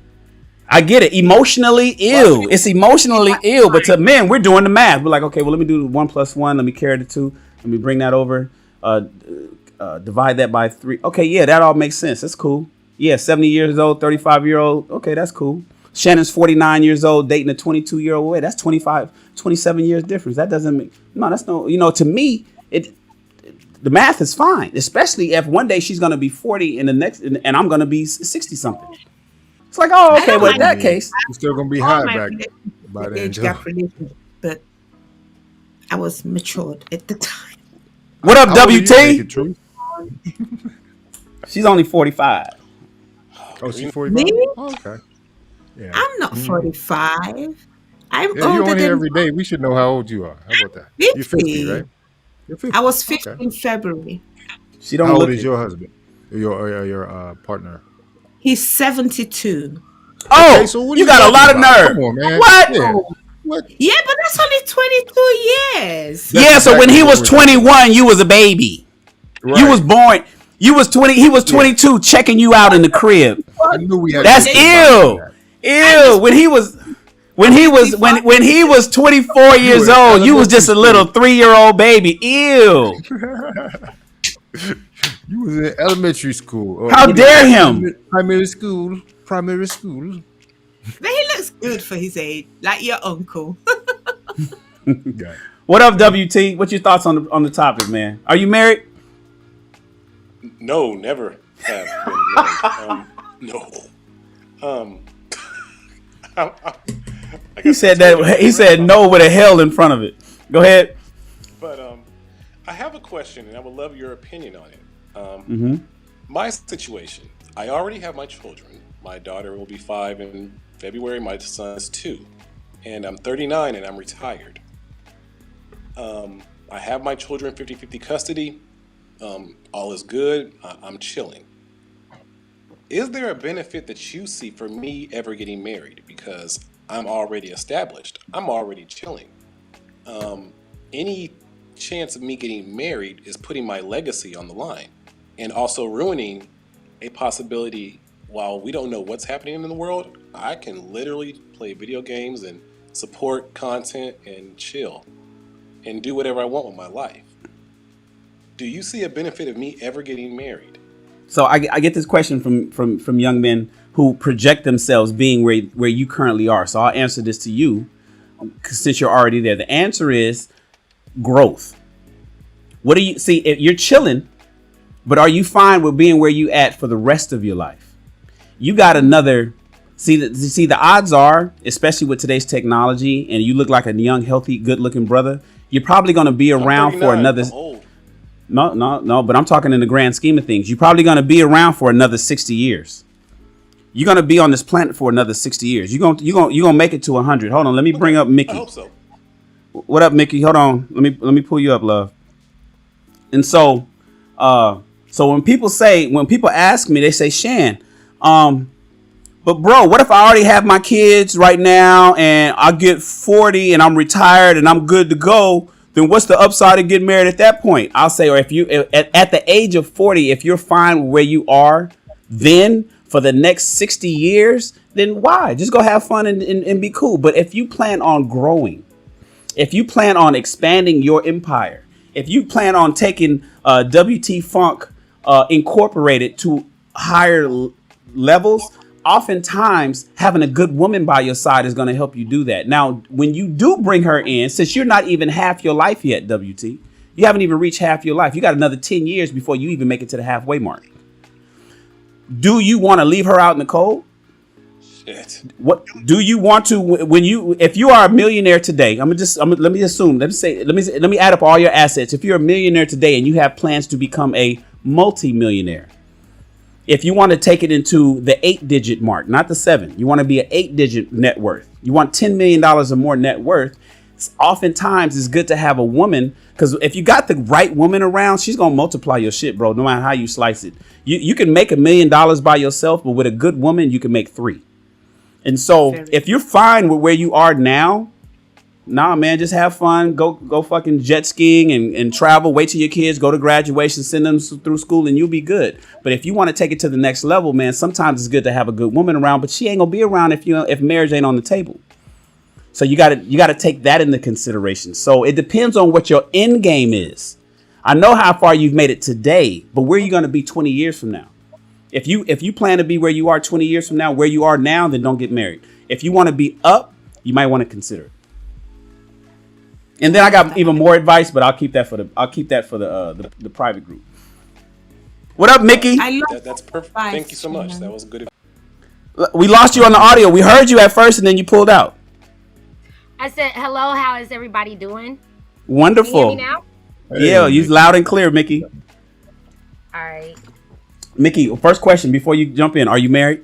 I get it. Emotionally ill. It's emotionally ill. But to men, we're doing the math. We're like, okay, well, let me do 1 + 1. Let me carry the 2. Let me bring that over. Divide that by 3. Okay, yeah, that all makes sense. That's cool. Yeah, 70 years old, 35-year-old. Okay, that's cool. Shannon's 49 years old, dating a 22-year-old. Wait, that's 27 years difference. That doesn't make, that's no, to me, the math is fine. Especially if one day she's going to be 40 and and I'm going to be 60 something. It's like, oh, okay, well, in that case. You're still going to be high back by then. But I was matured at the time. What up, WT? She's only 45. Oh, she's 45? Me? Oh, okay. Yeah. I'm not 45. I'm older you're on than here every day. We should know how old you are. How about that? 50. You're 50, right? You're 50. I was 50 in February. How old is your husband? Your partner? He's 72. Oh, okay, so you got a lot of nerve. Come on, man. What? Yeah. What? Yeah, but that's only 22 years. Yeah, so when he was 21, you was a baby. Right. You was born. You was 20. He was 22, checking you out in the crib. I knew we had. That's ill. Ew. When he was 24 years old, you was just a little 3-year-old baby. Ew. You was in elementary school. How dare him? Primary school. But he looks good for his age, like your uncle. What up, WT? What's your thoughts on the topic, man? Are you married? No, never have been married. No. He said that. He said no with a hell in front of it. Go ahead. But I have a question, and I would love your opinion on it. My situation. I already have my children. My daughter will be 5 in February. My son is 2, and I'm 39, and I'm retired. I have my children 50-50 custody. All is good. I'm chilling. Is there a benefit that you see for me ever getting married? Because I'm already established. I'm already chilling. Any chance of me getting married is putting my legacy on the line and also ruining a possibility. While we don't know what's happening in the world, I can literally play video games and support content and chill and do whatever I want with my life. Do you see a benefit of me ever getting married? So I get this question from young men who project themselves being where you currently are. So I'll answer this to you since you're already there. The answer is growth. What do you see? If you're chilling, but are you fine with being where you at for the rest of your life? You got another. See the odds are, especially with today's technology, and you look like a young, healthy, good-looking brother. You're probably going to be around for another. No. But I'm talking in the grand scheme of things. You're probably going to be around for another 60 years. You're going to be on this planet for another 60 years. You're going to make it to 100. Hold on. Let me bring up Mickey. I hope so. What up, Mickey? Hold on. Let me pull you up, love. And so when people ask me, they say, Shan, but bro, what if I already have my kids right now and I get 40 and I'm retired and I'm good to go? Then what's the upside of getting married at that point? I'll say, or if you at the age of 40, if you're fine where you are, then for the next 60 years, then why? Just go have fun and be cool. But if you plan on growing, if you plan on expanding your empire, if you plan on taking WT Funk Incorporated to higher levels, oftentimes having a good woman by your side is going to help you do that. Now, when you do bring her in, since you're not even half your life yet, WT, you haven't even reached half your life. You got another 10 years before you even make it to the halfway mark. Do you want to leave her out in the cold? Shit. What do you want to if you are a millionaire today? Let me add up all your assets. If you're a millionaire today and you have plans to become a multi-millionaire, if you want to take it into the 8-digit mark, not the 7, you want to be an 8-digit net worth. You want $10 million or more net worth. Oftentimes it's good to have a woman, because if you got the right woman around, she's going to multiply your shit, bro, no matter how you slice it. You can make $1 million by yourself, but with a good woman, you can make 3. And so if you're fine with where you are now, nah, man, just have fun. Go fucking jet skiing and travel. Wait till your kids go to graduation, send them through school, and you'll be good. But if you want to take it to the next level, man, sometimes it's good to have a good woman around, but she ain't gonna be around if marriage ain't on the table. So you gotta take that into consideration. So it depends on what your end game is. I know how far you've made it today, but where are you gonna be 20 years from now? If you plan to be where you are 20 years from now, where you are now, then don't get married. If you want to be up, you might want to consider it. And then I got even more advice, but I'll keep that for the private group. What up, Mickey? That's perfect. Thank you so much. That was good. We lost you on the audio. We heard you at first, and then you pulled out. I said, hello, how is everybody doing? Wonderful. Can you hear me now? Yeah, you loud and clear, Mickey. All right. Mickey, first question before you jump in. Are you married?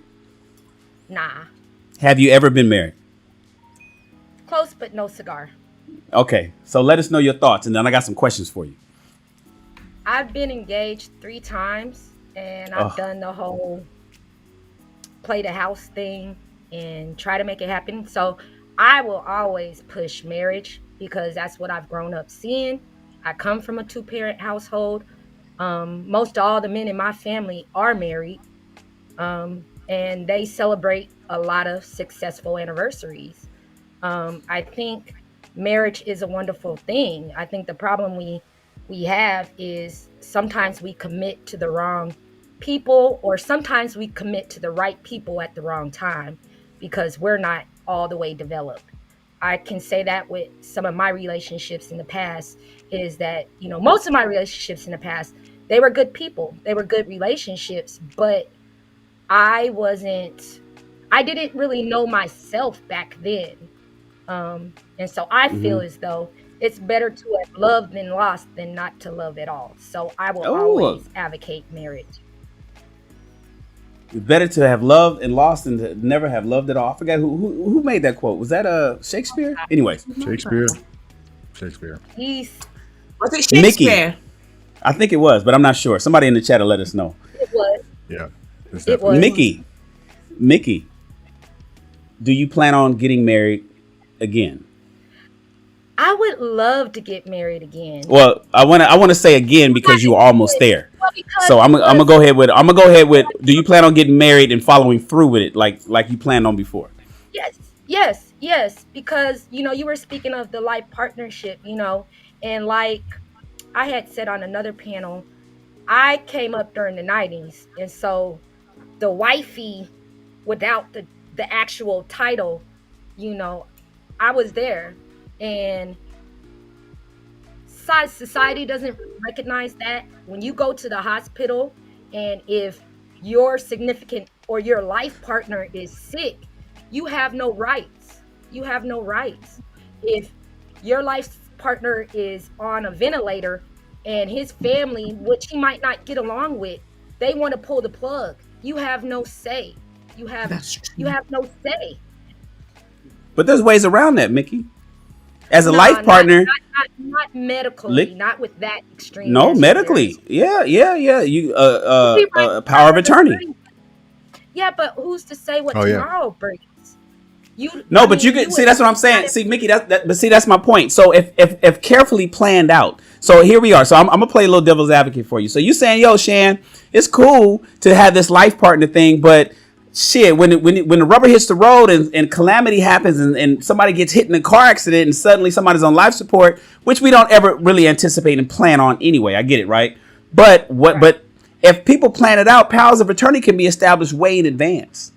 Nah. Have you ever been married? Close, but no cigar. Okay, so let us know your thoughts, and then I got some questions for you. I've been engaged 3 times, and I've done the whole play the house thing and try to make it happen. So I will always push marriage because that's what I've grown up seeing. I come from a 2-parent household. Most all the men in my family are married, and they celebrate a lot of successful anniversaries. I think marriage is a wonderful thing. I think the problem we have is sometimes we commit to the wrong people, or sometimes we commit to the right people at the wrong time because we're not all the way developed. I can say that with some of my relationships in the past is that, most of my relationships in the past, they were good people. They were good relationships, but I didn't really know myself back then. And so I feel as though it's better to have loved and lost than not to love at all. So I will always advocate marriage. It's better to have loved and lost than to never have loved at all. I forgot who made that quote. Was that Shakespeare? Anyways. Shakespeare. Was it Shakespeare? Mickey. I think it was, but I'm not sure. Somebody in the chat will let us know. It was. Yeah. It was. Mickey, do you plan on getting married again? I would love to get married again. Well, I want to say again because you were almost there. So I'm gonna go ahead with. Do you plan on getting married and following through with it like you planned on before? Yes. Because you were speaking of the life partnership, and like I had said on another panel, I came up during the 90s, and so the wifey without the actual title, I was there, and society doesn't recognize that. When you go to the hospital, and if your significant or your life partner is sick, you have no rights. If your life partner is on a ventilator, and his family, which he might not get along with, they want to pull the plug. You have no say. You have no say. But there's ways around that, Mickey. As a life partner, not medically, not with that extreme. No, medically, yeah. You power of attorney. Yeah, but who's to say what tomorrow brings? But you can see. That's what I'm saying. See, Mickey, that's my point. So if carefully planned out. So here we are. So I'm gonna play a little devil's advocate for you. So you saying, yo, Shan, it's cool to have this life partner thing, but shit, when the rubber hits the road and calamity happens and somebody gets hit in a car accident and suddenly somebody's on life support, which we don't ever really anticipate and plan on anyway. I get it, right? But but if people plan it out, powers of attorney can be established way in advance.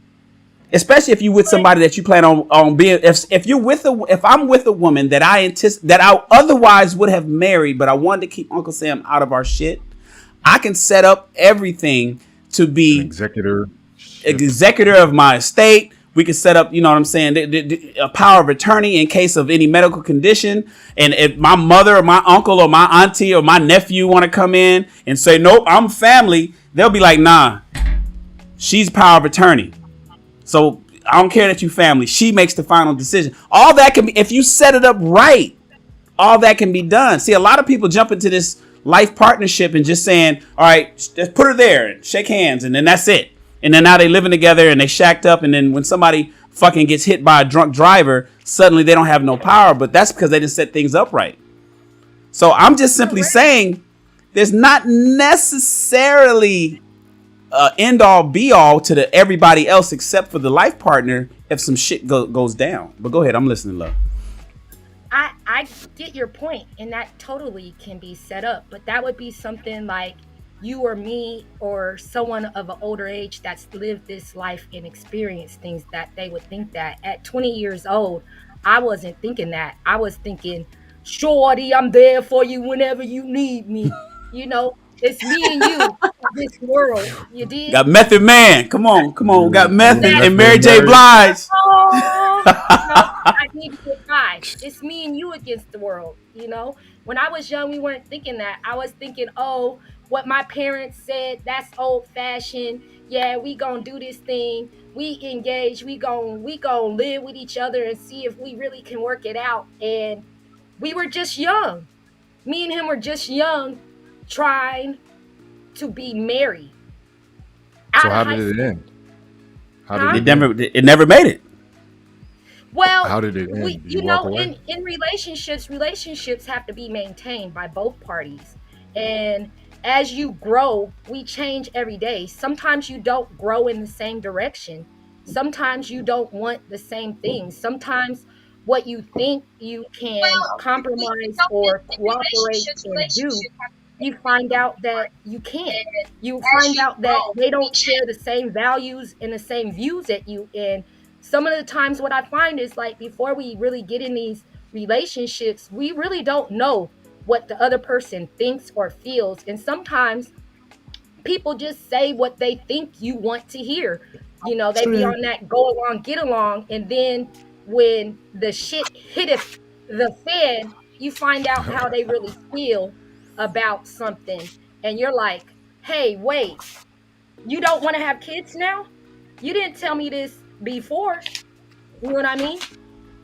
Especially if you with somebody that you plan on being. If I'm with a woman that I otherwise would have married, but I wanted to keep Uncle Sam out of our shit, I can set up everything to be executor of my estate. We can set up, you know what I'm saying, a power of attorney in case of any medical condition. And if my mother or my uncle or my auntie or my nephew want to come in and say, nope, I'm family, they'll be like, nah, she's power of attorney. So I don't care that you family. She makes the final decision. All that can be, if you set it up right, all that can be done. See, a lot of people jump into this life partnership and just saying, all right, just put her there and shake hands. And then that's it. And then now they living together and they shacked up. And then when somebody fucking gets hit by a drunk driver, suddenly they don't have no power. But that's because they didn't set things up right. So I'm just simply saying there's not necessarily end all be all to everybody else except for the life partner if some shit goes down. But go ahead, I'm listening, love. I get your point, and that totally can be set up, but that would be something like you or me or someone of an older age that's lived this life and experienced things that they would think that. At 20 years old, I wasn't thinking that. I was thinking, shorty, I'm there for you whenever you need me. You know, it's me and you, this world. You did? Got Method Man. Come on. Got Method and Mary J. Blige. Oh, no, I need to get by. It's me and you against the world, you know? When I was young, we weren't thinking that. I was thinking, oh, what my parents said, that's old fashioned. Yeah, we gonna do this thing. We engage. We gonna live with each other and see if we really can work it out. And we were just young. Me and him were just young, trying to be married. So how did it end? It never made it. Well, how did it end? You know, in relationships have to be maintained by both parties. And as you grow, we change every day. Sometimes you don't grow in the same direction. Sometimes you don't want the same things. Sometimes what you think you can compromise or cooperate and do, you find out that you can't. You find out that they don't share the same values and the same views at you. And some of the times what I find is like before we really get in these relationships, we really don't know what the other person thinks or feels. And sometimes people just say what they think you want to hear. You know, they be on that go along, get along. And then when the shit hit the fan, you find out how they really feel about something. And you're like, hey, wait, you don't want to have kids now? You didn't tell me this before. You know what I mean?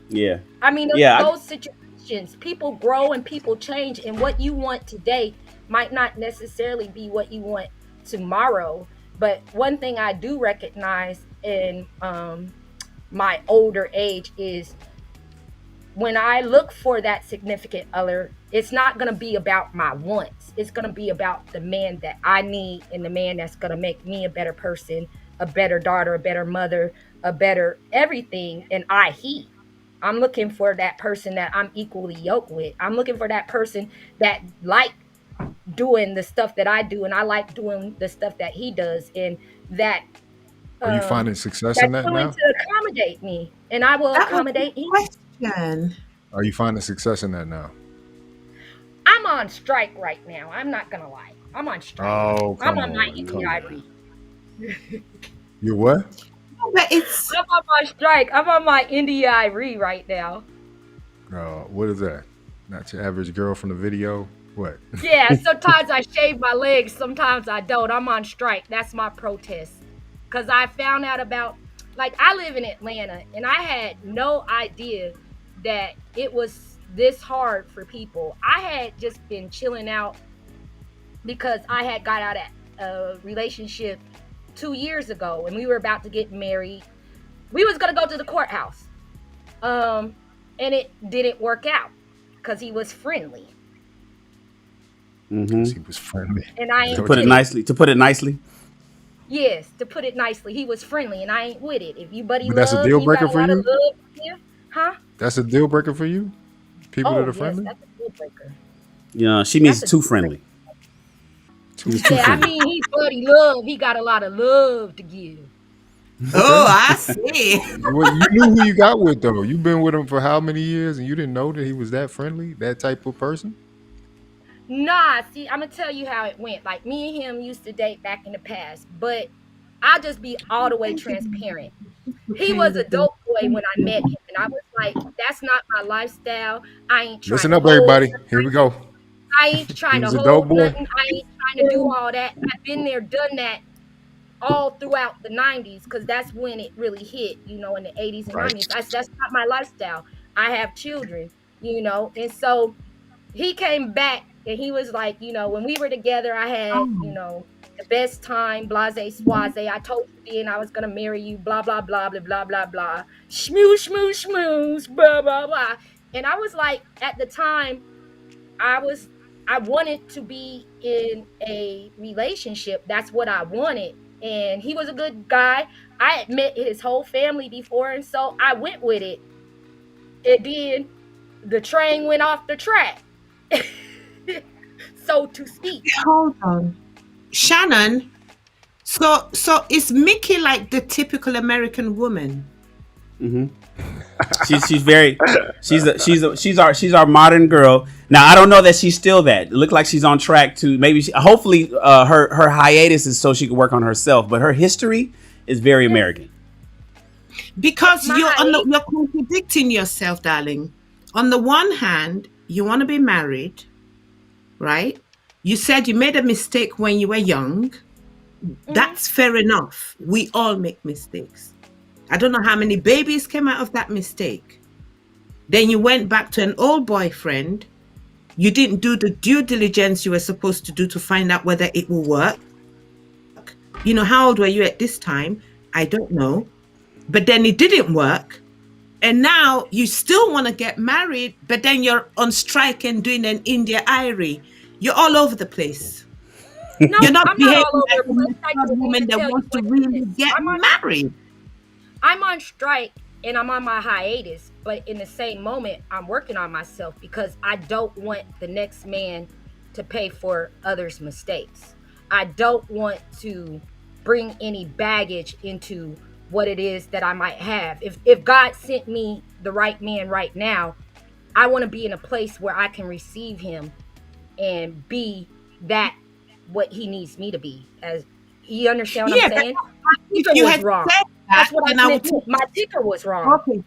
Yeah. I mean, those situations, people grow and people change, and what you want today might not necessarily be what you want tomorrow. But one thing I do recognize in my older age is when I look for that significant other, it's not going to be about my wants. It's going to be about the man that I need and the man that's going to make me a better person, a better daughter, a better mother, a better everything. And I'm looking for that person that I'm equally yoked with. I'm looking for that person that like doing the stuff that I do, and I like doing the stuff that he does. And that are you finding success in that now? To accommodate me, and I will accommodate him. Are you finding success in that now? I'm on strike right now. I'm not gonna lie. I'm on strike. Oh, I'm on my EDI. You what? I'm on my strike. I'm on my NDI right now. What is that? Not your average girl from the video? What? Yeah, sometimes I shave my legs, sometimes I don't. I'm on strike. That's my protest. Because I found out about, like, I live in Atlanta, and I had no idea that it was this hard for people. I had just been chilling out because I had got out of a relationship 2 years ago, and we were about to get married. We was going to go to the courthouse. And it didn't work out because he was friendly. Mm-hmm. He was friendly. And I ain't to put it nicely. Yes, to put it nicely, he was friendly, and I ain't with it. If you buddy But that's a deal breaker for you? Huh? That's a deal breaker for you? People that are yes, friendly? That's a deal breaker. Yeah, she means too friendly. Yeah, I mean, he's buddy love. He got a lot of love to give. Oh, I see. Well, you knew who you got with, though. You've been with him for how many years, and you didn't know that he was that friendly, that type of person? Nah, see, I'm gonna tell you how it went. Like, me and him used to date back in the past, but I'll just be all the way transparent. He was a dope boy when I met him, and I was like, that's not my lifestyle. I ain't trying Listen up, everybody. Here we go. I ain't trying to He was a dope hold boy. nothing. I ain't trying to do all that. I've been there, done that all throughout the 90s, because that's when it really hit, in the 80s and 90s. That's not my lifestyle. I have children, and so he came back and he was like, when we were together, I had, the best time, blase, swaze. I told you then I was going to marry you, blah, blah, blah, blah, blah, blah, blah. Schmooze, schmooze, schmooze, blah, blah, blah. And I was like, at the time, I wanted to be in a relationship. That's what I wanted. And he was a good guy. I had met his whole family before, and so I went with it. And then the train went off the track, so to speak. Hold on, Shannon. So is Mickey like the typical American woman? Mm-hmm. She's our modern girl. Now I don't know that she's still that. It looked like she's on track to hopefully her hiatus is so she can work on herself, but her history is very American. Because you're contradicting yourself, darling. On the one hand, you want to be married, right? You said you made a mistake when you were young. Mm-hmm. That's fair enough. We all make mistakes. I don't know how many babies came out of that mistake. Then you went back to an old boyfriend. You didn't do the due diligence you were supposed to do to find out whether it will work. How old were you at this time? I don't know. But then it didn't work. And now you still want to get married, but then you're on strike and doing an India Irie. You're all over the place. No, you're not I'm behaving not all over like a woman that wants to really get married. I'm on strike and I'm on my hiatus, but in the same moment, I'm working on myself because I don't want the next man to pay for others' mistakes. I don't want to bring any baggage into what it is that I might have. If God sent me the right man right now, I want to be in a place where I can receive him and be that what he needs me to be. As you understand what I'm saying? My ticker was wrong. That's what I meant. My ticker was wrong.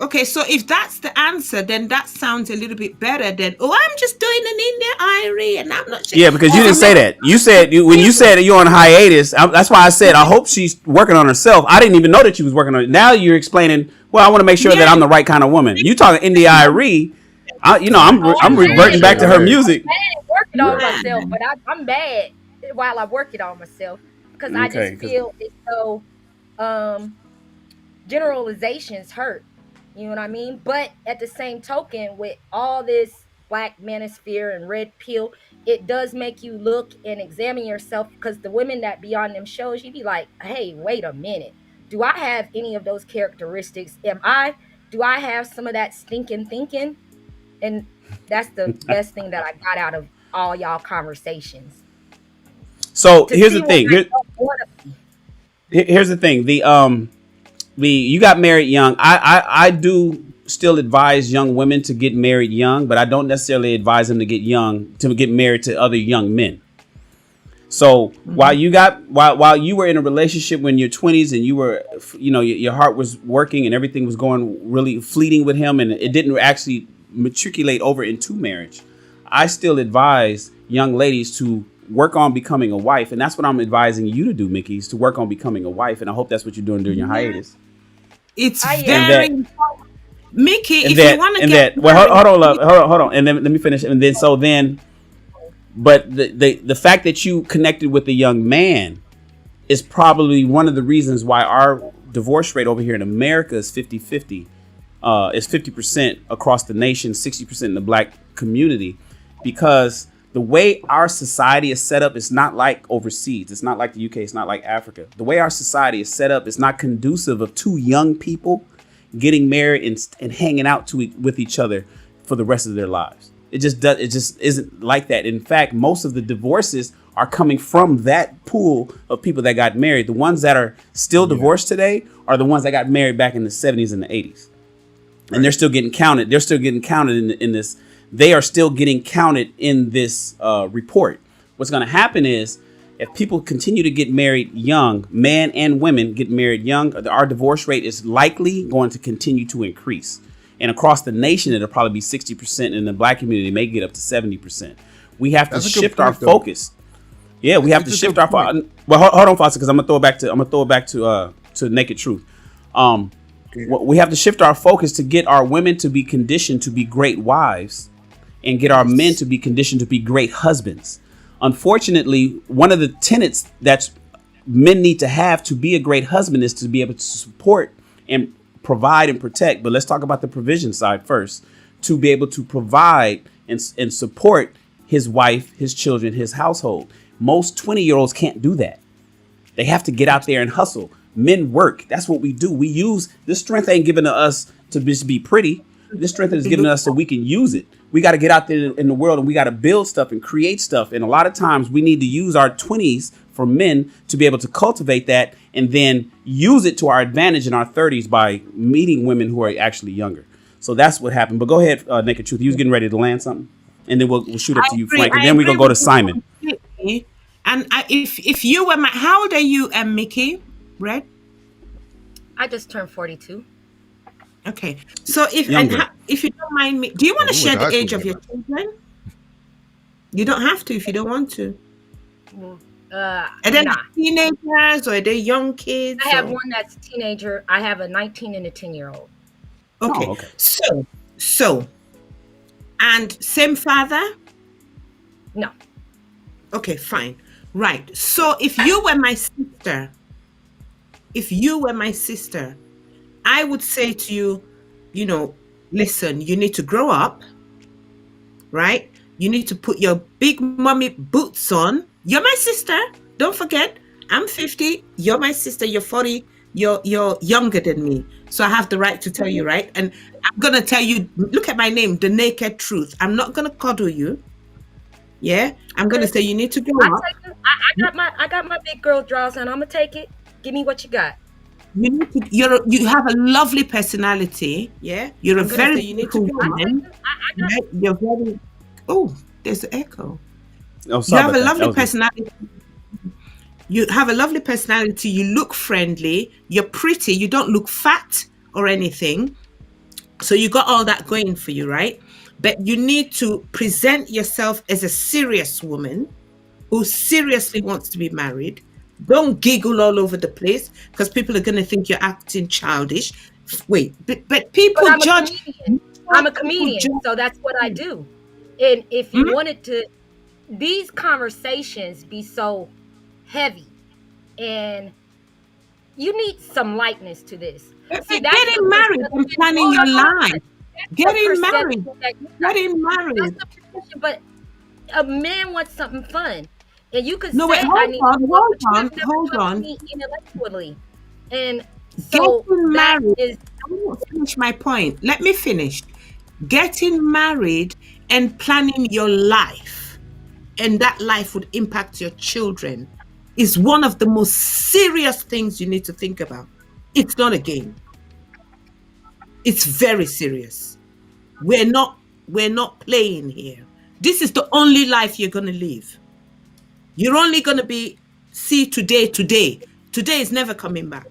Okay, so if that's the answer, then that sounds a little bit better than, I'm just doing an India Irie and I'm not. Yeah, because you didn't say that. You said when you said you're on hiatus. That's why I said I hope she's working on herself. I didn't even know that she was working on it. Now you're explaining. Well, I want to make sure that I'm the right kind of woman. You talking India Irie? I'm reverting back to her music. I ain't working on myself, but I'm bad while I work it on myself because I just feel as though generalizations hurt. You know what I mean? But at the same token, with all this Black manosphere and red pill, it does make you look and examine yourself, because the women that be on them shows, you be like, hey, wait a minute. Do I have any of those characteristics? Do I have some of that stinking thinking? And that's the best thing that I got out of all y'all conversations. So here's the thing. Here's the thing. You got married young. I do still advise young women to get married young, but I don't necessarily advise them to get married to other young men. So while you were in a relationship when you're 20s and you were, your heart was working and everything was going really fleeting with him, and it didn't actually matriculate over into marriage, I still advise young ladies to work on becoming a wife, and that's what I'm advising you to do, Mickey, is to work on becoming a wife, and I hope that's what you're doing during your hiatus. It's very important. Mickey, if you want to get well, hold on, love, hold on, and then let me finish, and then but the fact that you connected with a young man is probably one of the reasons why our divorce rate over here in America is 50-50. Is 50% across the nation, 60% in the black community, because the way our society is set up is not like overseas. It's not like the UK. It's not like Africa. The way our society is set up is not conducive of two young people getting married and hanging out with each other for the rest of their lives. It just isn't like that. In fact, most of the divorces are coming from that pool of people that got married. The ones that are still divorced today are the ones that got married back in the 70s and the 80s. And they're still getting counted. They're still getting counted in this. They are still getting counted in this report. What's going to happen is if people continue to get married young, men and women get married young, our divorce rate is likely going to continue to increase. And across the nation, it'll probably be 60%. In the black community, it may get up to 70%. We have to shift our focus. Yeah, we have to shift our focus. Well, hold on, Foster, because I'm gonna throw it back to Naked Truth. We have to shift our focus to get our women to be conditioned to be great wives and get our men to be conditioned to be great husbands. Unfortunately, one of the tenets that men need to have to be a great husband is to be able to support and provide and protect. But let's talk about the provision side first. To be able to provide and support his wife, his children, his household. Most 20-year-olds can't do that. They have to get out there and hustle. Men work. That's what we do. We use this strength ain't given to us to just be pretty. This strength is given to us so we can use it. We got to get out there in the world and we got to build stuff and create stuff. And a lot of times we need to use our 20s for men to be able to cultivate that and then use it to our advantage in our 30s by meeting women who are actually younger. So that's what happened. But go ahead, Naked Truth. You was getting ready to land something, and then we'll shoot up to you, Frank, and then we're gonna go to Simon. And if you were how old are you, Mickey? Red? I just turned 42. Okay, so if you don't mind me, do you want to share the age of your children? You don't have to if you don't want to. Are they teenagers or are they young kids? I have one that's a teenager. I have a 19 and a 10-year-old. Okay. Okay. So, and same father? No. Okay, fine. Right. So if you were my sister, I would say to you, listen, you need to grow up, right? You need to put your big mommy boots on. You're my sister. Don't forget, I'm 50. You're my sister. You're 40. You're younger than me. So I have the right to tell you, right? And I'm going to tell you, look at my name, The Naked Truth. I'm not going to cuddle you. Yeah? I'm going to say you need to grow up. I got my big girl draws and I'm going to take it. Give me what you got. You have a lovely personality. Yeah? You're a very beautiful woman. You're very... Oh, there's an echo. Oh, you have a lovely personality. You have a lovely personality. You look friendly. You're pretty. You don't look fat or anything. So you got all that going for you, right? But you need to present yourself as a serious woman who seriously wants to be married. Don't giggle all over the place because people are going to think you're acting childish. Wait, but people judge. I'm a comedian, so that's what I do. And if you wanted to, these conversations be so heavy, and you need some lightness to this. See, getting married and planning your life. Getting married. But a man wants something fun, and you could hold on. Intellectually, and so getting married. I won't finish my point. Let me finish. Getting married and planning your life, and that life would impact your children, is one of the most serious things you need to think about. It's not a game. It's very serious. We're not playing here. This is the only life you're going to live. You're only going to see today. Today is never coming back.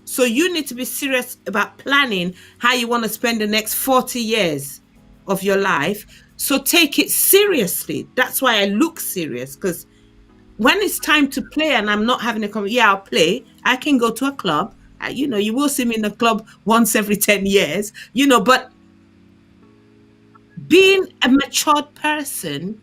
So you need to be serious about planning how you want to spend the next 40 years of your life So take it seriously. That's why I look serious, because when it's time to play and I'm not having a conversation, I'll play. I can go to a club. You will see me in the club once every 10 years, but being a matured person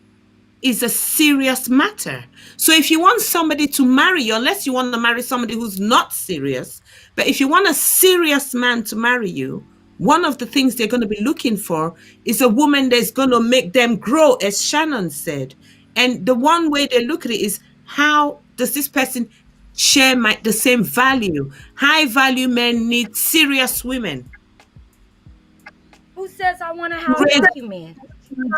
is a serious matter. So if you want somebody to marry you, unless you want to marry somebody who's not serious, but if you want a serious man to marry you, one of the things they're going to be looking for is a woman that's going to make them grow, as Shannon said. And the one way they look at it is, how does this person share the same value? High value men need serious women. Who says I want a high value man?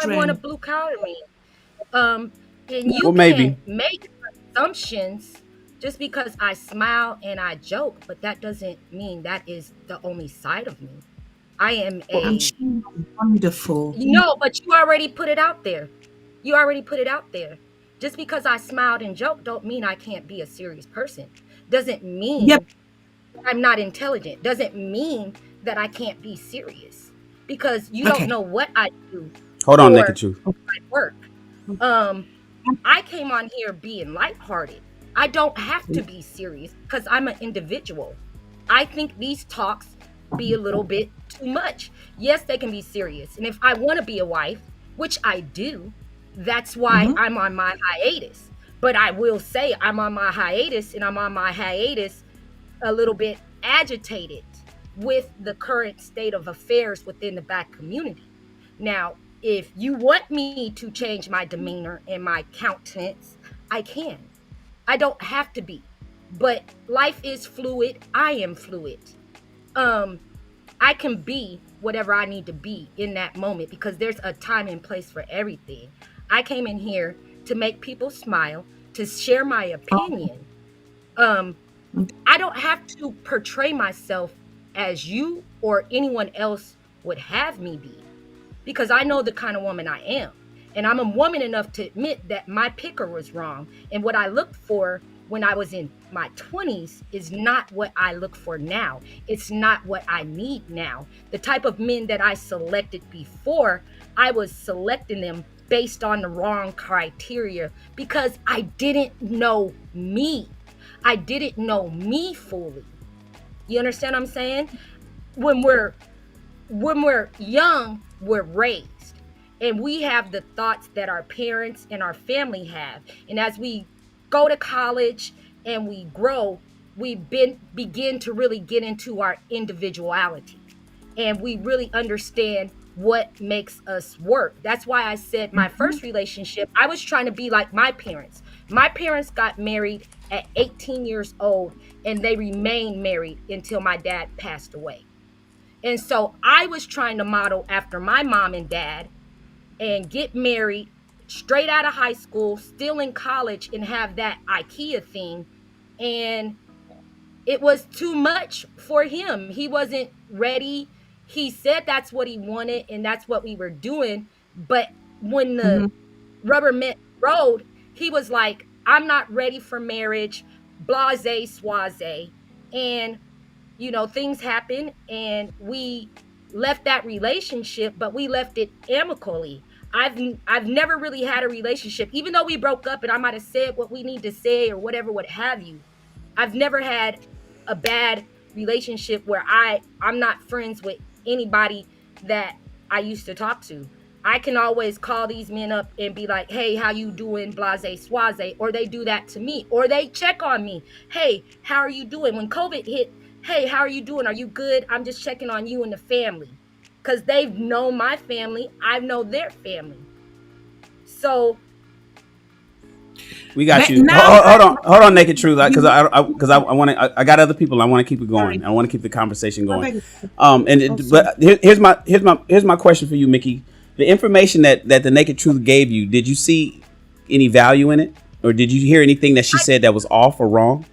I want a blue collar man. And you can't make assumptions just because I smile and I joke, but that doesn't mean that is the only side of me. I am wonderful. But you already put it out there. Just because I smiled and joked don't mean I can't be a serious person. Doesn't mean I'm not intelligent. Doesn't mean that I can't be serious. Because you don't know what I do. Hold on, Naked Truth. My work. I came on here being lighthearted. I don't have to be serious because I'm an individual. I think these talks be a little bit too much. Yes, they can be serious. And if I want to be a wife, which I do, that's why I'm on my hiatus. But I will say I'm on my hiatus, and I'm on my hiatus a little bit agitated with the current state of affairs within the Black community. Now, if you want me to change my demeanor and my countenance, I can. I don't have to be. But life is fluid. I am fluid. I can be whatever I need to be in that moment because there's a time and place for everything. I came in here to make people smile, to share my opinion. I don't have to portray myself as you or anyone else would have me be, because I know the kind of woman I am. And I'm a woman enough to admit that my picker was wrong. And what I looked for when I was in my 20s is not what I look for now. It's not what I need now. The type of men that I selected before, I was selecting them based on the wrong criteria because I didn't know me. I didn't know me fully. You understand what I'm saying? When we're young, we're raised. And we have the thoughts that our parents and our family have. And as we go to college and we grow, we begin to really get into our individuality. And we really understand what makes us work. That's why I said my first relationship, I was trying to be like my parents. My parents got married at 18 years old, and they remained married until my dad passed away. And so I was trying to model after my mom and dad and get married straight out of high school, still in college, and have that IKEA thing. And it was too much for him. He wasn't ready. He said that's what he wanted, and that's what we were doing. But when the rubber met the road, he was like, I'm not ready for marriage, blase, soise. And, you know, things happen, and we left that relationship, but we left it amicably. I've never really had a relationship, even though we broke up and I might have said what we need to say or whatever, what have you. I've never had a bad relationship where I'm not friends with anybody that I used to talk to. I can always call these men up and be like, hey, how you doing, blase, soise, or they do that to me, or they check on me. Hey, how are you doing? When COVID hit, hey, how are you doing? Are you good? I'm just checking on you and the family. Because they've known my family, I know their family. So we got you. Hold on, Naked Truth, because I got other people. I want to keep it going. I want to keep the conversation going. But here's my question for you, Mickey. The information that the Naked Truth gave you, did you see any value in it, or did you hear anything that she said that was off or wrong?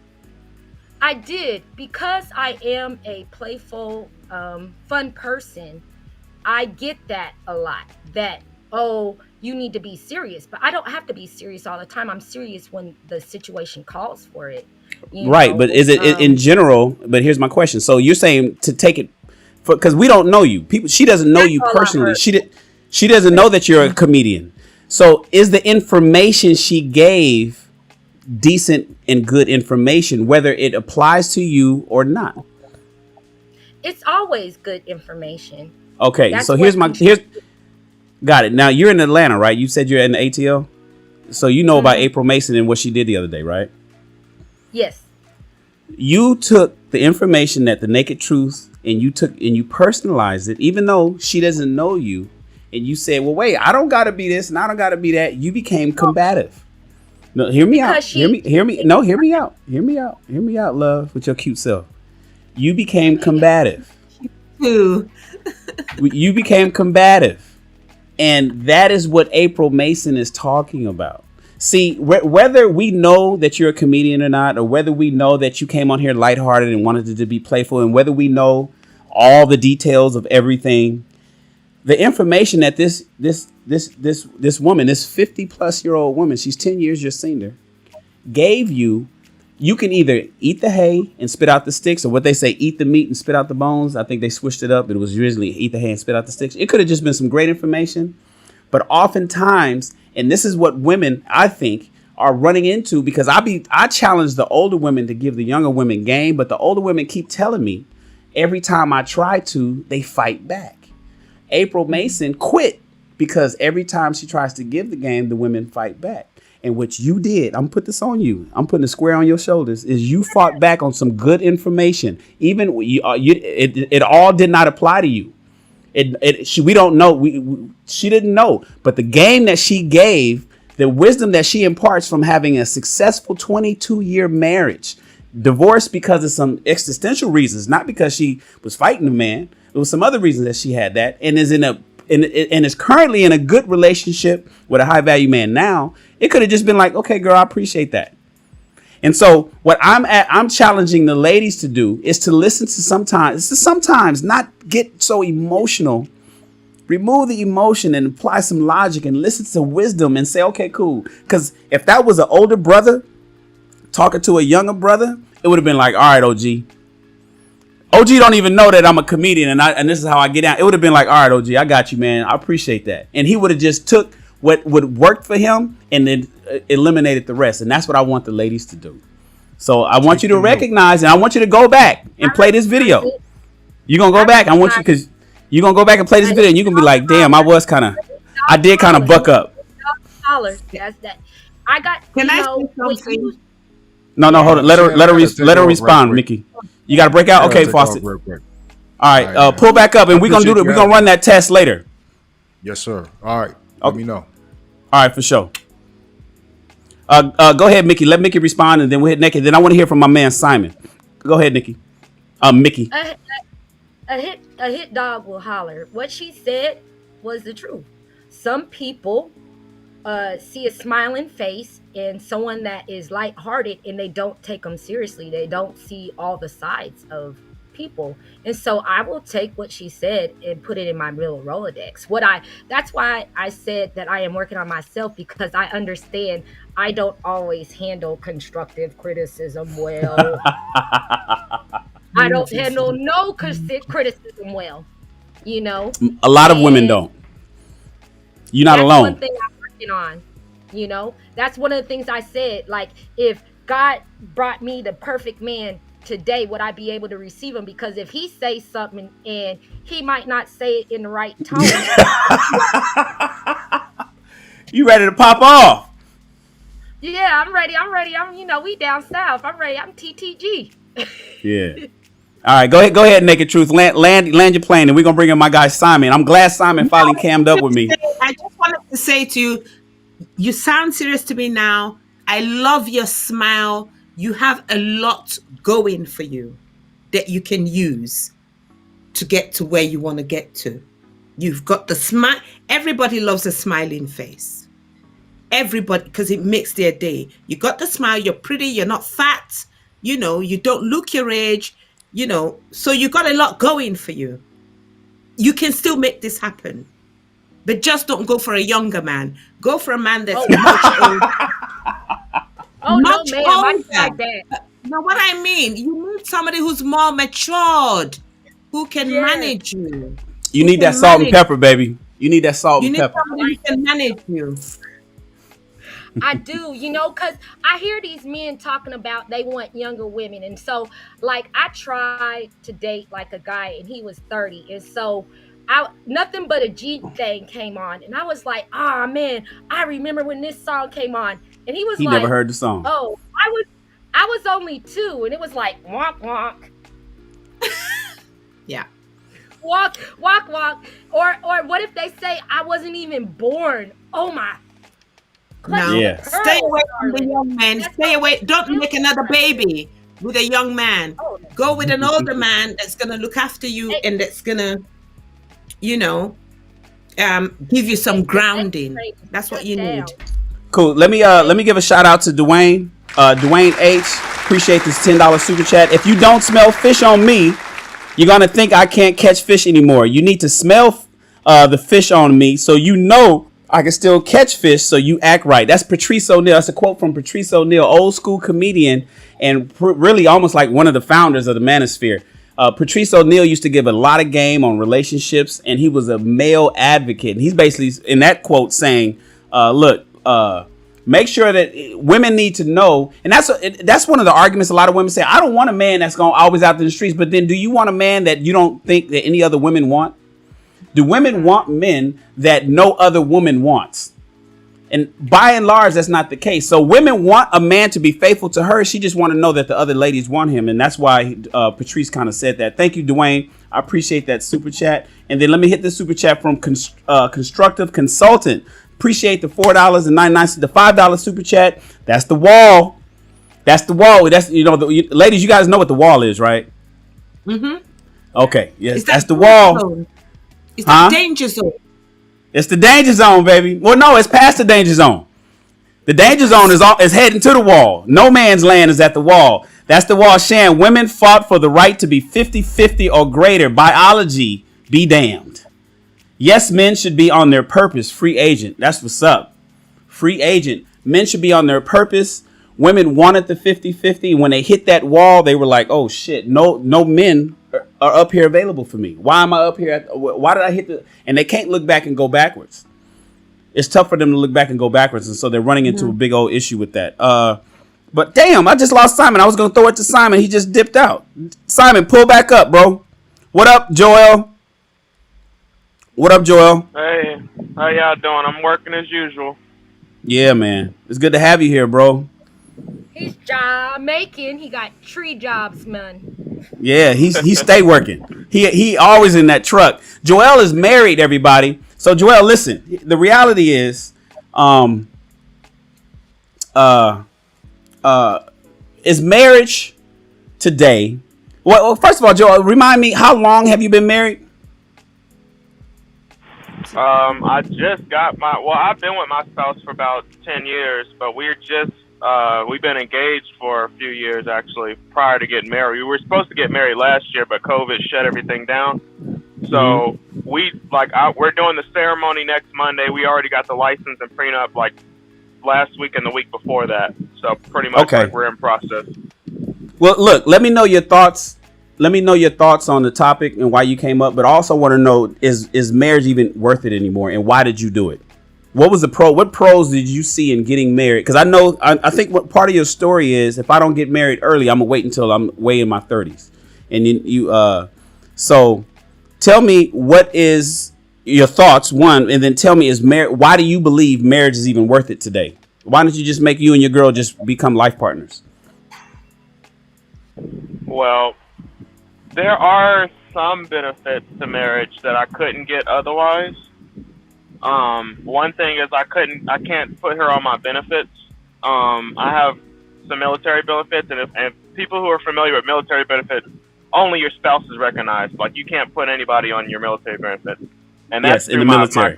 I did, because I am a playful, fun person. I get that a lot, that, oh, you need to be serious. But I don't have to be serious all the time. I'm serious when the situation calls for it. Right, but is it in general? But here's my question. So you're saying to take it, because we don't know you. She doesn't know you personally. She doesn't know that you're a comedian. So is the information she gave decent and good information, whether it applies to you or not? It's always good information. Okay, That's so what- here's got it. Now you're in Atlanta, right? You said you're in the ATL, so you know about April Mason and what she did the other day, right? Yes. You took the information that the Naked Truth and you personalized it, even though she doesn't know you, and you said, "Well, wait, I don't got to be this and I don't got to be that." You became combative. No, hear me out. Hear me. No, hear me out. Hear me out. Hear me out, love, with your cute self. You became combative. You became combative. And that is what April Mason is talking about. See, whether we know that you're a comedian or not, or whether we know that you came on here lighthearted and wanted it to be playful, and whether we know all the details of everything, the information that this woman, this 50-plus-year-old woman, she's 10 years your senior, gave you, you can either eat the hay and spit out the sticks, or what they say, eat the meat and spit out the bones. I think they switched it up. It was usually eat the hay and spit out the sticks. It could have just been some great information. But oftentimes, and this is what women, I think, are running into, because I challenge the older women to give the younger women game, but the older women keep telling me every time I try to, they fight back. April Mason quit because every time she tries to give the game, the women fight back. And what you did, I'm put this on you. I'm putting a square on your shoulders. Is you fought back on some good information. Even it all did not apply to you. We don't know. She didn't know. But the game that she gave, the wisdom that she imparts from having a successful 22-year marriage, divorced because of some existential reasons, not because she was fighting a man. There was some other reasons that she had that, and is currently in a good relationship with a high value man now. It could have just been like, okay, girl, I appreciate that. And so what I'm challenging the ladies to do is to listen to sometimes not get so emotional. Remove the emotion and apply some logic and listen to wisdom and say, okay, cool. Because if that was an older brother talking to a younger brother, it would have been like, all right, OG. OG don't even know that I'm a comedian and this is how I get out. It would have been like, all right, OG, I got you, man. I appreciate that. And he would have just took what would work for him and then eliminated the rest. And that's what I want the ladies to do. So I want you to recognize, and I want you to go back and play this video. You're going to go back. I want you, because you're going to go back and play this video and you're going to be like, damn, I did kind of buck up. That's that. I got, Can I say something? No, hold on. Let her respond, Mickey. You got to break out. Okay, Fawcett. All right, pull back up, and we're gonna run that test later. Yes, sir. All right. Let me know. All right, for sure. Go ahead, Mickey. Let Mickey respond, and then we'll hit Nicky. Then I want to hear from my man Simon. Go ahead, Mickey. Mickey. A hit dog will holler. What she said was the truth. Some people see a smiling face and someone that is lighthearted, and they don't take them seriously. They don't see all the sides of people. And so I will take what she said and put it in my little Rolodex. That's why I said that I am working on myself, because I understand I don't always handle constructive criticism well. I don't handle no criticism well, you know. A lot of women don't. You're not alone. One thing I'm working on, you know. That's one of the things I said. Like, if God brought me the perfect man today, would I be able to receive him? Because if he says something and he might not say it in the right tone. You ready to pop off? Yeah, I'm ready. We down south. I'm ready. I'm TTG. Yeah. All right, go ahead, Naked Truth. Land your plane, and we're gonna bring in my guy Simon. I'm glad Simon finally cammed up with me. I just wanted to say to you, you sound serious to me now. I love your smile. You have a lot going for you that you can use to get to where you want to get to. You've got the smile. Everybody loves a smiling face. Everybody, because it makes their day. You got the smile. You're pretty. You're not fat. You know, you don't look your age. You know, so you got a lot going for you. You can still make this happen. But just don't go for a younger man. Go for a man that's much older. Much older. Now, what I mean, you need somebody who's more matured, who can manage you. You need that salt and pepper, baby. You need that salt You and need pepper. somebody who can manage you. I do, because I hear these men talking about they want younger women. And so, like, I tried to date like a guy and he was 30. And so, nothing but a G thing came on. And I was like, ah, man, I remember when this song came on. And he was He like, never heard the song. oh, I was only 2. And it was like, wonk, wonk. Yeah. Walk, walk, walk. Or what if they say I wasn't even born? Oh, my. No. Yeah. Stay away from the young man. Stay away. Don't make another baby with a young man. Go with an older man that's gonna look after you and that's gonna, give you some grounding. That's what you need. Cool. Let me give a shout out to Dwayne. Dwayne H. Appreciate this $10 super chat. If you don't smell fish on me, you're gonna think I can't catch fish anymore. You need to smell the fish on me so you know I can still catch fish, so you act right. That's Patrice O'Neal. That's a quote from Patrice O'Neal, old school comedian, and really almost like one of the founders of the manosphere. Patrice O'Neal used to give a lot of game on relationships, and he was a male advocate. And he's basically, in that quote, saying, look, make sure that women need to know. And that's one of the arguments a lot of women say. I don't want a man that's going always out in the streets. But then do you want a man that you don't think that any other women want? Do women want men that no other woman wants? And by and large, that's not the case. So women want a man to be faithful to her. She just want to know that the other ladies want him. And that's why Patrice kind of said that. Thank you, Dwayne. I appreciate that super chat. And then let me hit the super chat from Constructive Consultant. Appreciate the $4.99, the $5 super chat. That's the wall. That's the wall. That's, ladies, you guys know what the wall is, right? Mm-hmm. Okay. Yes, that's the wall. Zone? It's the danger zone. It's the danger zone, baby. Well, no, it's past the danger zone. The danger zone is heading to the wall. No man's land is at the wall. That's the wall. Shan, women fought for the right to be 50-50 or greater. Biology be damned. Yes, men should be on their purpose. Free agent. That's what's up. Free agent. Men should be on their purpose. Women wanted the 50-50. When they hit that wall, they were like, oh, shit, no men are up here available for me. Why am I up here? Why did I hit the... And they can't look back and go backwards. It's tough for them to look back and go backwards. And so they're running into a big old issue with that. But damn, I just lost Simon. I was going to throw it to Simon. He just dipped out. Simon, pull back up, bro. What up, Joel? What up, Joel? Hey, how y'all doing? I'm working as usual. Yeah, man. It's good to have you here, bro. He's job making. He got tree jobs, man. Yeah, he stay working. He always in that truck. Joel is married, everybody. So Joel, listen. The reality is, is marriage today? Well, first of all, Joel, remind me, how long have you been married? I just got I've been with my spouse for about 10 years, but we've been engaged for a few years actually prior to getting married. We were supposed to get married last year, but COVID shut everything down. So we're doing the ceremony next Monday. We already got the license and prenup like last week and the week before that. So pretty much we're in process. Well, look, let me know your thoughts. Let me know your thoughts on the topic and why you came up, but I also want to know, is marriage even worth it anymore, and why did you do it? What was what pros did you see in getting married? Because I think what part of your story is, if I don't get married early, I'm gonna wait until I'm way in my 30s. And so tell me, what is your thoughts, one, and then tell me, why do you believe marriage is even worth it today? Why don't you just make you and your girl just become life partners? Well, there are some benefits to marriage that I couldn't get otherwise. One thing is I can't put her on my benefits. I have some military benefits, and people who are familiar with military benefits, only your spouse is recognized. Like, you can't put anybody on your military benefits. And that's in the military.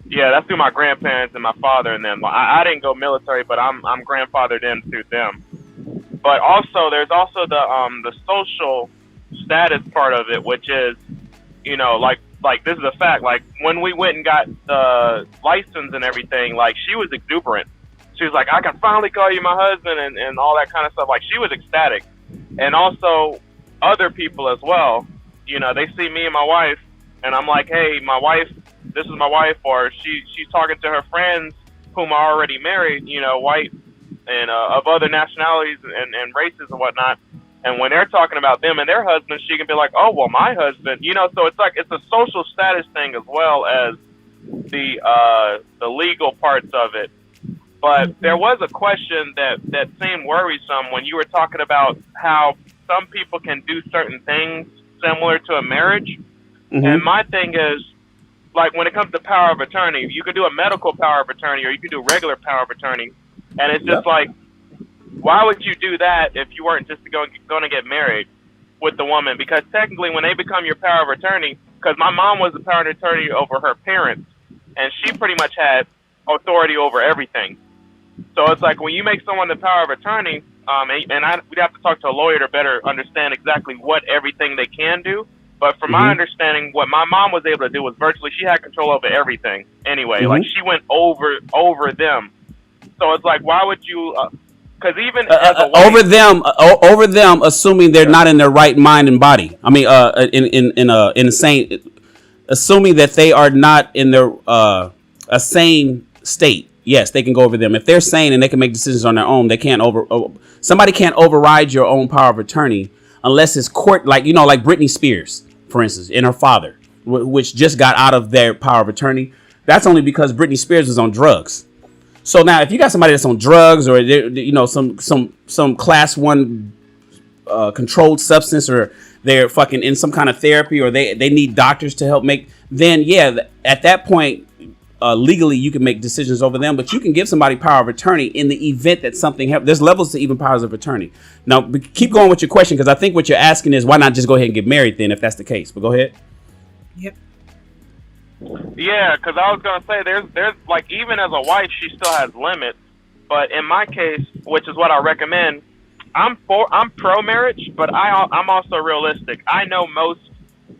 That's through my grandparents and my father and them. I didn't go military, but I'm grandfathered in through them. But also, there's also the social status part of it, which is, like this is a fact. Like, when we went and got the license and everything, like, she was exuberant. She was like, I can finally call you my husband and all that kind of stuff. Like, she was ecstatic. And also other people as well, they see me and my wife, and I'm like, hey, my wife this is my wife, or she's talking to her friends whom are already married, you know, white and of other nationalities and races and whatnot. And when they're talking about them and their husbands, she can be like, oh, well, my husband, you know. So it's like it's a social status thing as well as the legal parts of it. But there was a question that seemed worrisome when you were talking about how some people can do certain things similar to a marriage. Mm-hmm. And my thing is, like, when it comes to power of attorney, you can do a medical power of attorney or you can do regular power of attorney. And it's just like, why would you do that if you weren't just going to get married with the woman? Because technically when they become your power of attorney, because my mom was the power of attorney over her parents, and she pretty much had authority over everything. So it's like when you make someone the power of attorney, we'd have to talk to a lawyer to better understand exactly what everything they can do. But from my understanding, what my mom was able to do was virtually she had control over everything anyway. Like she went over them. So it's like, why would you? Because even as a wife, over them, assuming they're not in their right mind and body. I mean, in a sane, assuming that they are not in their a sane state. Yes, they can go over them if they're sane and they can make decisions on their own. They can't somebody can't override your own power of attorney unless it's court, like Britney Spears, for instance, and her father, which just got out of their power of attorney. That's only because Britney Spears was on drugs. So now, if you got somebody that's on drugs or some class 1 controlled substance, or they're fucking in some kind of therapy, or they need doctors to help make, then at that point, legally you can make decisions over them. But you can give somebody power of attorney in the event that something happens. There's levels to even powers of attorney. Now, keep going with your question, because I think what you're asking is, why not just go ahead and get married then, if that's the case? But go ahead. Yep. Yeah, because I was gonna say there's like, even as a wife, she still has limits. But in my case, which is what I recommend, I'm pro marriage, but I'm also realistic. I know most,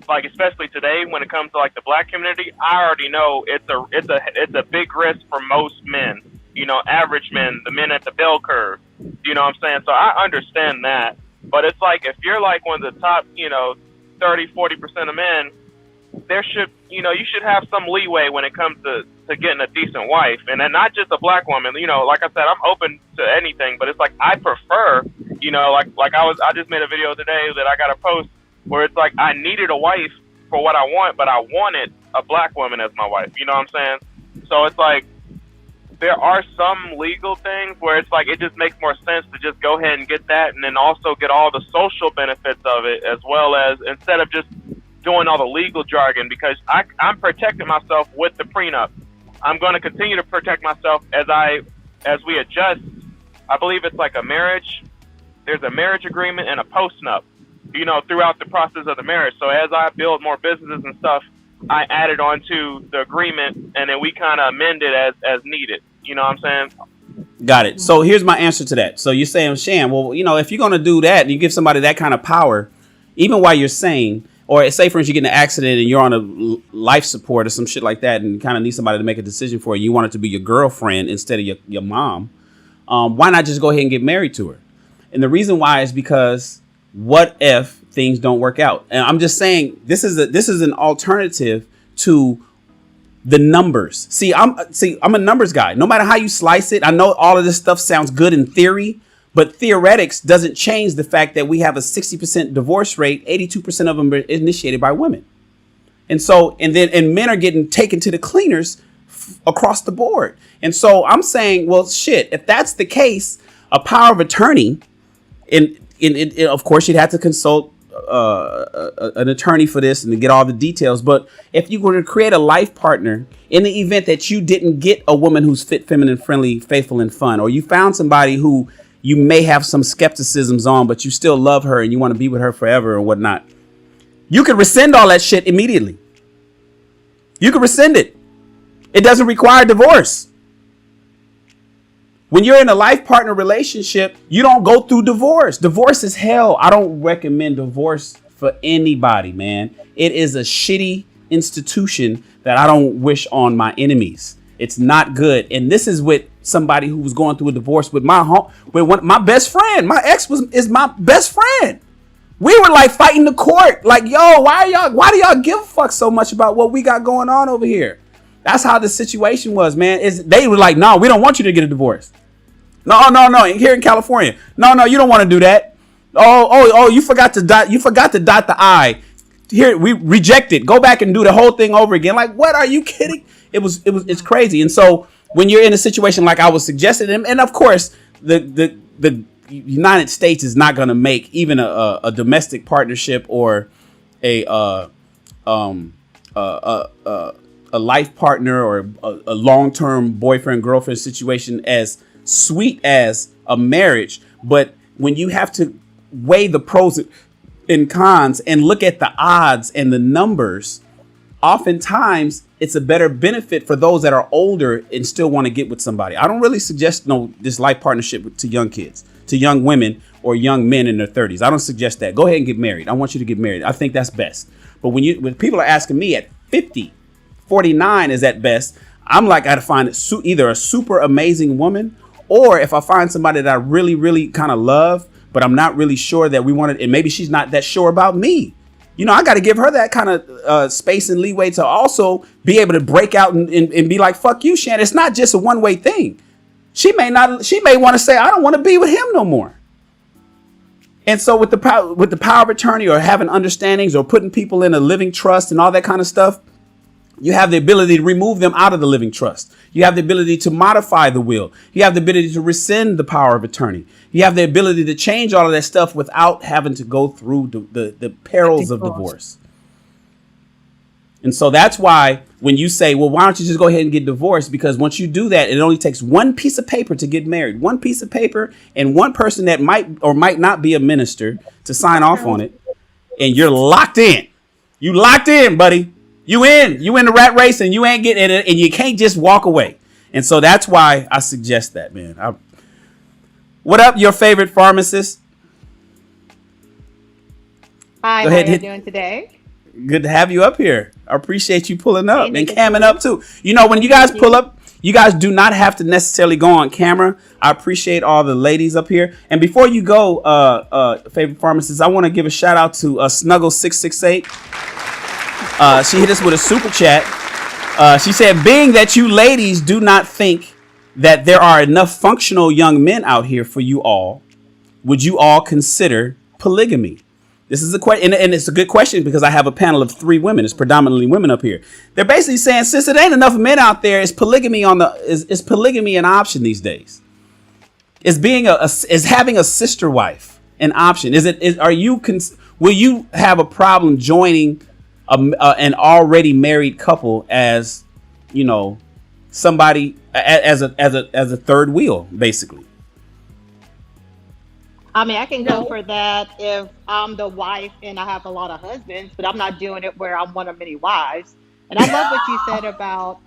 like especially today when it comes to like the black community, I already know it's a big risk for most men. You know, average men, the men at the bell curve. You know what I'm saying? So I understand that. But it's like, if you're like one of the top, 30-40% of men, you should have some leeway when it comes to getting a decent wife, and then not just a black woman. Like I said, I'm open to anything, but it's like I prefer, I just made a video today that I got to post where it's like I needed a wife for what I want, but I wanted a black woman as my wife. You know what I'm saying? So it's like there are some legal things where it's like it just makes more sense to just go ahead and get that, and then also get all the social benefits of it, as well as, instead of just doing all the legal jargon, because I'm protecting myself with the prenup. I'm going to continue to protect myself as we adjust. I believe it's like a marriage. There's a marriage agreement and a postnup, throughout the process of the marriage. So as I build more businesses and stuff, I added on to the agreement, and then we kind of amend it as needed. You know what I'm saying? Got it. So here's my answer to that. So you're saying, Shan, well, if you're going to do that and you give somebody that kind of power, even while you're sane, or say, for instance, you get in an accident and you're on a life support or some shit like that, and you kind of need somebody to make a decision for you. You want it to be your girlfriend instead of your mom. Why not just go ahead and get married to her? And the reason why is because what if things don't work out? And I'm just saying, this is an alternative to the numbers. See, I'm a numbers guy. No matter how you slice it, I know all of this stuff sounds good in theory, but theoretics doesn't change the fact that we have a 60% divorce rate. 82% of them are initiated by women. And men are getting taken to the cleaners across the board. And so I'm saying, well, shit, if that's the case, a power of attorney, of course, you'd have to consult an attorney for this and to get all the details. But if you were to create a life partner in the event that you didn't get a woman who's fit, feminine, friendly, faithful, and fun, or you found somebody who you may have some skepticisms on, but you still love her and you want to be with her forever or whatnot, you can rescind all that shit immediately. You can rescind it. It doesn't require divorce. When you're in a life partner relationship, you don't go through divorce. Divorce is hell. I don't recommend divorce for anybody, man. It is a shitty institution that I don't wish on my enemies. It's not good. And this is with somebody who was going through a divorce with my best friend. My ex is my best friend. We were like fighting the court. Like, yo, why do y'all give a fuck so much about what we got going on over here? That's how the situation was, man. They were like, no, we don't want you to get a divorce. No. Here in California, no, you don't want to do that. Oh, you forgot to dot the I. Here, we reject it. Go back and do the whole thing over again. Like, what? Are you kidding? It's crazy. And so when you're in a situation like I was suggesting, and of course the United States is not going to make even a domestic partnership or a life partner or a long-term boyfriend girlfriend situation as sweet as a marriage. But when you have to weigh the pros and cons and look at the odds and the numbers, oftentimes it's a better benefit for those that are older and still want to get with somebody. I don't really suggest this life partnership to young kids, to young women or young men in their 30s. I don't suggest that. Go ahead and get married. I want you to get married. I think that's best. But when people are asking me at 50, 49 is at best, I'm like, I got to find either a super amazing woman, or if I find somebody that I really, really kind of love, but I'm not really sure that we want it, and maybe she's not that sure about me. You know, I got to give her that kind of space and leeway to also be able to break out and be like, fuck you, Shannon. It's not just a one-way thing. She may want to say, I don't want to be with him no more. And so with the power of attorney or having understandings or putting people in a living trust and all that kind of stuff, you have the ability to remove them out of the living trust. You have the ability to modify the will. You have the ability to rescind the power of attorney. You have the ability to change all of that stuff without having to go through the perils of divorce. And so that's why when you say, well, why don't you just go ahead and get divorced? Because once you do that, it only takes one piece of paper to get married, one piece of paper and one person that might or might not be a minister to sign off on it. And you're locked in. You locked in, buddy. You in the rat race and you ain't getting it and you can't just walk away. And so that's why I suggest that, man. What up, your favorite pharmacist? Hi, how are you doing today? Good to have you up here. I appreciate you pulling up and camming up too. You know, when you guys pull up, you guys do not have to necessarily go on camera. I appreciate all the ladies up here. And before you go, favorite pharmacist, I want to give a shout out to Snuggle668. She hit us with a super chat. She said, being that you ladies do not think that there are enough functional young men out here for you all, would you all consider polygamy? This is a question, and it's a good question because I have a panel of 3 women. It's predominantly women up here. They're basically saying, since it ain't enough men out there, is polygamy is polygamy an option these days? Is having a sister wife an option? Will you have a problem joining an already married couple as, you know, somebody as a third wheel, basically? I mean, I can go for that if I'm the wife and I have a lot of husbands, but I'm not doing it where I'm one of many wives. And I love what you said about,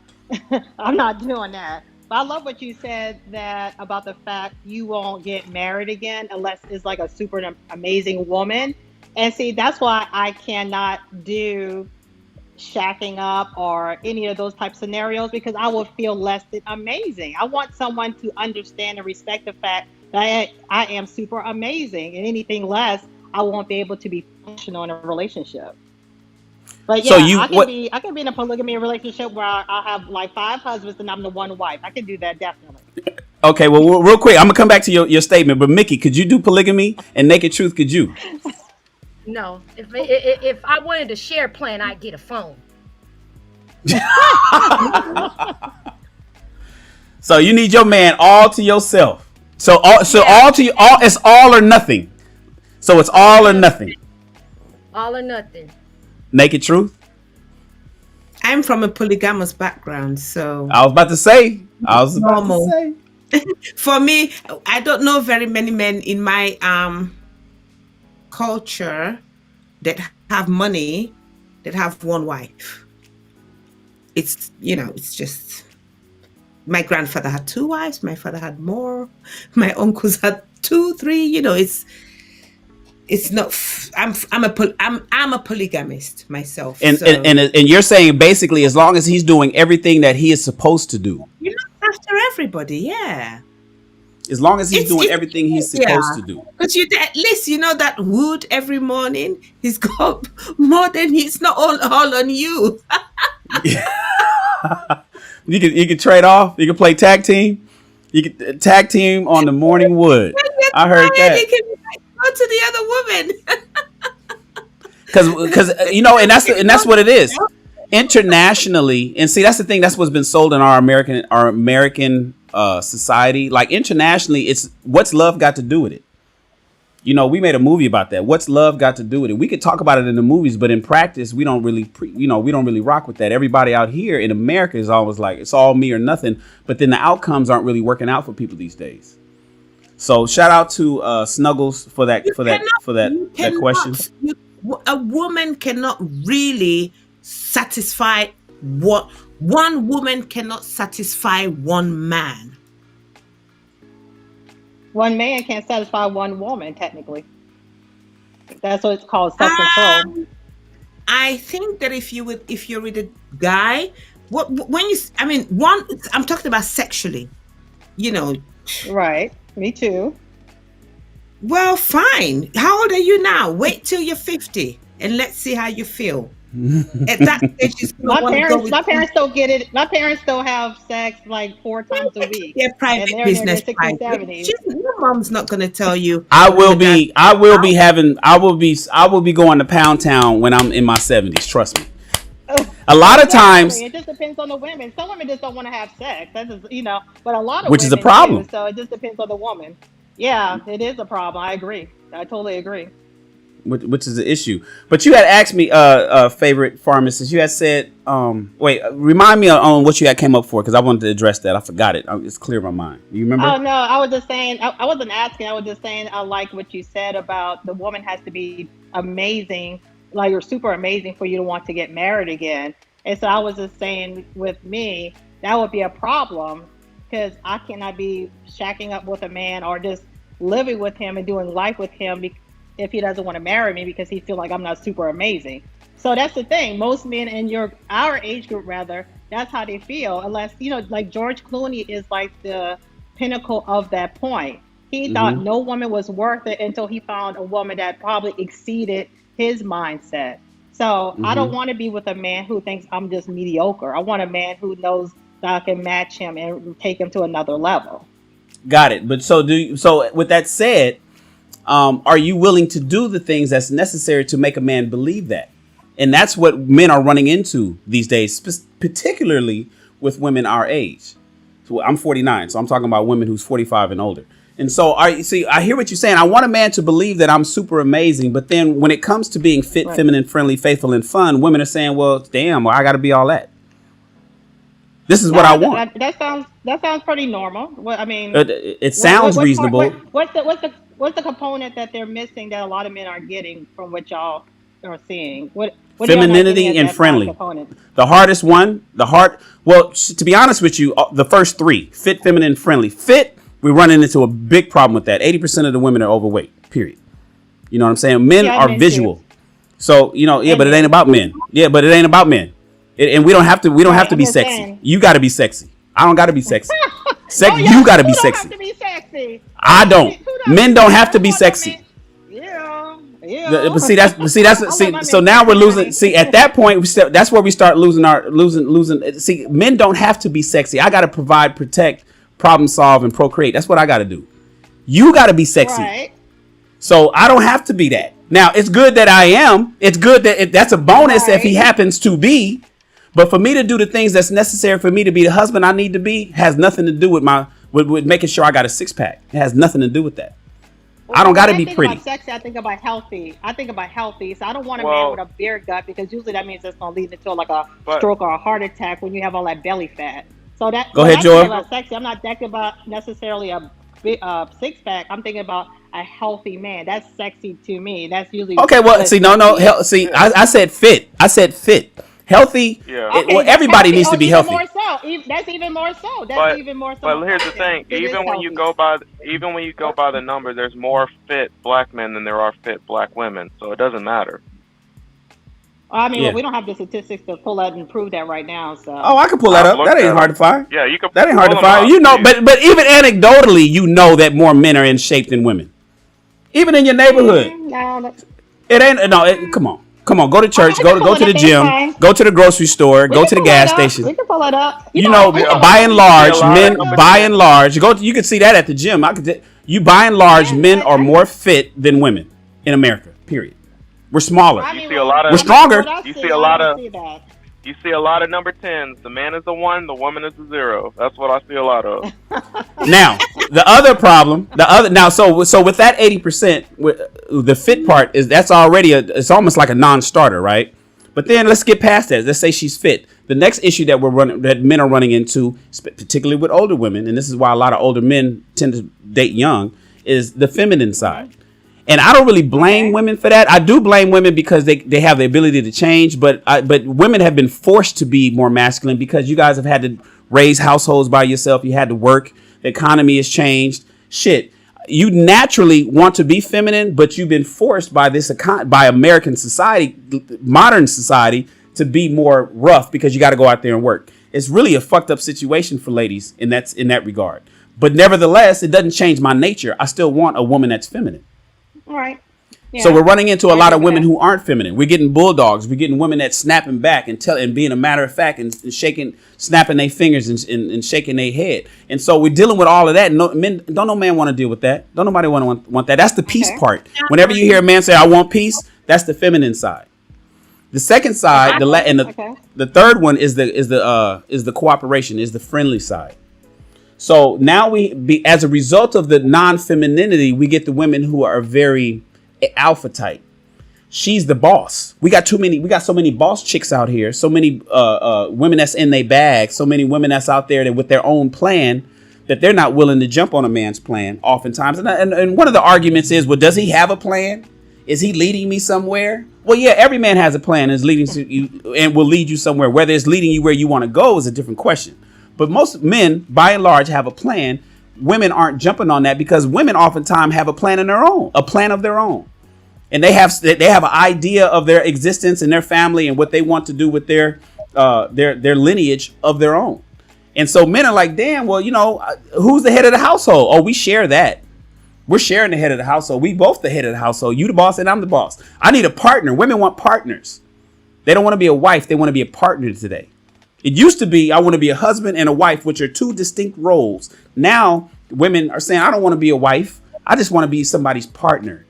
I'm not doing that. But I love what you said about the fact you won't get married again unless it's like a super amazing woman. And see, that's why I cannot do shacking up or any of those type scenarios, because I will feel less than amazing. I want someone to understand and respect the fact that I am super amazing, and anything less, I won't be able to be functional in a relationship. But yeah, I can be in a polygamy relationship where I'll have like 5 husbands and I'm the one wife. I can do that, definitely. Okay, well, real quick, I'm gonna come back to your statement, but Mickey, could you do polygamy? And Naked Truth, could you? No, if I wanted to share plan, I'd get a phone. So you need your man all to yourself. So it's all or nothing. So it's all or nothing. All or nothing. Naked Truth. I'm from a polygamous background, so I was about to say. For me, I don't know very many men in my culture that have money that have one wife. It's just, my grandfather had 2 wives, my father had more, my uncles had 2, 3, it's not, I'm a polygamist myself. And you're saying basically as long as he's doing everything that he is supposed to do. You're not after everybody, yeah. As long as he's doing everything he's supposed to do. Because at least you know that wood every morning, he's got more than it's not all on you. You can trade off. You can play tag team. You can tag team on the morning wood. I heard that. You can go to the other woman. Because and that's what it is. Internationally, and see, that's the thing. That's what's been sold in our American society. Like internationally, it's what's love got to do with it. We made a movie about that. What's love got to do with it? We could talk about it in the movies, but in practice, we don't really, we don't really rock with that. Everybody out here in America is always like, it's all me or nothing. But then the outcomes aren't really working out for people these days. So shout out to Snuggles for that question. A woman cannot really satisfy one woman cannot satisfy one man. One man can't satisfy one woman, technically. That's what it's called, self-control. I think that if you're with a guy, I'm talking about sexually, Right. Me too. Well, fine. How old are you now? Wait till you're 50 and let's see how you feel. At that stage, my parents don't get it. My parents don't have sex like 4 times a week. They're private business. Your mom's not going to tell you. I will be going to Pound Town when I'm in my 70s. Trust me. A lot of times, it just depends on the women. Some women just don't want to have sex. That's just, but a lot of which is a problem. So it just depends on the woman. Yeah, it is a problem. I agree. I totally agree. Which is an issue. But you had asked me, favorite pharmacist. You had said, remind me on what you had came up for, because I wanted to address that. I forgot it. It's clear in my mind. You remember? Oh, no, I was just saying, I wasn't asking. I was just saying I like what you said about the woman has to be amazing, like you're super amazing for you to want to get married again. And so I was just saying with me, that would be a problem, because I cannot be shacking up with a man or just living with him and doing life with him if he doesn't want to marry me because he feels like I'm not super amazing. So that's the thing. Most men in our age group, rather, that's how they feel. Unless, like George Clooney is like the pinnacle of that point. He thought no woman was worth it until he found a woman that probably exceeded his mindset. So I don't want to be with a man who thinks I'm just mediocre. I want a man who knows that I can match him and take him to another level. Got it. But so with that said, are you willing to do the things that's necessary to make a man believe that? And that's what men are running into these days, particularly with women our age. So I'm 49, so I'm talking about women who's 45 and older. And so I hear what you're saying. I want a man to believe that I'm super amazing, but then when it comes to being fit, feminine, friendly, faithful, and fun, women are saying, well, damn, I got to be all that. This is what I want. That sounds pretty normal. It sounds reasonable. What's the component that they're missing that a lot of men are getting from what y'all are seeing? What femininity and friendly. The hardest one, to be honest with you, the first 3, fit, feminine, friendly. Fit, we're running into a big problem with that. 80% of the women are overweight, period. You know what I'm saying? Men are visual. Too. So, but it ain't about men. Yeah, but it ain't about men. And we don't have to be sexy. Saying. You got to be sexy. I don't got to be sexy. You got to be sexy. Have to be sexy. I don't. Men don't have to be sexy. Yeah. But so now we're losing. See, at that point, that's where we start losing. See, men don't have to be sexy. I got to provide, protect, problem solve, and procreate. That's what I got to do. You got to be sexy. Right. So I don't have to be that. Now, it's good that I am. It's good that that's a bonus if he happens to be. But for me to do the things that's necessary for me to be the husband I need to be has nothing to do with with making sure I got a 6-pack. It has nothing to do with that. Well, I don't got to be pretty. About sexy, I think about healthy. So I don't want a man with a beer gut, because usually that means it's going to lead into like a stroke or a heart attack when you have all that belly fat. So that go ahead, Joy. About sexy, I'm not thinking about necessarily a big 6-pack. I'm thinking about a healthy man. That's sexy to me. That's usually okay. Well, see, I said fit. I said fit. Healthy. Yeah. Everybody needs to be healthy. That's even more so. But here's the thing: even when you go by the numbers, there's more fit black men than there are fit black women. So it doesn't matter. Well, we don't have the statistics to pull out and prove that right now. So. Oh, I can pull that up. That ain't hard to find. Yeah, you can. That ain't hard to find. But even anecdotally, that more men are in shape than women. Even in your neighborhood. It ain't. No, come on. Come on, go to church, go to the gym, go to the grocery store, go to the gas station. We can pull it up. You know, by and large, men, by and large, you can see that at the gym. You by and large, men are more fit than women in America. Period. We're smaller. You see a lot of, we're stronger. You see a lot of. You see a lot of number 10s. The man is a 1, the woman is a 0. That's what I see a lot of. Now, the other problem, so with that 80%, the fit part that's already it's almost like a non-starter, right? But then let's get past that. Let's say she's fit. The next issue that men are running into, particularly with older women, and this is why a lot of older men tend to date young, is the feminine side. And I don't really blame women for that. I do blame women because they have the ability to change, but women have been forced to be more masculine because you guys have had to raise households by yourself. You had to work. The economy has changed. Shit. You naturally want to be feminine, but you've been forced by by American society, modern society, to be more rough because you got to go out there and work. It's really a fucked up situation for ladies in that regard. But nevertheless, it doesn't change my nature. I still want a woman that's feminine. All right. Yeah. So we're running into a lot of women who aren't feminine. We're getting bulldogs. We're getting women that snapping back and being a matter of fact and snapping their fingers and shaking their head. And so we're dealing with all of that. No man want to deal with that. Don't nobody want that. That's the peace part. Whenever you hear a man say, "I want peace," that's the feminine side. The second side, the third one is the cooperation, is the friendly side. So now as a result of the non-femininity, we get the women who are very alpha type. She's the boss. We got so many boss chicks out here. So many women that's in their bag. So many women that's out there that with their own plan that they're not willing to jump on a man's plan oftentimes. And one of the arguments is, well, does he have a plan? Is he leading me somewhere? Well, yeah, every man has a plan and is leading to you and will lead you somewhere. Whether it's leading you where you want to go is a different question. But most men, by and large, have a plan. Women aren't jumping on that because women oftentimes have a plan of their own. And they have an idea of their existence and their family and what they want to do with their lineage of their own. And so men are like, damn, well, who's the head of the household? Oh, we share that. We're sharing the head of the household. We both the head of the household. You the boss and I'm the boss. I need a partner. Women want partners. They don't want to be a wife. They want to be a partner today. It used to be, I want to be a husband and a wife, which are two distinct roles. Now women are saying, I don't want to be a wife. I just want to be somebody's partner.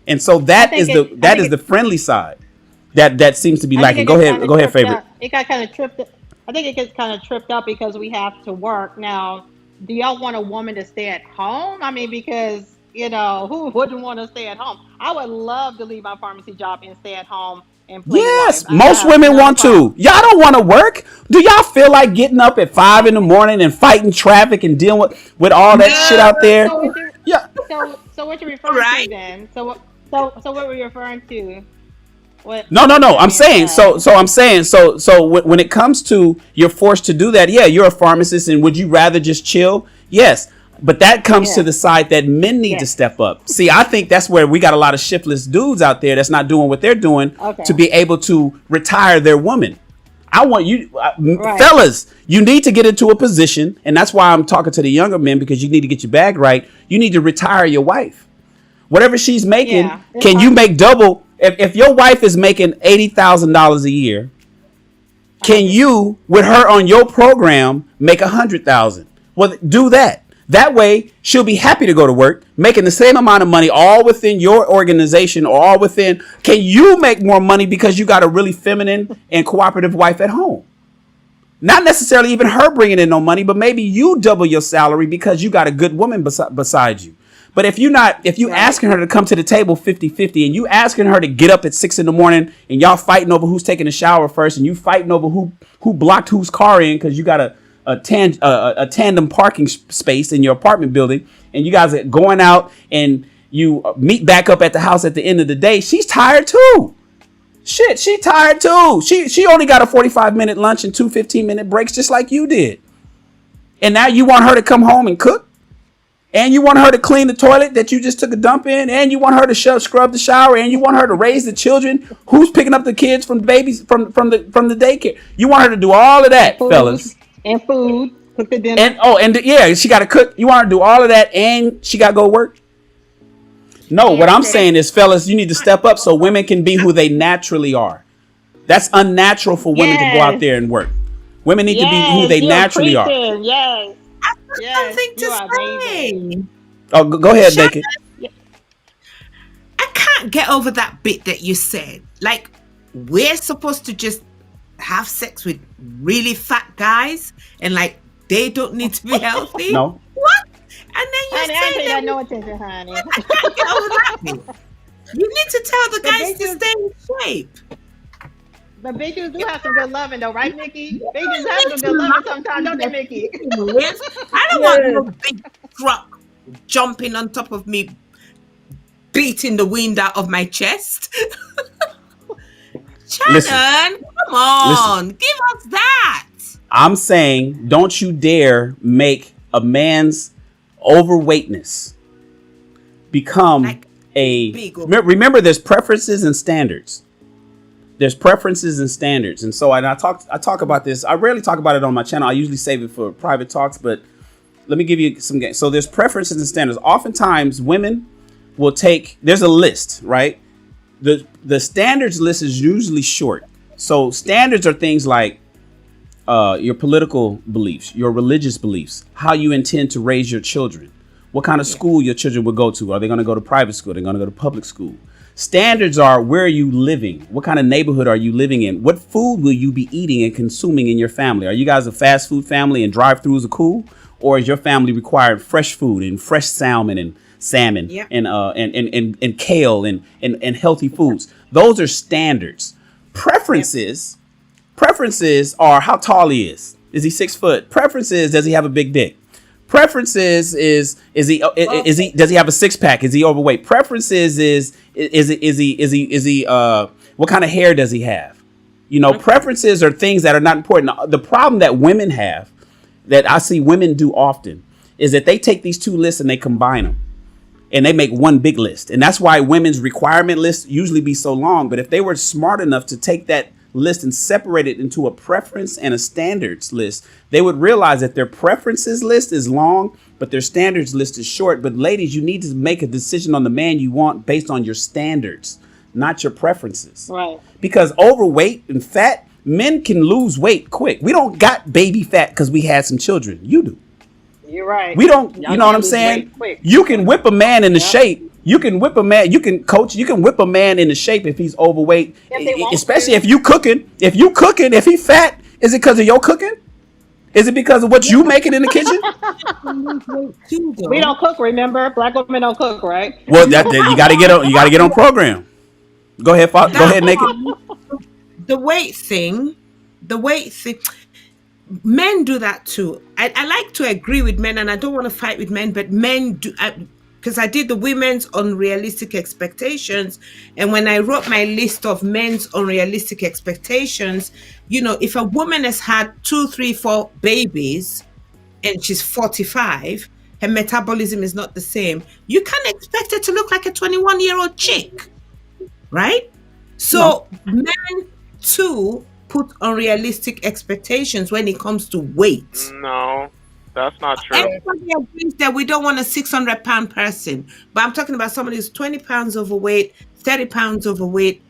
And so that is the friendly side that seems to be lacking. Go ahead, favorite. It got kind of tripped. I think it gets kind of tripped up because we have to work. Now, do y'all want a woman to stay at home? I mean, because, who wouldn't want to stay at home? I would love to leave my pharmacy job and stay at home. Yes, most women want to. Y'all don't want to work. Do y'all feel like getting up at 5 a.m. and fighting traffic and dealing with all that shit out there? So what you're referring to then? So what were you referring to? No. I'm saying when it comes to you're forced to do that, yeah, you're a pharmacist, and would you rather just chill? Yes. But that comes to the side that men need to step up. See, I think that's where we got a lot of shiftless dudes out there that's not doing what they're doing to be able to retire their woman. I want you, fellas, you need to get into a position, and that's why I'm talking to the younger men, because you need to get your bag right. You need to retire your wife. Whatever she's making, can you make double? If your wife is making $80,000 a year, can you, with her on your program, make $100,000? Well, do that. That way, she'll be happy to go to work, making the same amount of money, all within your organization or all within. Can you make more money because you got a really feminine and cooperative wife at home? Not necessarily even her bringing in no money, but maybe you double your salary because you got a good woman beside you. But if you asking her to come to the table 50-50 and you asking her to get up at 6 a.m. and y'all fighting over who's taking a shower first and you fighting over who blocked whose car in because you got a tandem parking space in your apartment building, and you guys are going out and you meet back up at the house at the end of the day, she's tired too. Shit, she tired too. She only got a 45-minute lunch and 2 15-minute breaks just like you did. And now you want her to come home and cook? And you want her to clean the toilet that you just took a dump in, and you want her to scrub the shower, and you want her to raise the children. Who's picking up the kids from babies from the daycare? You want her to do all of that, fellas. And food, cook the dinner. And she got to cook. You want her to do all of that, and she got to go work. No, what I'm saying is, fellas, you need to step up so women can be who they naturally are. That's unnatural for women to go out there and work. Women need to be who they you're naturally are. preaching. Yes. Something You to are say. amazing. Oh, go ahead, Shannon, Naked. I can't get over that bit that you said. Like, we're supposed to just have sex with really fat guys and like they don't need to be healthy? No. What? And then you Honey, I say pay that that no attention, honey. I can't get over that bit. You need to tell the guys to stay in shape. But big dudes do have some good loving, though, right, Mickey? Big dudes have some good loving sometimes, don't they, Mickey? I don't want no big truck jumping on top of me, beating the wind out of my chest. Shannon, come on, give us that. I'm saying, don't you dare make a man's overweightness become remember, there's preferences and standards. There's preferences and standards. And so I talk about this. I rarely talk about it on my channel. I usually save it for private talks, but let me give you some games. So there's preferences and standards. Oftentimes women will there's a list, right? The standards list is usually short. So standards are things like your political beliefs, your religious beliefs, how you intend to raise your children, what kind of school your children will go to. Are they going to go to private school? Are they going to go to public school? Standards are, where are you living? What kind of neighborhood are you living in? What food will you be eating and consuming in your family? Are you guys a fast food family and drive-thrus are cool? Or is your family required fresh food and fresh salmon and and kale and healthy foods? Those are standards. Preferences are how tall he is. Is he 6 foot? Preferences, does he have a big dick? Preferences does he have a six pack? Is he overweight? Preferences is he what kind of hair does he have? You know, preferences are things that are not important. The problem that women have, that I see women do often, is that they take these two lists and they combine them and they make one big list. And that's why women's requirement lists usually be so long. But if they were smart enough to take that list and separate it into a preference and a standards list, they would realize that their preferences list is long, but their standards list is short. But ladies, you need to make a decision on the man you want based on your standards, not your preferences. Right. Because overweight and fat, men can lose weight quick. We don't got baby fat because we had some children. You do. You're right. We don't, Y'all you know what I'm lose saying? weight quick. You can whip a man into shape. You can whip a man, you can whip a man into shape if he's overweight, especially if you cooking. If he fat, is it because of your cooking? Is it because of what you making in the kitchen? We don't cook, remember? Black women don't cook, right? Well, you gotta get on program. Go ahead, go ahead, Naked. The weight thing, men do that too. I like to agree with men, and I don't want to fight with men, but men do, because I did the women's unrealistic expectations, and when I wrote my list of men's unrealistic expectations, you know, if a woman has had 2, 3, 4 babies and she's 45, her metabolism is not the same. You can't expect her to look like a 21-year-old chick, right? So men too put unrealistic expectations when it comes to weight. No, that's not true. Everybody agrees that we don't want a 600-pound person, but I'm talking about somebody who's 20 pounds overweight, 30 pounds overweight.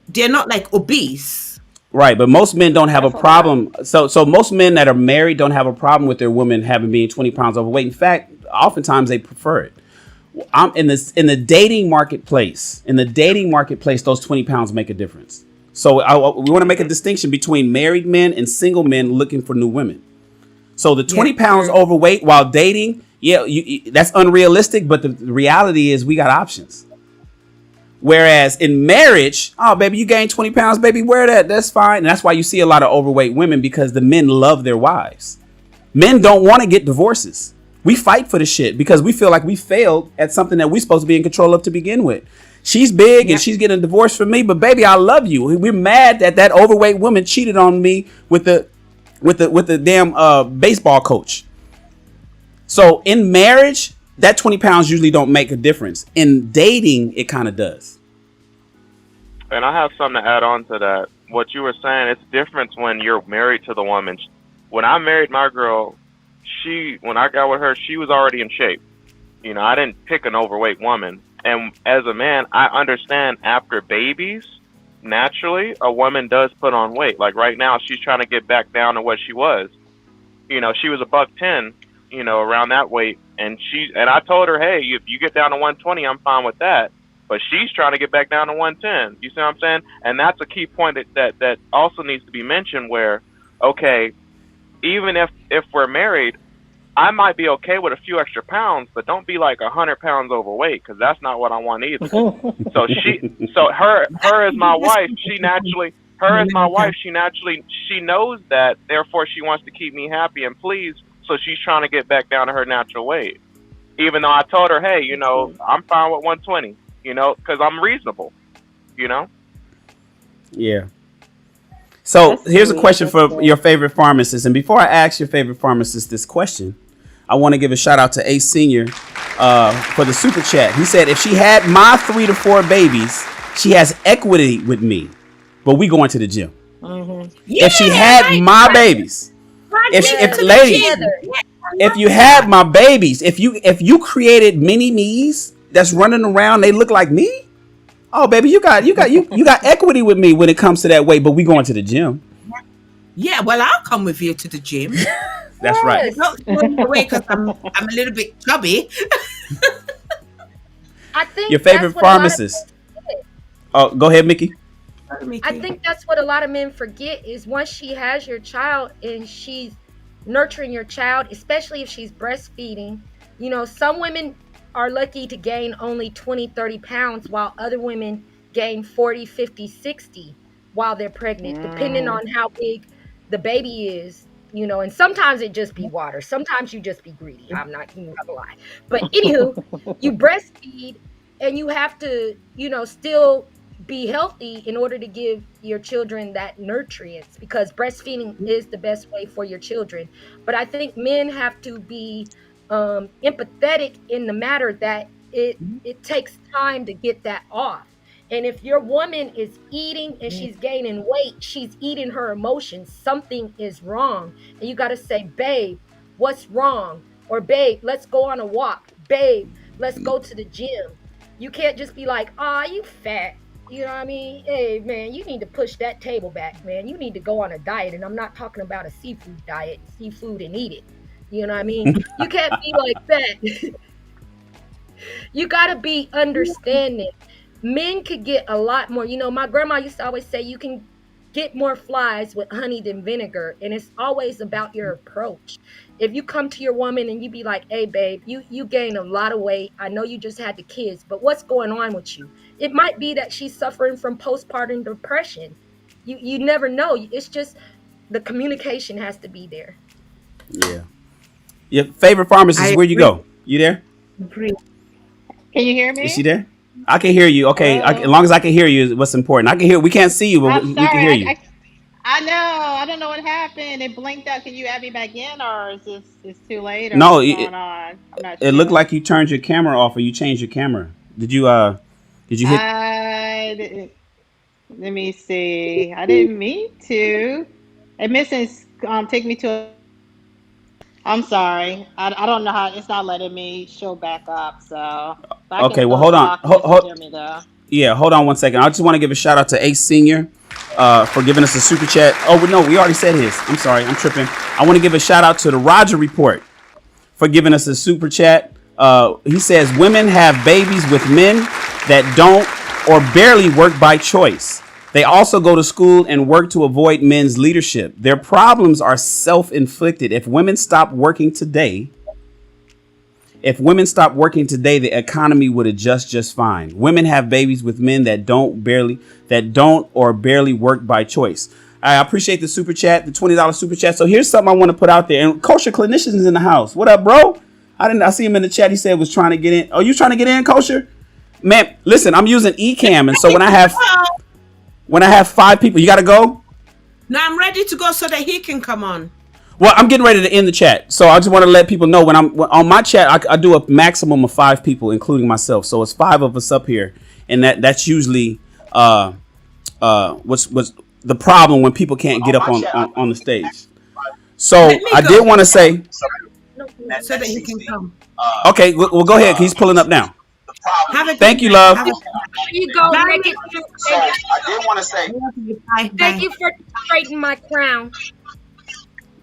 They're not like obese. Right, but most men don't have a problem. So most men that are married don't have a problem with their women having being 20 pounds overweight. In fact, oftentimes they prefer it. I'm in the dating marketplace. In the dating marketplace, those 20 pounds make a difference. So we want to make a distinction between married men and single men looking for new women. So the 20 pounds overweight while dating, that's unrealistic. But the reality is we got options. Whereas in marriage, oh, baby, you gained 20 pounds, baby, wear that. That's fine. And that's why you see a lot of overweight women, because the men love their wives. Men don't want to get divorces. We fight for the shit because we feel like we failed at something that we're supposed to be in control of to begin with. She's big and she's getting a divorce from me, but baby, I love you. We're mad that that overweight woman cheated on me with the damn baseball coach. So in marriage, that 20 pounds usually don't make a difference. In dating, it kind of does. And I have something to add on to that. What you were saying, it's different when you're married to the woman. When I married my girl, when I got with her, she was already in shape. You know, I didn't pick an overweight woman. And as a man, I understand after babies, naturally, a woman does put on weight. Like right now, she's trying to get back down to what she was. You know, she was a $110, you know, around that weight. And I told her, hey, if you get down to 120, I'm fine with that. But she's trying to get back down to 110. You see what I'm saying? And that's a key point that also needs to be mentioned where, okay, even if we're married, I might be okay with a few extra pounds, but don't be like 100 pounds overweight, because that's not what I want either. So her as my wife, she knows that, therefore she wants to keep me happy and pleased, so she's trying to get back down to her natural weight. Even though I told her, hey, you know, I'm fine with 120, you know, because I'm reasonable, you know? Yeah. So here's a question for your favorite pharmacist. And before I ask your favorite pharmacist this question, I want to give a shout out to Ace Senior for the super chat. He said, if she had my 3 to 4 babies, she has equity with me, but we going to the gym. Mm-hmm. If she had my babies, if you had my babies, if you created mini me's that's running around, they look like me. Oh, baby, you got equity with me when it comes to that weight, but we going to the gym. Yeah, well, I'll come with you to the gym. That's right. Don't throw me away because I'm a little bit chubby. I think your favorite pharmacist. Oh, go ahead, Mickey. I think that's what a lot of men forget is once she has your child and she's nurturing your child, especially if she's breastfeeding, you know, some women are lucky to gain only 20, 30 pounds while other women gain 40, 50, 60 while they're pregnant, depending on how big the baby is, you know, and sometimes it just be water. Sometimes you just be greedy. I'm not even gonna lie. But anywho, you breastfeed and you have to, you know, still be healthy in order to give your children that nutrients, because breastfeeding is the best way for your children. But I think men have to be empathetic in the matter that it takes time to get that off. And if your woman is eating and she's gaining weight, she's eating her emotions, something is wrong. And you got to say, babe, what's wrong? Or babe, let's go on a walk. Babe, let's go to the gym. You can't just be like, you fat. You know what I mean? Hey, man, you need to push that table back, man. You need to go on a diet. And I'm not talking about a seafood diet, seafood and eat it. You know what I mean? You can't be like that. You got to be understanding. Men could get a lot more. You know, my grandma used to always say you can get more flies with honey than vinegar. And it's always about your approach. If you come to your woman and you be like, hey, babe, you gained a lot of weight. I know you just had the kids, but what's going on with you? It might be that she's suffering from postpartum depression. You never know. It's just the communication has to be there. Yeah. Your favorite pharmacist, where you go? You there? Can you hear me? Is she there? I can hear you. Okay. As long as I can hear you is what's important. I can hear. We can't see you, but we can hear you. I know. I don't know what happened. It blinked out. Can you add me back in, or is this it's too late? Or No, what's going on? I'm not sure. It looked like you turned your camera off or you changed your camera. Did you hit? Let me see. I didn't mean to. It missing take me to. I'm sorry. I don't know how. It's not letting me show back up. So. Okay. Well, hold on. Hold on 1 second. I just want to give a shout out to Ace Senior for giving us a super chat. Oh no, we already said his. I'm sorry. I'm tripping. I want to give a shout out to the Roger Report for giving us a super chat. He says women have babies with men that don't or barely work by choice. They also go to school and work to avoid men's leadership. Their problems are self-inflicted. If women stop working today, the economy would adjust just fine. Women have babies with men that don't or barely work by choice. I appreciate the super chat, the $20 super chat. So here's something I want to put out there. And Kosher Clinicians in the house. What up, bro? I see him in the chat. He said was trying to get in. Oh, you trying to get in, Kosher? Man, listen, I'm using Ecamm, and so when I have 5 people, you got to go? No, I'm ready to go so that he can come on. Well, I'm getting ready to end the chat. So I just want to let people know when I'm on my chat, I do a maximum of 5 people, including myself. So it's 5 of us up here. And that's usually what's the problem when people can't get up on the stage. So I did want to say so that he can come. Okay, well, go ahead. He's pulling up now. Thank you, love. There you go. Naked. So I did want to say, Thank you for straightening my crown.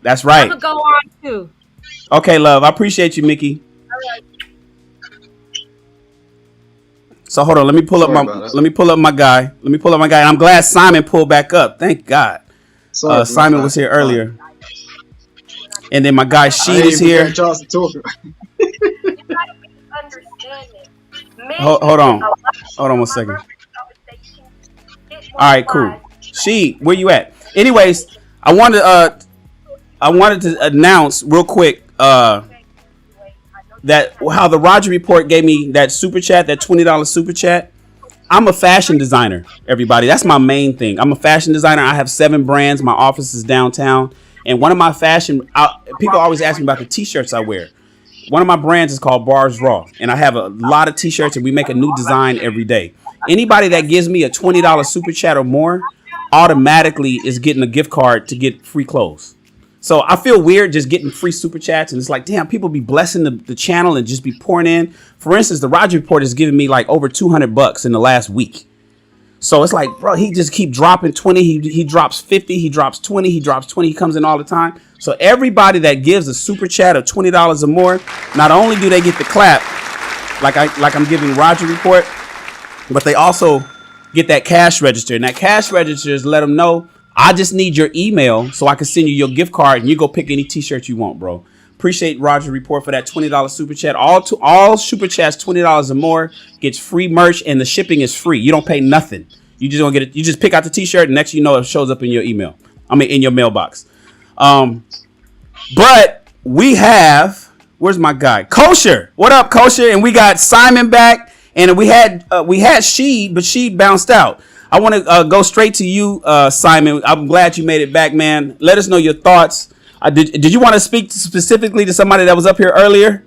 That's right. I'm gonna go on too. Okay, love. I appreciate you, Mickey. So hold on. Let me pull up my guy. And I'm glad Simon pulled back up. Thank God. Simon was here earlier. And then my guy Sheed is here. Hold on 1 second. All right, cool. Sheed, where you at? Anyways, I wanted to announce real quick that how the Roger Report gave me that super chat, that $20 super chat. I'm a fashion designer, everybody. That's my main thing. I'm a fashion designer. I have 7 brands. My office is downtown. And one of my people always ask me about the t-shirts I wear. One of my brands is called Bars Raw. And I have a lot of t-shirts and we make a new design every day. Anybody that gives me a $20 super chat or more automatically is getting a gift card to get free clothes. So I feel weird just getting free super chats, and it's like, damn, people be blessing the channel and just be pouring in. For instance, the Roger Report is giving me like over $200 in the last week. So it's like, bro, he just keep dropping 20. He drops 50. He drops 20. He drops 20. He comes in all the time. So everybody that gives a super chat of $20 or more, not only do they get the clap, like I'm giving Roger Report, but they also get that cash register, and that cash register is let them know, I just need your email so I can send you your gift card and you go pick any t-shirt you want, bro. Appreciate Roger Report for that $20 super chat. All super chats $20 or more gets free merch, and the shipping is free. You don't pay nothing. You just don't get it. You just pick out the t-shirt, and next you know it shows up in your email. In your mailbox. But we have, where's my guy? Kosher. What up, Kosher? And we got Simon back, and we had Sheed, but Sheed bounced out. I want to go straight to you, Simon. I'm glad you made it back, man. Let us know your thoughts. Did you want to speak specifically to somebody that was up here earlier?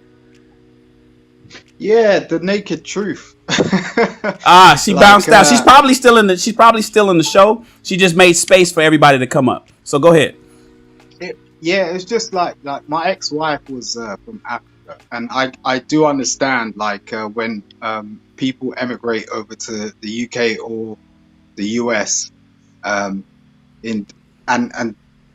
Yeah, the naked truth. She bounced out. She's probably still in the show. She just made space for everybody to come up. So go ahead. It's just like my ex-wife was from Africa, and I do understand when people emigrate over to the UK or the US, and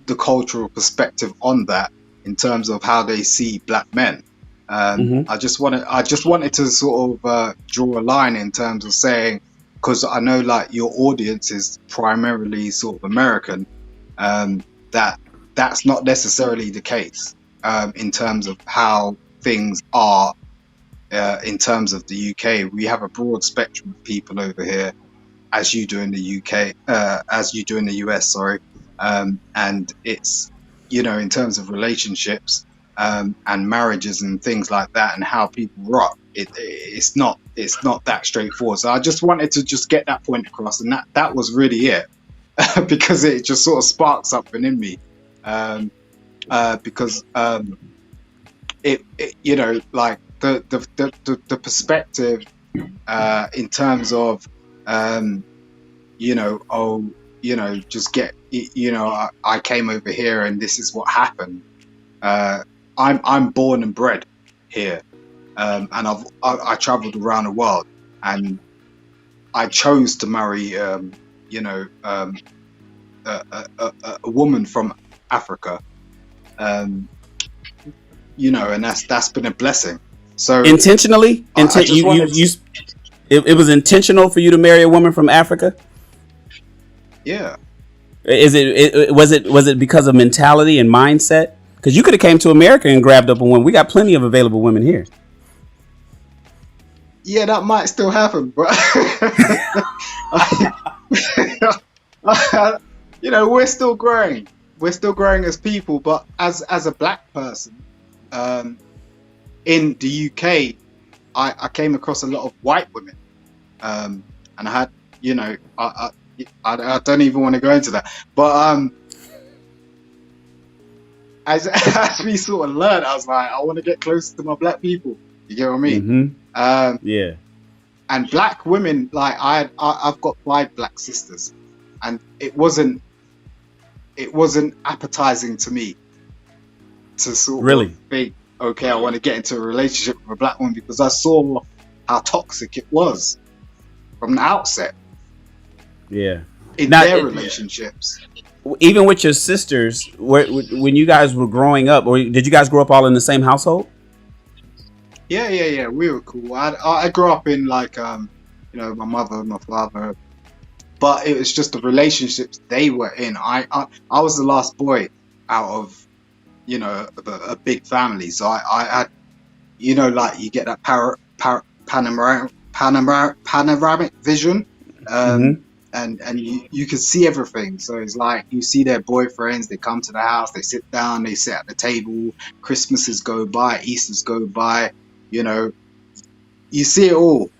the cultural perspective on that in terms of how they see black men. I just wanted to sort of draw a line in terms of saying, because I know your audience is primarily sort of American, that's not necessarily the case in terms of how things are in terms of the UK. We have a broad spectrum of people over here, as you do in the UK, as you do in the US, sorry. And it's, in terms of relationships and marriages and things like that and how people rock, it's not that straightforward. So I just wanted to just get that point across, and that was really it. Because it just sort of sparked something in me. Because the perspective in terms of just get, I came over here and this is what happened. I'm born and bred here, and I traveled around the world, and I chose to marry a woman from Africa, and that's been a blessing. So intentionally, it was intentional for you to marry a woman from Africa. Yeah. Was it because of mentality and mindset? Because you could have came to America and grabbed up a woman. We got plenty of available women here. Yeah, that might still happen, but we're still growing. We're still growing as people, but as a black person in the UK, I came across a lot of white women, and I had, I don't even want to go into that, but as we sort of learned, I was like, I want to get closer to my black people. You get what I mean? Mm-hmm. Yeah. And black women, I've got 5 black sisters, and it wasn't appetizing to me to sort of think, okay, I want to get into a relationship with a black woman, because I saw how toxic it was from the outset. Yeah. In their relationships. Even with your sisters, when you guys were growing up, or did you guys grow up all in the same household? Yeah. We were cool. I grew up in like, my mother, my father, but it was just the relationships they were in. I was the last boy out of, a big family. So I had, like you get that panoramic vision. And you can see everything. So it's like you see their boyfriends, they come to the house, they sit down, they sit at the table, Christmases go by, Easters go by, you see it all.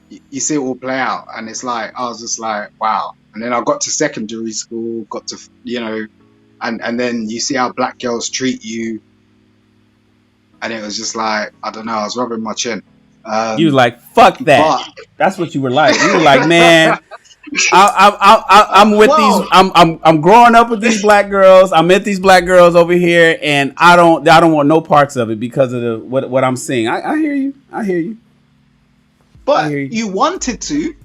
You see it all play out. And it's like, I was just like, wow. And then I got to secondary school, got to, and then you see how black girls treat you. And it was just like, I don't know, I was rubbing my chin. You was like, fuck that. That's what you were like. You were like, man, I'm with these. I'm growing up with these black girls. I met these black girls over here, and I don't want no parts of it because of what I'm seeing. I hear you. But you wanted to.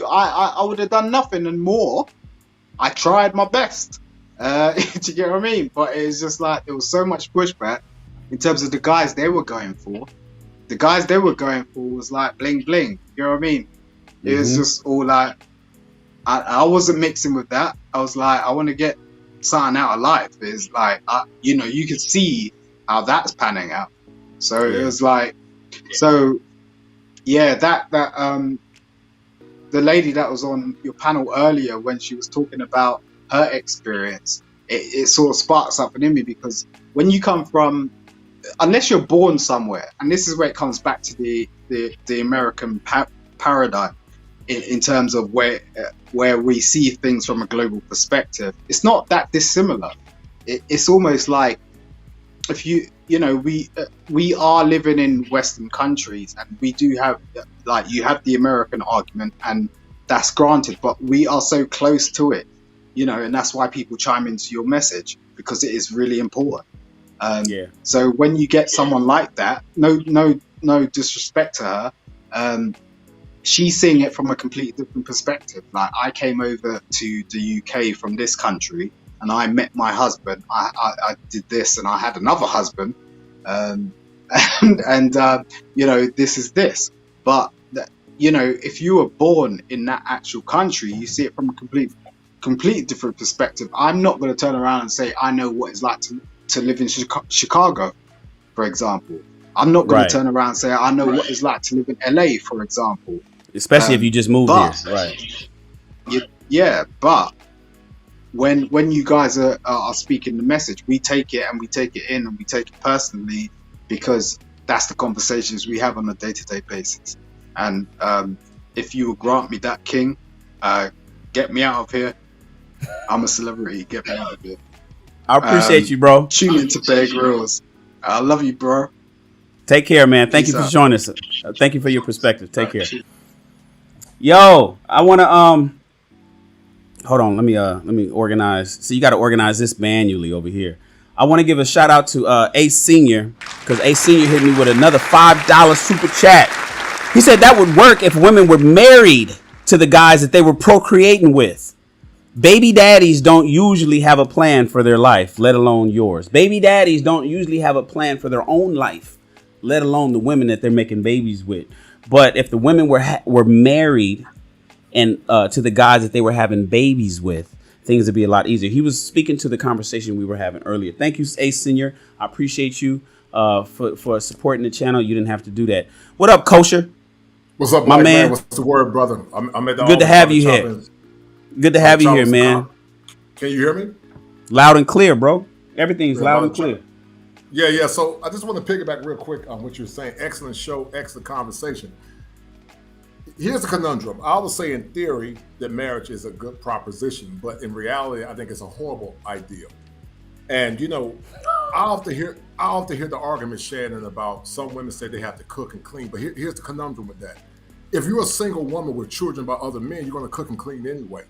I would have done nothing and more. I tried my best. Do you get what I mean? But it's just like there was so much pushback in terms of the guys they were going for. The guys they were going for was like bling bling. You know what I mean? It was just all like, I wasn't mixing with that. I was like, I want to get something out of life. It's like, you could see how that's panning out. So it was like, the lady that was on your panel earlier, when she was talking about her experience, it sort of sparks something in me, because when you come from, unless you're born somewhere, and this is where it comes back to the American paradigm, in terms of where we see things from a global perspective, it's not that dissimilar. It's almost like if we are living in Western countries, and we do have, like, you have the American argument, and that's granted, but we are so close to it, and that's why people chime into your message, because it is really important. So when you get someone like that, no disrespect to her, she's seeing it from a completely different perspective. Like, I came over to the UK from this country, and I met my husband. I did this, and I had another husband, and this is this. But if you were born in that actual country, you see it from a completely different perspective. I'm not going to turn around and say I know what it's like to live in Chicago, for example. I'm not going to turn around and say I know what it's like to live in LA, for example. Especially if you just moved here, right? But when you guys are speaking the message, we take it and we take it in and we take it personally, because that's the conversations we have on a day-to-day basis. And if you will grant me that, King, get me out of here. I'm a celebrity. Get me out of here. I appreciate you, bro. Tune into Bear Grylls. I love you, bro. Take care, man. Thank you for joining us. Thank you for your perspective. Take care. Yo, I want to hold on. Let me organize. So you got to organize this manually over here. I want to give a shout out to Ace Senior, because Ace Senior hit me with another $5 super chat. He said that would work if women were married to the guys that they were procreating with. Baby daddies don't usually have a plan for their life, let alone yours. Baby daddies don't usually have a plan for their own life, let alone the women that they're making babies with. But if the women were married and to the guys that they were having babies with, things would be a lot easier. He was speaking to the conversation we were having earlier. Thank you, Ace Senior. I appreciate you for supporting the channel. You didn't have to do that. What up, Kosher? What's up, my man? What's the word, brother? I'm at the Good to have you here. Good to have you here, man. Can you hear me? Loud and clear, bro. Everything's loud and clear. Yeah. So I just want to piggyback real quick on what you're saying. Excellent show, excellent conversation. Here's the conundrum. I always say in theory that marriage is a good proposition, but in reality, I think it's a horrible idea. And I often hear the argument, Shannon, about some women say they have to cook and clean, but here's the conundrum with that. If you're a single woman with children by other men, you're going to cook and clean anyway.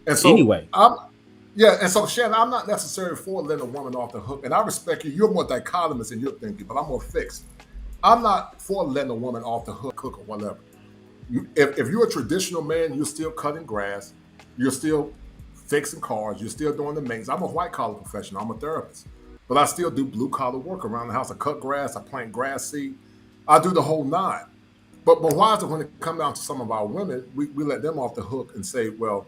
And so and so Shannon, I'm not necessarily for letting a woman off the hook, and I respect you. You're more dichotomous in your thinking, but I'm more fixed. I'm not for letting a woman off the hook, cook or whatever. If you're a traditional man, you're still cutting grass, you're still fixing cars, you're still doing the maintenance. I'm a white collar professional. I'm a therapist, but I still do blue collar work around the house. I cut grass, I plant grass seed, I do the whole nine. But why is it when it comes down to some of our women, we let them off the hook and say, well,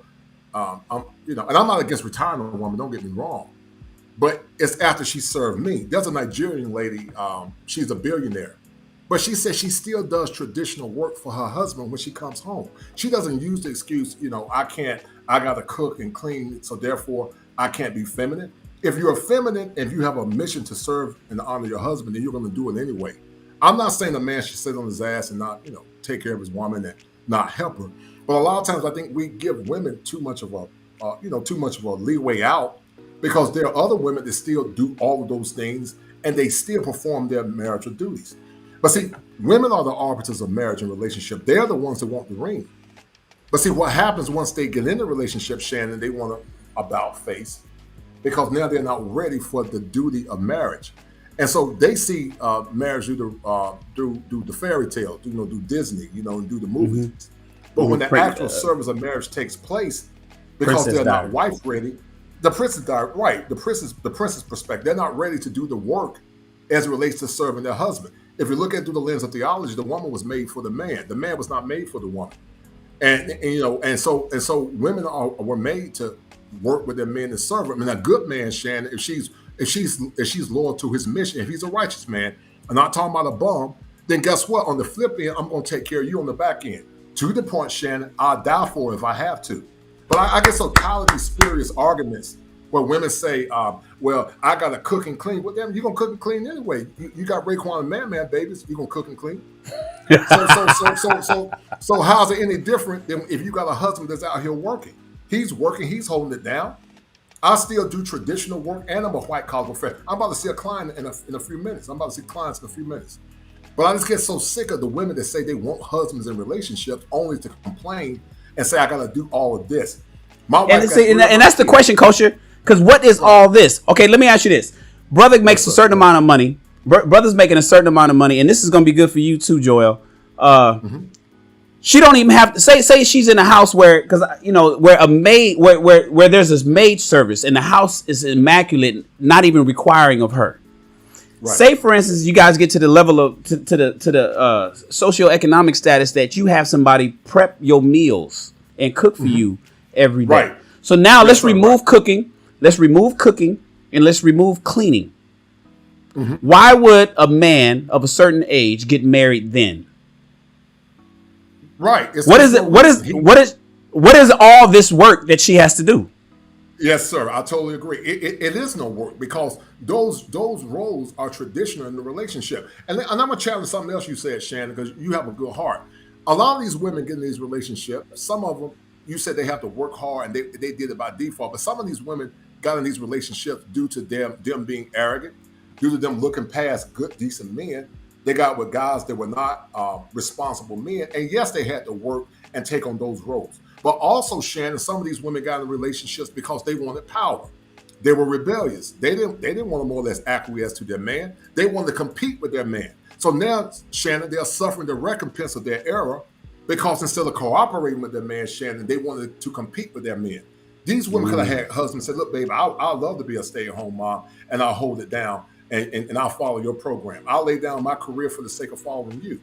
I'm, and I'm not against retiring a woman. Don't get me wrong, but it's after she served me. There's a Nigerian lady. She's a billionaire, but she says she still does traditional work for her husband when she comes home. She doesn't use the excuse, I got to cook and clean, so therefore I can't be feminine. If you're feminine, if you have a mission to serve and honor your husband, then you're going to do it anyway. I'm not saying a man should sit on his ass and not, take care of his woman and not help her. But a lot of times I think we give women too much of a leeway out, because there are other women that still do all of those things and they still perform their marital duties. But see, women are the arbiters of marriage and relationship. They're the ones that want the ring. But see, what happens once they get in the relationship, Shannon, they want a about face, because now they're not ready for the duty of marriage. And so they see marriage do the fairy tale, do Disney, and do the movies. Mm-hmm. But when the actual service of marriage takes place, because they're not wife ready, the princess died, right? The princess perspective, they're not ready to do the work as it relates to serving their husband. If you look at it through the lens of theology, the woman was made for the man. The man was not made for the woman. And so women were made to work with their men and serve them. And a good man, Shannon, if she's loyal to his mission, if he's a righteous man, I'm not talking about a bum, then guess what? On the flip end, I'm going to take care of you on the back end. To the point, Shannon, I'll die for it if I have to. But I get so tired of these spurious arguments where women say, well, I got to cook and clean. Well, damn, you're going to cook and clean anyway. You got Raekwon and Man babies. You're going to cook and clean. So how's it any different than if you got a husband that's out here working? He's working. He's holding it down. I still do traditional work, and I'm a white collar professional. I'm about to see a client in a few minutes. I'm about to see clients in a few minutes. But I just get so sick of the women that say they want husbands in relationships only to complain and say, I got to do all of this. And that's the question, Kosher, because what is all this? Okay, let me ask you this. Brother makes a certain amount of money. Brother's making a certain amount of money, and this is going to be good for you too, Joel. She don't even have to say she's in a house where a maid where there's this maid service and the house is immaculate, not even requiring of her. Right. Say for instance, you guys get to the level of to the socioeconomic status that you have somebody prep your meals and cook for you every day. Right. So now let's remove cooking. Let's remove cooking and let's remove cleaning. Why would a man of a certain age get married then? Right. What is all this work that she has to do? Yes, sir. I totally agree. It is no work, because those roles are traditional in the relationship. And I'm going to challenge something else you said, Shannon, because you have a good heart. A lot of these women get in these relationships. Some of them, you said they have to work hard and they did it by default. But some of these women got in these relationships due to them being arrogant, due to them looking past good, decent men. They got with guys that were not responsible men. And yes, they had to work and take on those roles. But also, Shannon, some of these women got in relationships because they wanted power. They were rebellious. They didn't want to more or less acquiesce to their man. They wanted to compete with their man. So now, Shannon, they're suffering the recompense of their error, because instead of cooperating with their man, Shannon, they wanted to compete with their men. These women could have had husbands say, look, babe, I'd love to be a stay-at-home mom, and I'll hold it down. And I'll follow your program. I'll lay down my career for the sake of following you.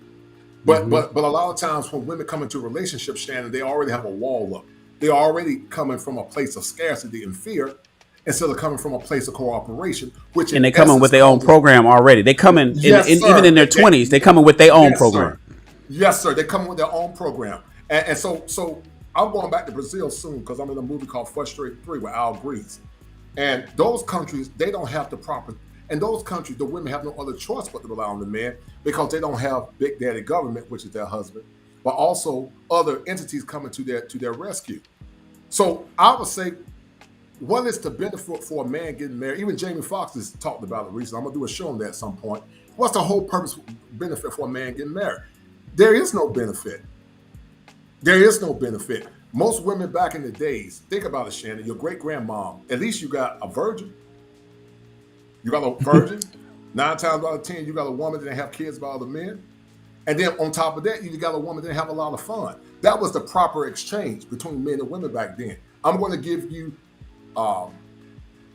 But a lot of times when women come into a relationship, Shannon, they already have a wall up. They're already coming from a place of scarcity and fear instead of coming from a place of cooperation. And they come in with their own program already. They come in, even in their 20s, they come in with their own program. Sir. Yes, sir. They come in with their own program. And so I'm going back to Brazil soon, because I'm in a movie called Frustrated 3 with Al Grease. And those countries, they don't have the proper... In those countries, the women have no other choice but to rely on the man, because they don't have big daddy government, which is their husband, but also other entities coming to their rescue. So I would say, what is the benefit for a man getting married? Even Jamie Foxx has talked about it recently. I'm going to do a show on that at some point. What's the whole benefit for a man getting married? There is no benefit. There is no benefit. Most women back in the days, think about it, Shannon, your great-grandmom, at least you got a virgin. You got a virgin. 9 times out of 10, you got a woman that have kids by other men. And then on top of that, you got a woman that have a lot of fun. That was the proper exchange between men and women back then. I'm going to give you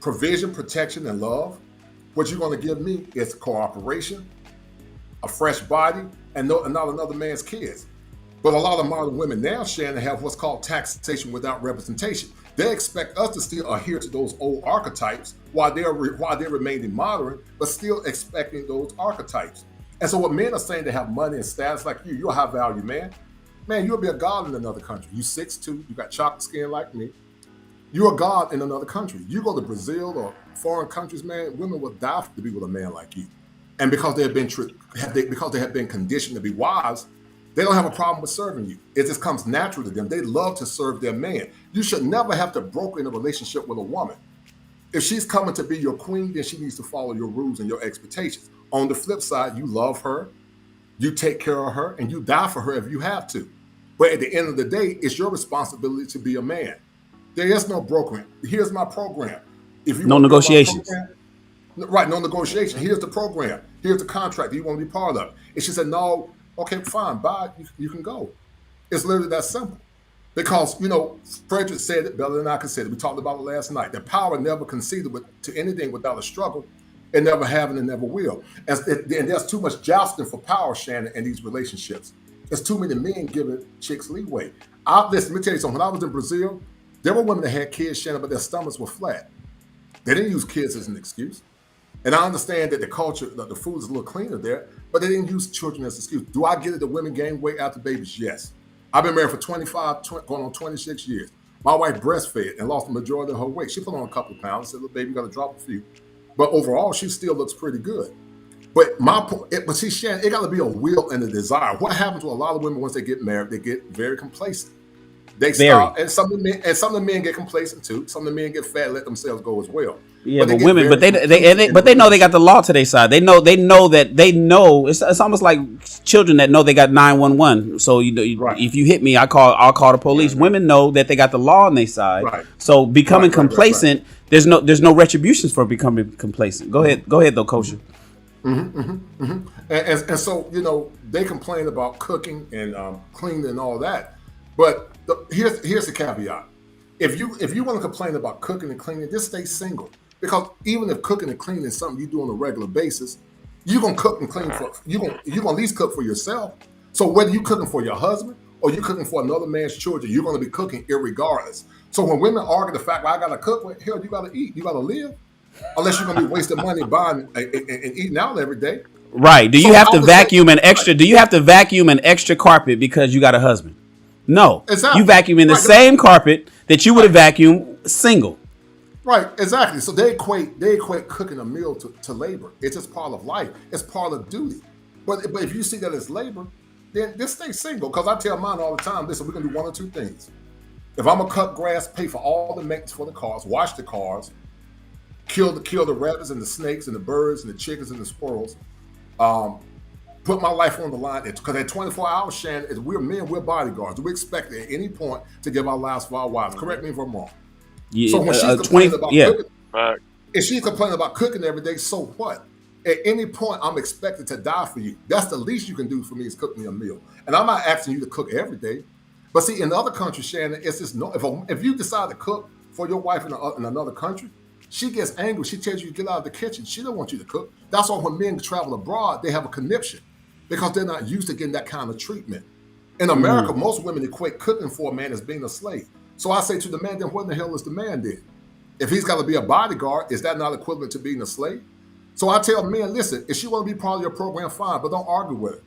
provision, protection, and love. What you're going to give me is cooperation, a fresh body, and not another man's kids. But a lot of modern women now, Shannon, have what's called taxation without representation. They expect us to still adhere to those old archetypes while they're remaining modern, but still expecting those archetypes. And so what men are saying, they have money and status like you, you're a high value man. Man, you'll be a god in another country. You 6'2", you got chocolate skin like me. You're a god in another country. You go to Brazil or foreign countries, man, women will die to be with a man like you. And because they have been conditioned to be wives, they don't have a problem with serving you. It just comes natural to them. They love to serve their man. You should never have to broker in a relationship with a woman. If she's coming to be your queen, then she needs to follow your rules and your expectations. On the flip side, you love her, you take care of her, and you die for her if you have to. But at the end of the day, it's your responsibility to be a man. There is no brokering. Here's my program. If you no negotiations. Right, no negotiation. Here's the program. Here's the contract that you want to be part of. And she said, no, okay, fine, bye, you can go. It's literally that simple. Because, Frederick said it better than I could say it. We talked about it last night. That power never conceded to anything without a struggle. It never have and it never will. And there's too much jousting for power, Shannon, in these relationships. There's too many men giving chicks leeway. Listen, let me tell you something. When I was in Brazil, there were women that had kids, Shannon, but their stomachs were flat. They didn't use kids as an excuse. And I understand that the culture, the food is a little cleaner there, but they didn't use children as an excuse. Do I get it that women gain weight after babies? Yes. I've been married for going on 26 years. My wife breastfed and lost the majority of her weight. She put on a couple of pounds. I said, look, baby, you got to drop a few. But overall, she still looks pretty good. But see, Shannon, it got to be a will and a desire. What happens to a lot of women once they get married? They get very complacent. They start, and some of the men get complacent too. Some of the men get fat, and let themselves go as well. Yeah, but women, but they know they got the law to their side. They know it's almost like children that know they got 911. So if you hit me, I'll call the police. Right. Women know that they got the law on their side. Right. So becoming complacent, there's no retributions for becoming complacent. Go ahead though, Kosher. And so they complain about cooking and cleaning and all that, but here's the caveat. If you want to complain about cooking and cleaning, just stay single. Because even if cooking and cleaning is something you do on a regular basis, you're gonna cook and clean you're gonna at least cook for yourself. So whether you're cooking for your husband or you're cooking for another man's children, you're gonna be cooking irregardless. So when women argue the fact, well, I gotta cook, well, hell, you gotta eat, you gotta live. Unless you're gonna be wasting money buying and eating out every day. Right. Do you have to vacuum an extra carpet because you got a husband? No. Exactly. You vacuum in the same carpet that you would have vacuumed single. Right, exactly. So they equate cooking a meal to labor. It's just part of life. It's part of duty. But if you see that as labor, then just stay single. Because I tell mine all the time, listen, we're gonna do one or two things. If I'm gonna cut grass, pay for all the maintenance for the cars, wash the cars, kill the rabbits and the snakes and the birds and the chickens and the squirrels, put my life on the line. Because at 24 hours, Shannon, we're men, we're bodyguards. We expect at any point to give our lives for our wives. Correct me if I'm wrong. Yeah, so when she's complaining about cooking, if she's complaining about cooking every day, so what? At any point, I'm expected to die for you. That's the least you can do for me is cook me a meal. And I'm not asking you to cook every day. But see, in other countries, Shannon, it's just if you decide to cook for your wife in another country, she gets angry. She tells you to get out of the kitchen. She don't want you to cook. That's why when men travel abroad, they have a conniption because they're not used to getting that kind of treatment. In America, most women equate cooking for a man as being a slave. So I say to the man, then what in the hell is the man then? If he's got to be a bodyguard, is that not equivalent to being a slave? So I tell men, listen, if she want to be part of your program, fine, but don't argue with her.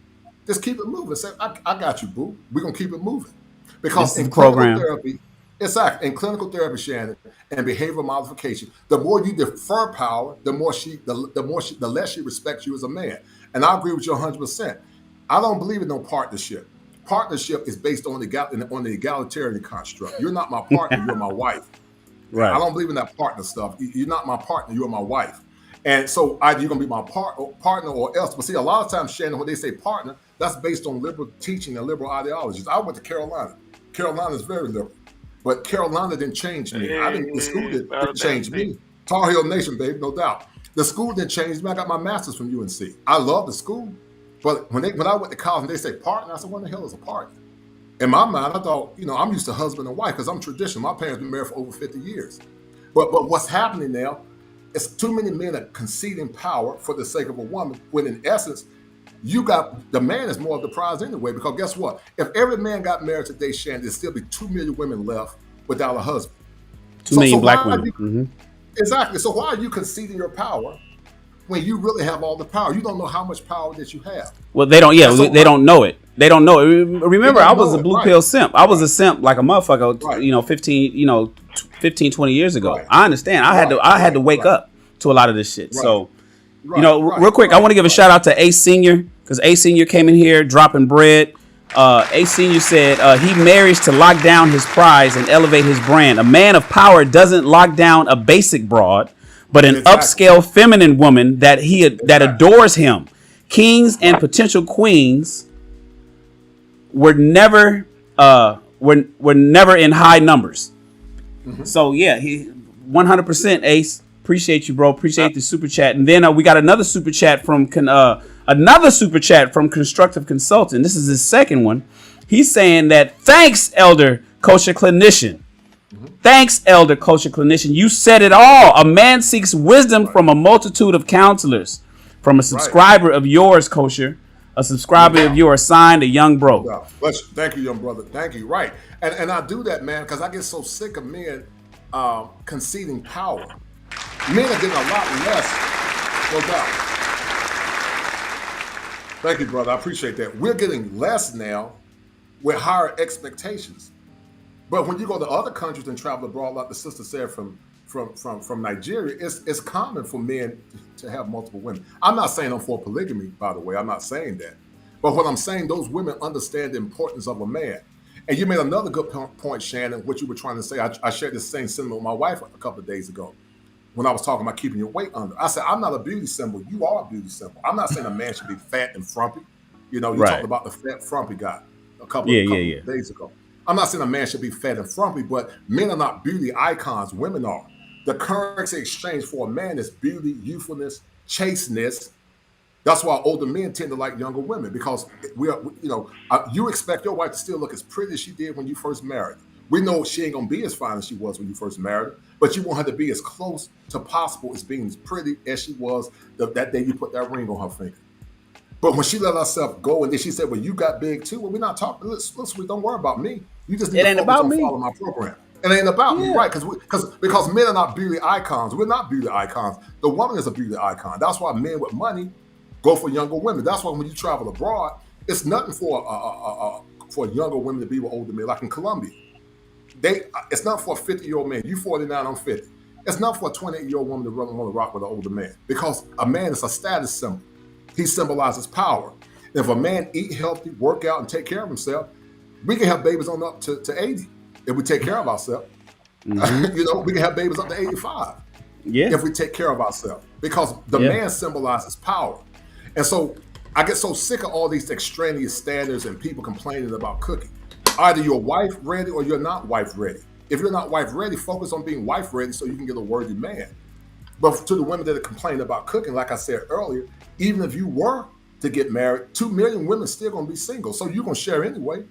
Just keep it moving. Say, I got you, boo. We're going to keep it moving. Because in clinical therapy, in clinical therapy, Shannon, and behavioral modification, the more you defer power, the less she respects you as a man. And I agree with you 100%. I don't believe in no partnership. Partnership is based on the egalitarian construct. You're not my partner, you're my wife. Right. I don't believe in that partner stuff. You're not my partner, you're my wife. And so either you're going to be my partner or else. But see, a lot of times, Shannon, when they say partner, that's based on liberal teaching and liberal ideologies. I went to Carolina. Carolina is very liberal. But Carolina didn't change me. I didn't exclude it. It changed me. Tar Heel Nation, baby, no doubt. The school didn't change me. I got my master's from UNC. I love the school, but when I went to college and they say partner, I said, what the hell is a partner? In my mind, I thought, I'm used to husband and wife because I'm traditional. My parents been married for over 50 years. But what's happening now is too many men are conceding power for the sake of a woman, when in essence, the man is more of the prize anyway, because guess what? If every man got married today, Shannon, there'd still be 2 million women left without a husband. 2 million black women. Exactly. So why are you conceding your power when you really have all the power? You don't know how much power that you have. Well, they don't. Yeah, they don't know it. They don't know it. Remember, I was a blue pill simp. I was a simp like a motherfucker. 15, 20 years ago. Right. I understand. I had to wake up to a lot of this shit. Right. So, real quick, I want to give a shout out to A Senior, because A Senior came in here dropping bread. A Senior said he marries to lock down his prize and elevate his brand. A man of power doesn't lock down a basic broad, but an upscale feminine woman that adores him. Kings and potential queens were never in high numbers. So yeah, he 100% Ace. Appreciate you, bro. Appreciate the super chat. And then we got another super chat from Constructive Consultant. This is his second one. He's saying that thanks, Elder Kosher Clinician. Thanks, Elder Kosher Clinician. You said it all. A man seeks wisdom from a multitude of counselors. From a subscriber of yours, Kosher. A subscriber of yours, signed a young bro. Thank you, young brother. Thank you. Right. And I do that, man, because I get so sick of men conceding power. Men are getting a lot less, no doubt. Thank you, brother. I appreciate that. We're getting less now with higher expectations. But when you go to other countries and travel abroad, like the sister said from Nigeria, it's common for men to have multiple women. I'm not saying I'm for polygamy, by the way. I'm not saying that. But what I'm saying, those women understand the importance of a man. And you made another good point, Shannon, what you were trying to say. I shared this same sentiment with my wife a couple of days ago when I was talking about keeping your weight under. I said, I'm not a beauty symbol. You are a beauty symbol. I'm not saying a man should be fat and frumpy. You talked about the fat, frumpy guy a couple of days ago. I'm not saying a man should be fat and frumpy, but men are not beauty icons. Women are. The currency exchange for a man is beauty, youthfulness, chasteness. That's why older men tend to like younger women, because you expect your wife to still look as pretty as she did when you first married. We know she ain't gonna be as fine as she was when you first married her, but you want her to be as close to possible as being as pretty as she was that day you put that ring on her finger. But when she let herself go and then she said, well, you got big too. Well, we're not talking, listen, don't worry about me. You just need to focus on follow my program. It ain't about me, right? Because men are not beauty icons. We're not beauty icons. The woman is a beauty icon. That's why men with money go for younger women. That's why when you travel abroad, it's nothing for younger women to be with older men. Like in Colombia, it's not for a 50-year-old man. You 49, I'm 50. It's not for a 28-year-old woman to want to rock with an older man, because a man is a status symbol. He symbolizes power. If a man eat healthy, work out, and take care of himself, we can have babies on up to 80 if we take care of ourselves. We can have babies up to 85 if we take care of ourselves, because the man symbolizes power. And so I get so sick of all these extraneous standards and people complaining about cooking. Either you're wife ready or you're not wife ready. If you're not wife ready, focus on being wife ready so you can get a worthy man. But to the women that are complaining about cooking, like I said earlier, even if you were to get married, 2 million women still gonna be single. So you're gonna share anyway.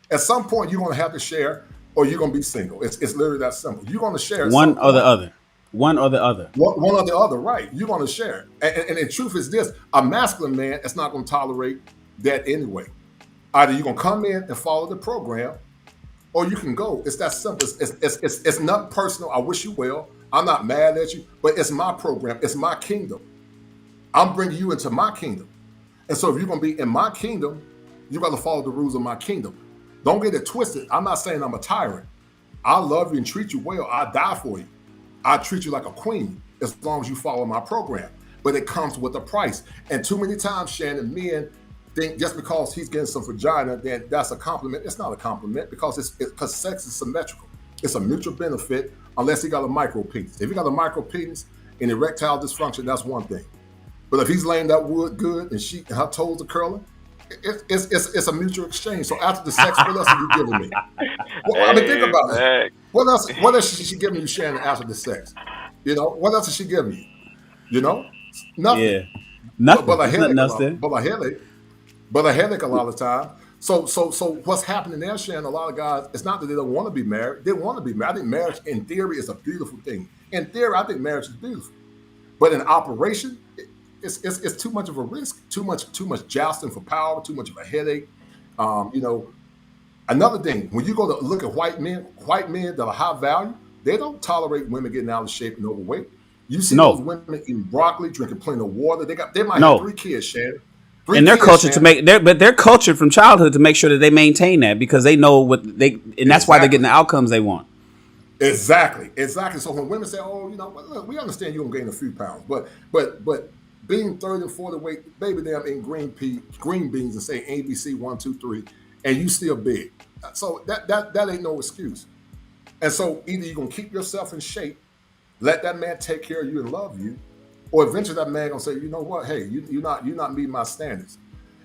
At some point, you're gonna have to share, or you're gonna be single. It's literally that simple. You're gonna share one or the other. One or the other. One or the other, right. You're gonna share. And the truth is this, a masculine man is not gonna tolerate that anyway. Either you're gonna come in and follow the program, or you can go. It's that simple. It's not personal. I wish you well. I'm not mad at you, but it's my program. It's my kingdom. I'm bringing you into my kingdom. And so if you're going to be in my kingdom, you got to follow the rules of my kingdom. Don't get it twisted. I'm not saying I'm a tyrant. I love you and treat you well. I die for you. I treat you like a queen as long as you follow my program. But it comes with a price. And too many times, Shannon, men think just because he's getting some vagina, then that's a compliment. It's not a compliment, because sex is symmetrical. It's a mutual benefit unless he got a micro penis. If he got a micro penis and erectile dysfunction, that's one thing. But if he's laying that wood good and her toes are curling, it's a mutual exchange. So after the sex, what else are you giving me? Well, think about it. What else is she giving you, Shannon, after the sex? What else is she giving you? You know, nothing. Yeah, nothing. But a headache. Nothing. But a headache a lot of time. So what's happening there, Shannon? A lot of guys, it's not that they don't want to be married. They want to be married. I think marriage, in theory, is a beautiful thing. In theory, I think marriage is beautiful. But in operation, it's too much of a risk. Too much jousting for power. Too much of a headache. You know, another thing, when you go to look at white men that are high value, they don't tolerate women getting out of shape and overweight. You see those women eating broccoli, drinking plenty of water. They might have 3 kids, Shannon. And their culture they're cultured from childhood to make sure that they maintain that, because they know and that's why they're getting the outcomes they want. Exactly. So when women say, "Oh, you know, look, we understand you're gonna gain a few pounds, but being 30 and 40 weight, baby, damn, eating green beans and saying ABC 1, 2, 3, and you still big." So that ain't no excuse. And so either you're gonna keep yourself in shape, let that man take care of you and love you, or eventually that man gonna say, "You know what? Hey, you're not meeting my standards."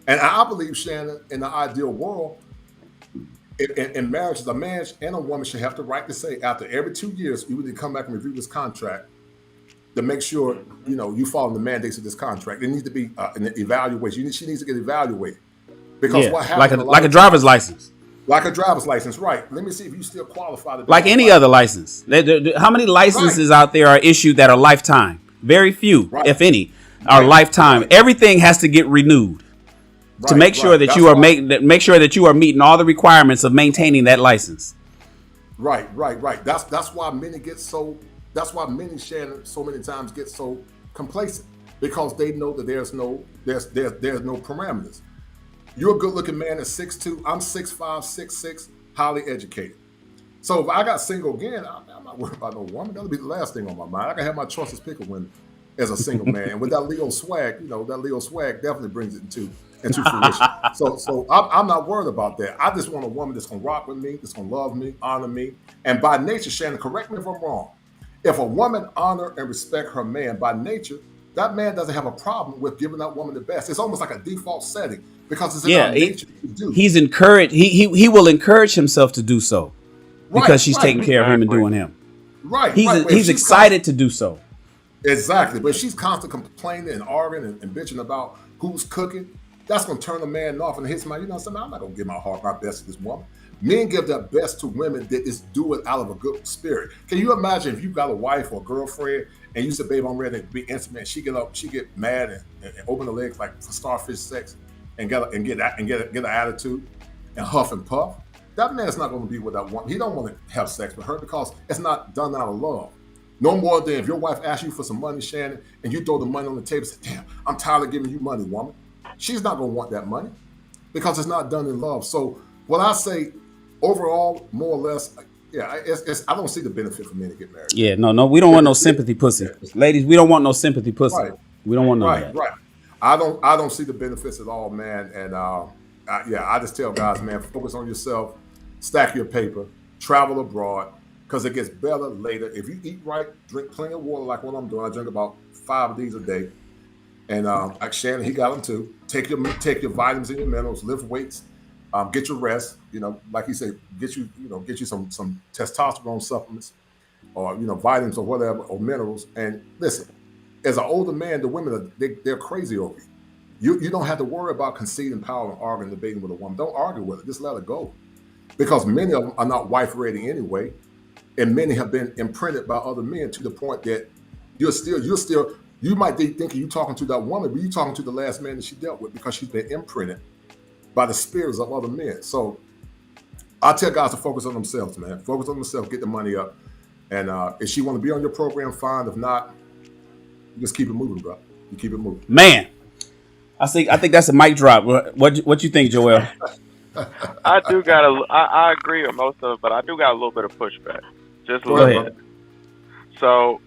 And I believe, Shannon, in the ideal world, in marriage, a man and a woman should have the right to say, after every 2 years, you need to come back and review this contract to make sure you follow the mandates of this contract. There needs to be an evaluation. She needs to get evaluated, because what happens like a driver's license. Like a driver's license, right? Let me see if you still qualify to be like any other license. How many licenses out there are issued that are lifetime? Very few, if any, are lifetime. Everything has to get renewed to make sure that make sure that you are meeting all the requirements of maintaining that license. Right. That's why many get so. That's why many, Shannon, so many times get so complacent, because they know that there's no parameters. You're a good-looking man at 6'2". I'm 6'5", 6'6", highly educated. So if I got single again, I'm not worried about no woman. That'll be the last thing on my mind. I can have my choices pick a women as a single man. And with that Leo swag, that Leo swag definitely brings it into fruition. So I'm not worried about that. I just want a woman that's gonna rock with me, that's gonna love me, honor me. And by nature, Shannon, correct me if I'm wrong, if a woman honor and respect her man by nature, that man doesn't have a problem with giving that woman the best. It's almost like a default setting, because it's in our nature to do. He's encouraged. He will encourage himself to do so, because she's taking care of him and doing him. Right. He's excited to do so. Exactly. But if she's constantly complaining and arguing and bitching about who's cooking, that's going to turn the man off and hits my, I'm not going to give my heart, my best to this woman. Men give their best to women that is do it out of a good spirit. Can you imagine if you got a wife or a girlfriend and you said, "Babe, I'm ready to be intimate," and she get mad and open her legs like for starfish sex and get an attitude and huff and puff? That man's not going to be with that woman. He don't want to have sex with her because it's not done out of love. No more than if your wife asks you for some money, Shannon, and you throw the money on the table and say, "Damn, I'm tired of giving you money, woman." She's not going to want that money because it's not done in love. So what I say, overall, more or less, I don't see the benefit for men to get married. Yeah, no, we don't want no sympathy pussy. Ladies, we don't want no sympathy pussy. Right. We don't want no that. Right. I don't see the benefits at all, man. And I just tell guys, man, focus on yourself, stack your paper, travel abroad, because it gets better later. If you eat right, drink plenty of water like what I'm doing. I drink about 5 of these a day. And like Shannon, he got them too. Take your vitamins and your minerals, lift weights, get your rest. Like he said, get you some testosterone supplements, or vitamins or whatever, or minerals. And listen, as an older man, the women they're crazy over you. You don't have to worry about conceding power and arguing, debating with a woman. Don't argue with her. Just let her go, because many of them are not wife ready anyway, and many have been imprinted by other men to the point that you might be thinking you're talking to that woman, but you're talking to the last man that she dealt with, because she's been imprinted by the spirits of other men. So I tell guys to focus on themselves, man. Focus on themselves, get the money up. And if she want to be on your program, fine. If not, you just keep it moving, bro. You keep it moving. Man, I think that's a mic drop. What you think, Joel? I agree with most of it, but I do got a little bit of pushback. Just a little bit. So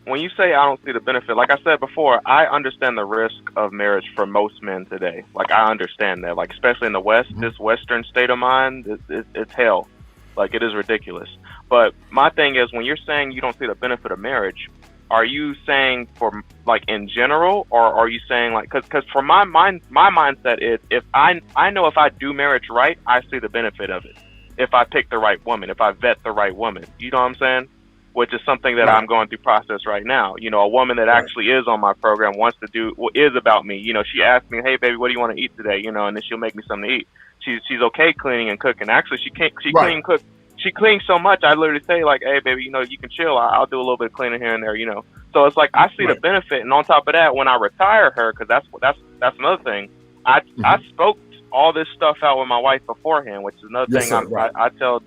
when you say I don't see the benefit, like I said before, I understand the risk of marriage for most men today. Like, I understand that. Like, especially in the West, this Western state of mind, it's hell. Like, it is ridiculous. But my thing is, when you're saying you don't see the benefit of marriage, are you saying for, like, in general, or are you saying, like, because for my mindset is, if I know if I do marriage right, I see the benefit of it. If I pick the right woman, if I vet the right woman, you know what I'm saying? which is something that I'm going through process right now. You know, a woman that actually is on my program wants to do is about me. You know, she asked me, hey baby, what do you want to eat today? You know, and then she'll make me something to eat. She's okay cleaning and cooking. Actually, she cleans so much. I literally say like, hey baby, you know, you can chill. I'll do a little bit of cleaning here and there. You know, so it's like I see the benefit. And on top of that, when I retire her, because that's another thing. I spoke all this stuff out with my wife beforehand, which is another thing. I tell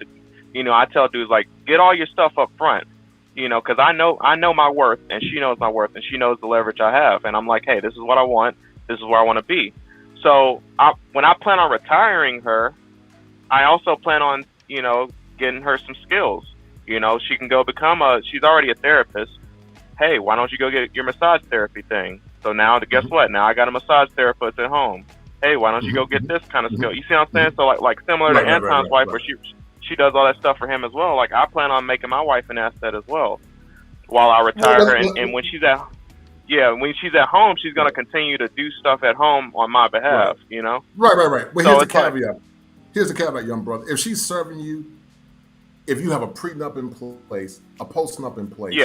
dudes, like, get all your stuff up front, you know, because I know my worth, and she knows my worth, and she knows the leverage I have, and I'm like, hey, this is what I want, this is where I want to be. So when I plan on retiring her, I also plan on, you know, getting her some skills. You know, she can go she's already a therapist. Hey, why don't you go get your massage therapy thing? So now, guess what? Now I got a massage therapist at home. Hey, why don't you go get this kind of skill? You see what I'm saying? So like similar to Anton's wife, where she does all that stuff for him as well. Like I plan on making my wife an asset as well while I retire her. And when she's at home, she's gonna continue to do stuff at home on my behalf. You know? Right. But here's the caveat. Here's the caveat, young brother. If she's serving you, if you have a prenup in place, a postnup in place,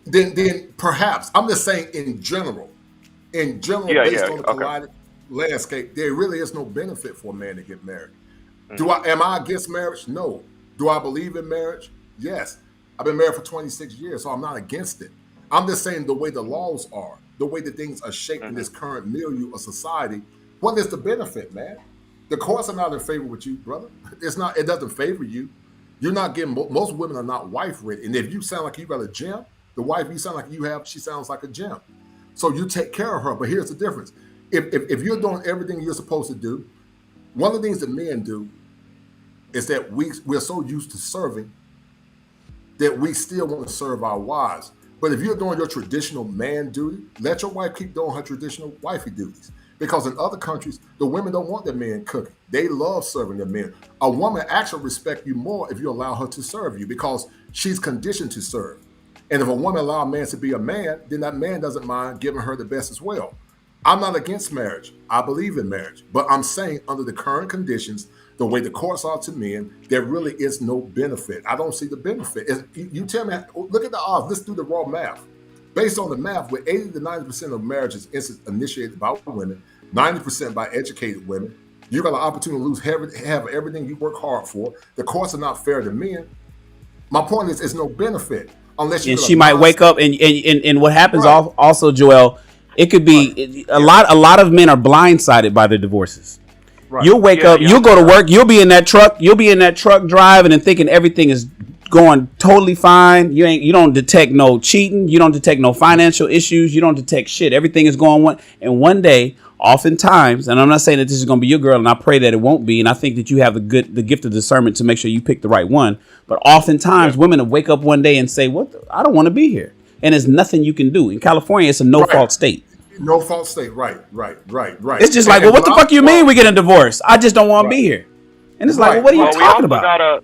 then perhaps, I'm just saying in general, based on the collided landscape, there really is no benefit for a man to get married. Am I against marriage? No. Do I believe in marriage? Yes. I've been married for 26 years, so I'm not against it. I'm just saying the way the laws are, the way that things are shaped in this current milieu of society, what is the benefit, man? The courts are not in favor with you, brother. It doesn't favor you. You're not getting, most women are not wife ready. And if you sound like you got a gem, the wife you sound like you have, she sounds like a gem. So you take care of her. But here's the difference. If you're doing everything you're supposed to do, one of the things that men do is that we're so used to serving that we still want to serve our wives. But if you're doing your traditional man duty, let your wife keep doing her traditional wifey duties. Because in other countries, the women don't want their men cooking. They love serving their men. A woman actually respects you more if you allow her to serve you because she's conditioned to serve. And if a woman allows a man to be a man, then that man doesn't mind giving her the best as well. I'm not against marriage. I believe in marriage. But I'm saying under the current conditions, the way the courts are to men, there really is no benefit. I don't see the benefit. You tell me, look at the odds. Let's do the raw math. Based on the math, with 80 to 90% of marriages initiated by women, 90% by educated women, you got an opportunity to have everything you work hard for. The courts are not fair to men. My point is, there's no benefit unless you. And she might wake up, and what happens also, Joel, it could be a lot of men are blindsided by the divorces. Right. You'll wake up, you'll go to work, you'll be in that truck driving and thinking everything is going totally fine. You don't detect no cheating, you don't detect no financial issues, you don't detect shit. Everything is going one day, oftentimes, and I'm not saying that this is going to be your girl, and I pray that it won't be, and I think that you have the gift of discernment to make sure you pick the right one. But oftentimes, women will wake up one day and say, I don't want to be here, and there's nothing you can do. In California, it's a no-fault state. No fault state, right. It's just like, what the fuck you mean we get a divorce? I just don't want to be here. And it's like, what are you talking about?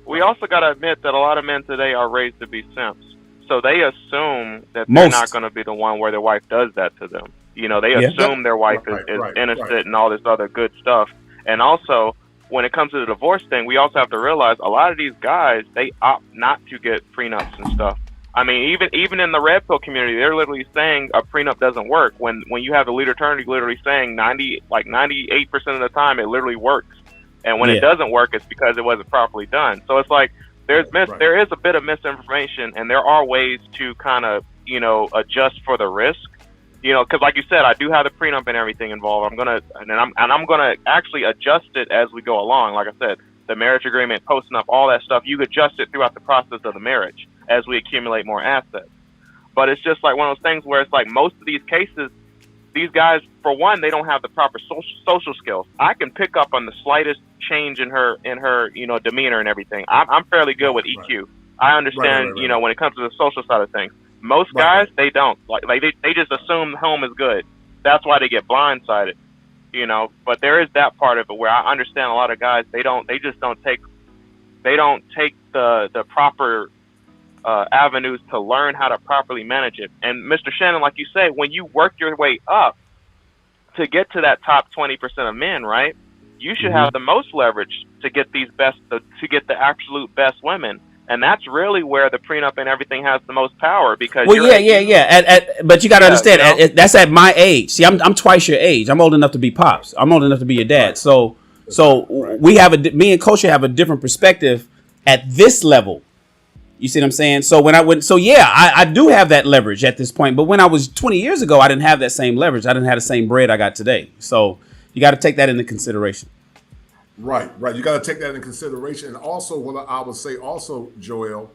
We also got to admit that a lot of men today are raised to be simps. So they assume that they're not going to be the one where their wife does that to them. You know, they assume their wife is innocent and all this other good stuff. And also, when it comes to the divorce thing, we also have to realize a lot of these guys, they opt not to get prenups and stuff. I mean, even in the red pill community, they're literally saying a prenup doesn't work. When you have the lead attorney literally saying 98% of the time it literally works, and when it doesn't work, it's because it wasn't properly done. So it's like there is a bit of misinformation, and there are ways to kind of adjust for the risk. Because like you said, I do have the prenup and everything involved. I'm gonna actually adjust it as we go along. Like I said, the marriage agreement, posting up, all that stuff. You adjust it throughout the process of the marriage as we accumulate more assets. But it's just like one of those things where it's like most of these cases, these guys, for one, they don't have the proper social skills. I can pick up on the slightest change in her demeanor and everything. I'm fairly good with EQ. I understand, when it comes to the social side of things. Most guys, they don't. Like they just assume home is good. That's why they get blindsided. But there is that part of it where I understand a lot of guys, they just don't take the proper avenues to learn how to properly manage it. And Mr. Shannon, like you say, when you work your way up to get to that top 20% of men, right, you should have the most leverage to get to get the absolute best women. And that's really where the prenup and everything has the most power because. Well, but you got to understand, that's at my age. See, I'm twice your age. I'm old enough to be pops. I'm old enough to be your dad. So we have me and Kosher have a different perspective at this level. You see what I'm saying? So when I do have that leverage at this point. But when I was 20 years ago, I didn't have that same leverage. I didn't have the same bread I got today. So you got to take that into consideration. Right. You got to take that into consideration. And also, what I would say also, Joel,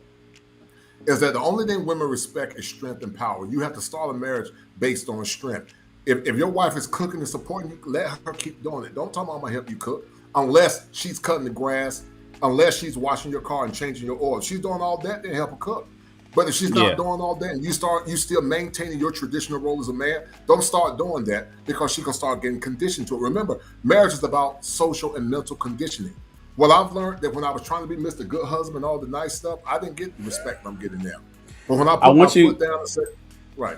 is that the only thing women respect is strength and power. You have to start a marriage based on strength. If your wife is cooking and supporting you, let her keep doing it. Don't tell me I'm going to help you cook unless she's cutting the grass, unless she's washing your car and changing your oil. If she's doing all that, then help her cook. But if she's not doing all that and you still maintaining your traditional role as a man, don't start doing that because she can start getting conditioned to it. Remember, marriage is about social and mental conditioning. Well, I've learned that when I was trying to be Mr. Good Husband, all the nice stuff, I didn't get the respect I'm getting now. But when I put my foot down and said, right.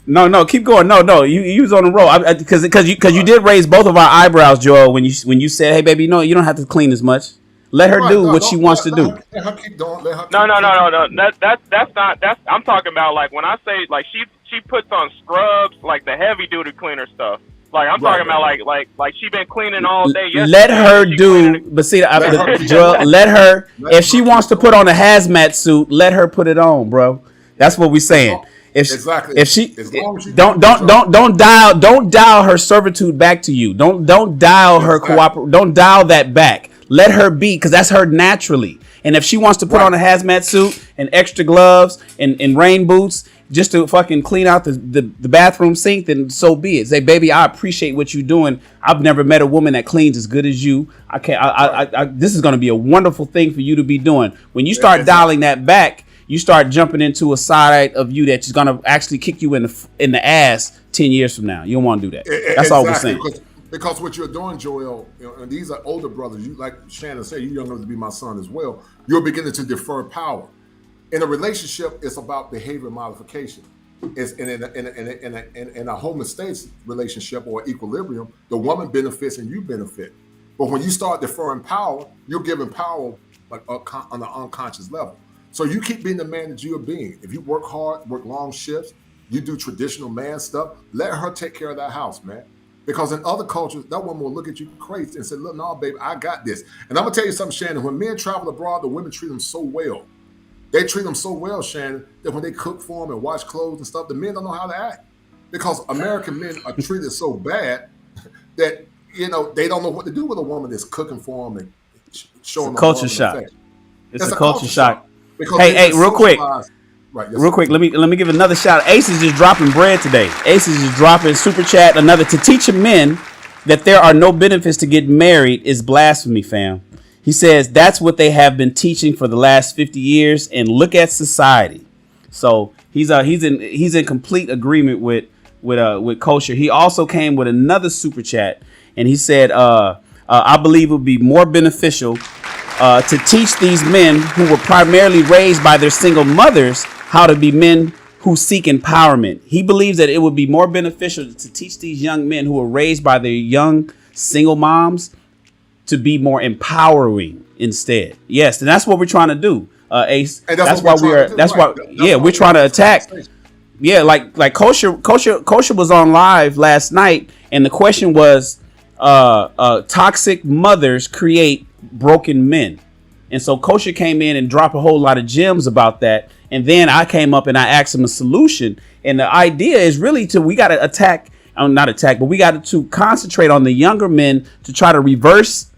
No, keep going. No, you was on the roll because you did raise both of our eyebrows, Joel, when you said, "Hey, baby, no, you don't have to clean as much. Let her do what she wants to do." Let her keep doing. No. That's not. I'm talking about like when I say like she puts on scrubs, like the heavy duty cleaner stuff. Like I'm talking about like she been cleaning all day. Let her do. But see, Joel, let her. If she wants to put on a hazmat suit, let her put it on, bro. That's what we're saying. If she don't dial her servitude back to you. Don't dial her Don't dial that back. Let her be, because that's her naturally. And if she wants to put on a hazmat suit and extra gloves and rain boots just to fucking clean out the bathroom sink, then so be it. Say, baby, I appreciate what you're doing. I've never met a woman that cleans as good as you. This is going to be a wonderful thing for you to be doing. When you start dialing that back, you start jumping into a side of you that's going to actually kick you in the ass 10 years from now. You don't want to do that. That's all we're saying. Because what you're doing, Joel, and these are older brothers. You, like Shannon said, you're young enough to be my son as well. You're beginning to defer power. In a relationship, it's about behavior modification. It's in a homeostasis relationship or equilibrium, the woman benefits and you benefit. But when you start deferring power, you're giving power like on an unconscious level. So you keep being the man that you're being. If you work hard, work long shifts, you do traditional man stuff, let her take care of that house, man. Because in other cultures, that woman will look at you crazy and say, look, no, baby, I got this. And I'm going to tell you something, Shannon. When men travel abroad, the women treat them so well. They treat them so well, Shannon, that when they cook for them and wash clothes and stuff, the men don't know how to act. Because American men are treated so bad that, they don't know what to do with a woman that's cooking for them and showing them culture shock. It's a culture shock. Hey, real quick. Real quick, let me give another shout. Ace is just dropping bread today. Ace is just dropping super chat. Another to teach men that there are no benefits to get married is blasphemy, fam. He says that's what they have been teaching for the last 50 years, and look at society. So he's in complete agreement with Kosher. He also came with another super chat, and he said, I believe it would be more beneficial to teach these men who were primarily raised by their single mothers how to be men who seek empowerment. He believes that it would be more beneficial to teach these young men who were raised by their young single moms to be more empowering instead. Yes, and that's what we're trying to do, Ace. That's why we're trying to attack. Yeah, like Kosher was on live last night, and the question was, toxic mothers create broken men. And so Kosher came in and dropped a whole lot of gems about that. And then I came up and I asked him a solution. And the idea is really we got to we got to concentrate on the younger men to try to reverse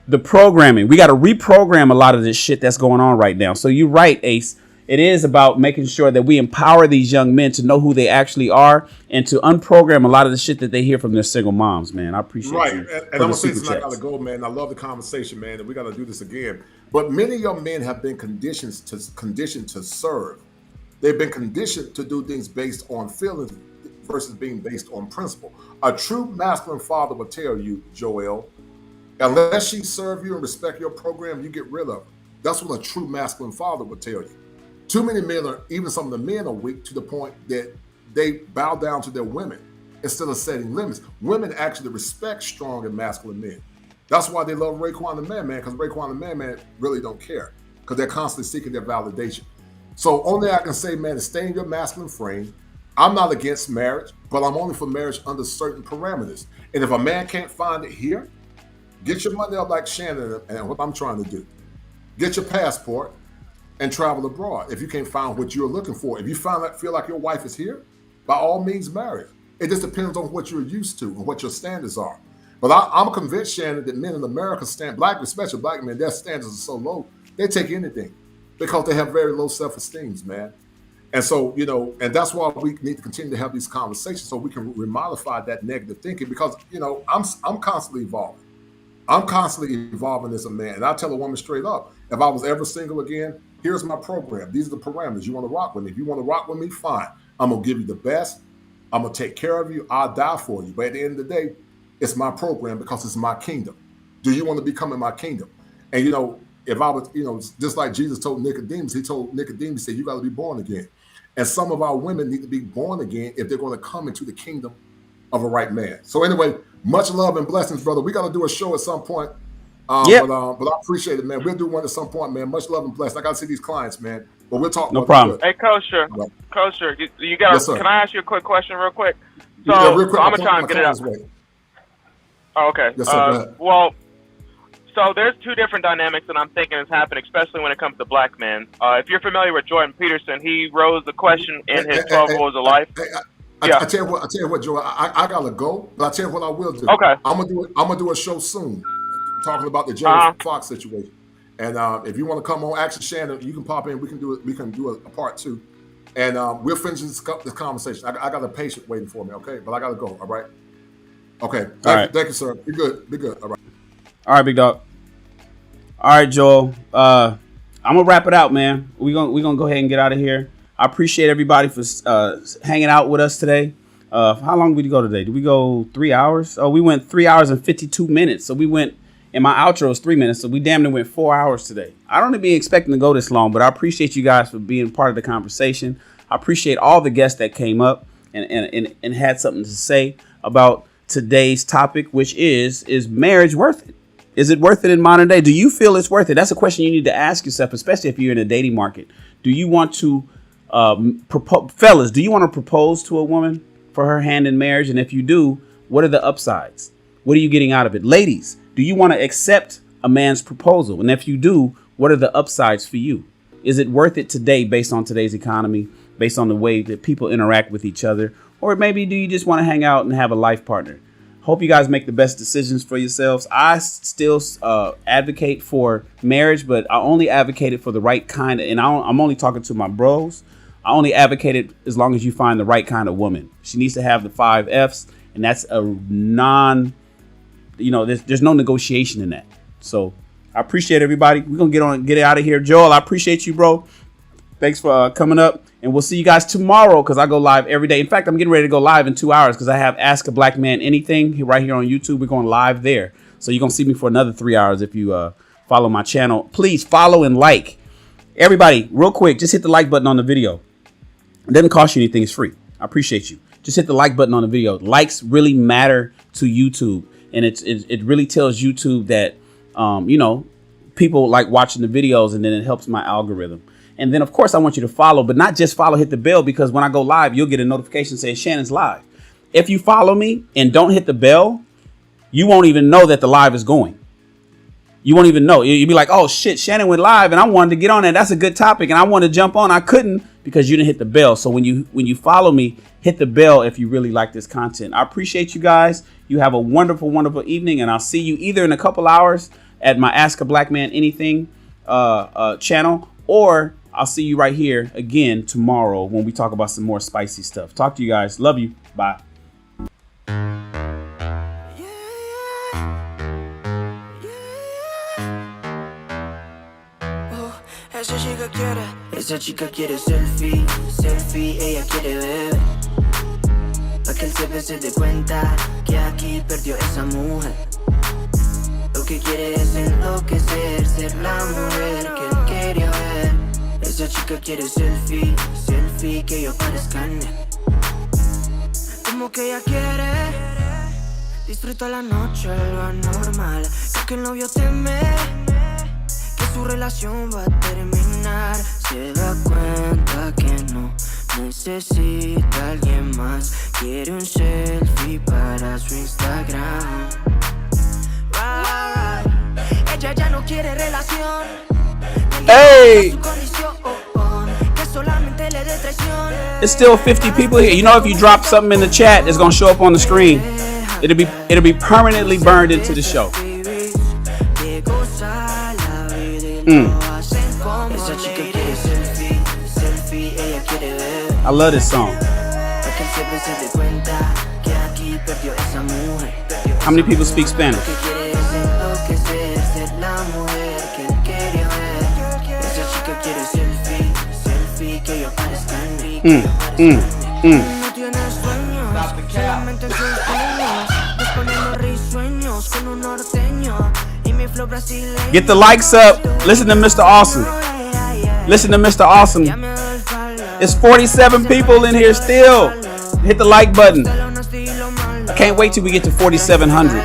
the programming. We got to reprogram a lot of this shit that's going on right now. So you're right, Ace. It is about making sure that we empower these young men to know who they actually are and to unprogram a lot of the shit that they hear from their single moms, man. I appreciate you. And I'm going to say this, I got to go, man. I love the conversation, man, and we got to do this again. But many young men have been conditioned to serve. They've been conditioned to do things based on feelings versus being based on principle. A true masculine father will tell you, Joel, unless she serve you and respect your program, you get rid of her. That's what a true masculine father will tell you. Too many men even some of the men are weak to the point that they bow down to their women instead of setting limits. Women actually respect strong and masculine men. That's why they love Raekwon the Man, because Raekwon the Man really don't care. because they're constantly seeking their validation. So only I can say, man, is stay in your masculine frame. I'm not against marriage, but I'm only for marriage under certain parameters. And if a man can't find it here, get your money up like Shannon and what I'm trying to do. Get your passport and travel abroad if you can't find what you're looking for. If you feel like your wife is here, by all means marry. It just depends on what you're used to and what your standards are. But I'm convinced, Shannon, that men in America especially black men, their standards are so low, they take anything because they have very low self-esteem, man. And so, and that's why we need to continue to have these conversations so we can remodify that negative thinking because, I'm constantly evolving. I'm constantly evolving as a man. And I tell a woman straight up, if I was ever single again, here's my program. These are the parameters. You want to rock with me. If you want to rock with me, fine. I'm going to give you the best. I'm going to take care of you. I'll die for you. But at the end of the day, it's my program because it's my kingdom. Do you want to become in my kingdom? And, if I was, just like Jesus told Nicodemus, he said, you got to be born again. And some of our women need to be born again if they're going to come into the kingdom of a right man. So anyway, much love and blessings, brother. We got to do a show at some point. But I appreciate it, man. We'll do one at some point, man. Much love and blessings. I got to see these clients, man. But we'll talk. No problem. Hey, Kosher, you got. Yes, can I ask you a quick question, real quick? So, yeah, real quick. So I'm gonna try and get it out. Oh, okay. Yes, sir, well, so there's two different dynamics that I'm thinking is happening, especially when it comes to black men. If you're familiar with Jordan Peterson, he rose the question in his 12 Rules of Life. I tell you what, Joe. I gotta go, but I tell you what I will do. Okay. I'm gonna do a show soon, talking about the Jerry Fox situation. And if you want to come on, actually, Shannon, you can pop in. We can do a part 2, and we'll finish this conversation. I got a patient waiting for me. Okay, but I gotta go. All right. Okay. Thank you, sir. Be good. All right. All right, big dog. All right, Joel. I'm gonna wrap it out, man. We're gonna go ahead and get out of here. I appreciate everybody for hanging out with us today. How long did we go today? Did we go 3 hours? Oh, we went 3 hours and 52 minutes. So we went, and my outro was 3 minutes. So we damn near went 4 hours today. I don't be expecting to go this long, but I appreciate you guys for being part of the conversation. I appreciate all the guests that came up and had something to say about today's topic, which is marriage worth it? Is it worth it in modern day? Do you feel it's worth it? That's a question you need to ask yourself, especially if you're in a dating market. Do you want to fellas, do you want to propose to a woman for her hand in marriage? And if you do, what are the upsides? What are you getting out of it? Ladies, do you want to accept a man's proposal? And if you do, what are the upsides for you? Is it worth it today based on today's economy, based on the way that people interact with each other? Or maybe do you just want to hang out and have a life partner? Hope you guys make the best decisions for yourselves. I still advocate for marriage, but I only advocate it for the right kind of, and I'm only talking to my bros. I only advocate it as long as you find the right kind of woman. She needs to have the 5 F's, and that's a there's no negotiation in that. So I appreciate everybody. We're going to get out of here. Joel, I appreciate you, bro. Thanks for coming up. And we'll see you guys tomorrow because I go live every day. In fact, I'm getting ready to go live in 2 hours because I have Ask a Black Man Anything right here on YouTube. We're going live there. So you're going to see me for another 3 hours if you follow my channel. Please follow and like. Everybody, real quick, just hit the like button on the video. It doesn't cost you anything. It's free. I appreciate you. Just hit the like button on the video. Likes really matter to YouTube. And it really tells YouTube that, people like watching the videos, and then it helps my algorithm. And then, of course, I want you to follow, but not just follow, hit the bell, because when I go live, you'll get a notification saying Shannon's live. If you follow me and don't hit the bell, you won't even know that the live is going. You won't even know. You'll be like, oh, shit, Shannon went live and I wanted to get on it. That's a good topic. And I wanted to jump on. I couldn't because you didn't hit the bell. So when you follow me, hit the bell if you really like this content. I appreciate you guys. You have a wonderful, wonderful evening. And I'll see you either in a couple hours at my Ask a Black Man Anything channel, or I'll see you right here again tomorrow when we talk about some more spicy stuff. Talk to you guys. Love you. Bye. Esa chica quiere selfie, selfie, ella quiere ver. Pa' que el CP se dé cuenta que aquí perdió esa mujer. Lo que quiere es enloquecer, ser la mujer que él quería ver. Esa chica quiere selfie, selfie, que yo parezca en él. Como que ella quiere disfruta la noche, lo anormal. Creo que el novio teme que su relación va a terminar. Se da cuenta que no necesita a alguien más. Quiere un selfie para su Instagram. Ella ya no quiere relación. Hey! It's still 50 people here. You know, if you drop something in the chat, it's gonna show up on the screen. It'll be permanently burned into the show. I love this song. How many people speak Spanish? Get the likes up. Listen to Mr. Awesome. Listen to Mr. Awesome. It's 47 people in here still. Hit the like button. I can't wait till we get to 4,700.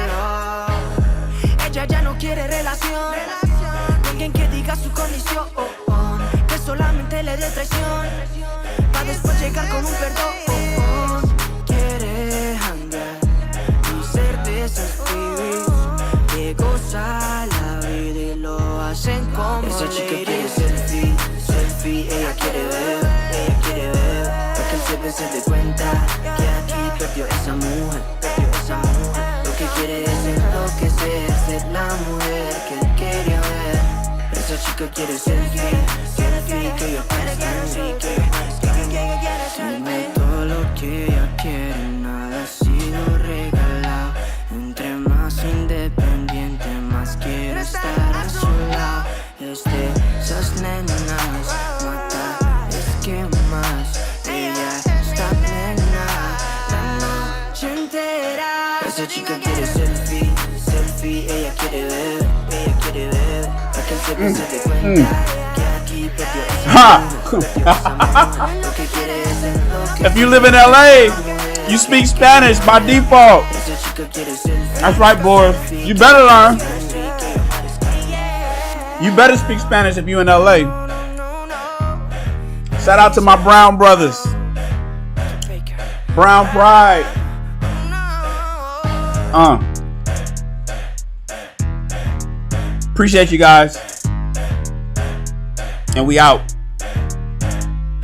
Esa chica quiere selfie, selfie, ella quiere ver, para que el jefe se dé cuenta que aquí perdió esa mujer, Lo que quiere es enloquecer, ser la mujer que él quería ver. Esa chica quiere selfie, selfie, que yo parezca en mí, Dime todo lo que ella quiere, nada ha sido regalado. Entre más independiente, más quiero estar a su lado. Esas nenas mata, es que más ella está plena la noche entera. Esa chica quiere selfie, selfie, ella quiere ver, para que el jefe se dé cuenta que aquí perdió esa mujer. Lo que quiere es enloquecer. If you live in LA, you speak Spanish by default. That's right, boys. You better learn. You better speak Spanish if you in LA. Shout out to my Brown brothers. Brown Pride. Appreciate you guys. And we out.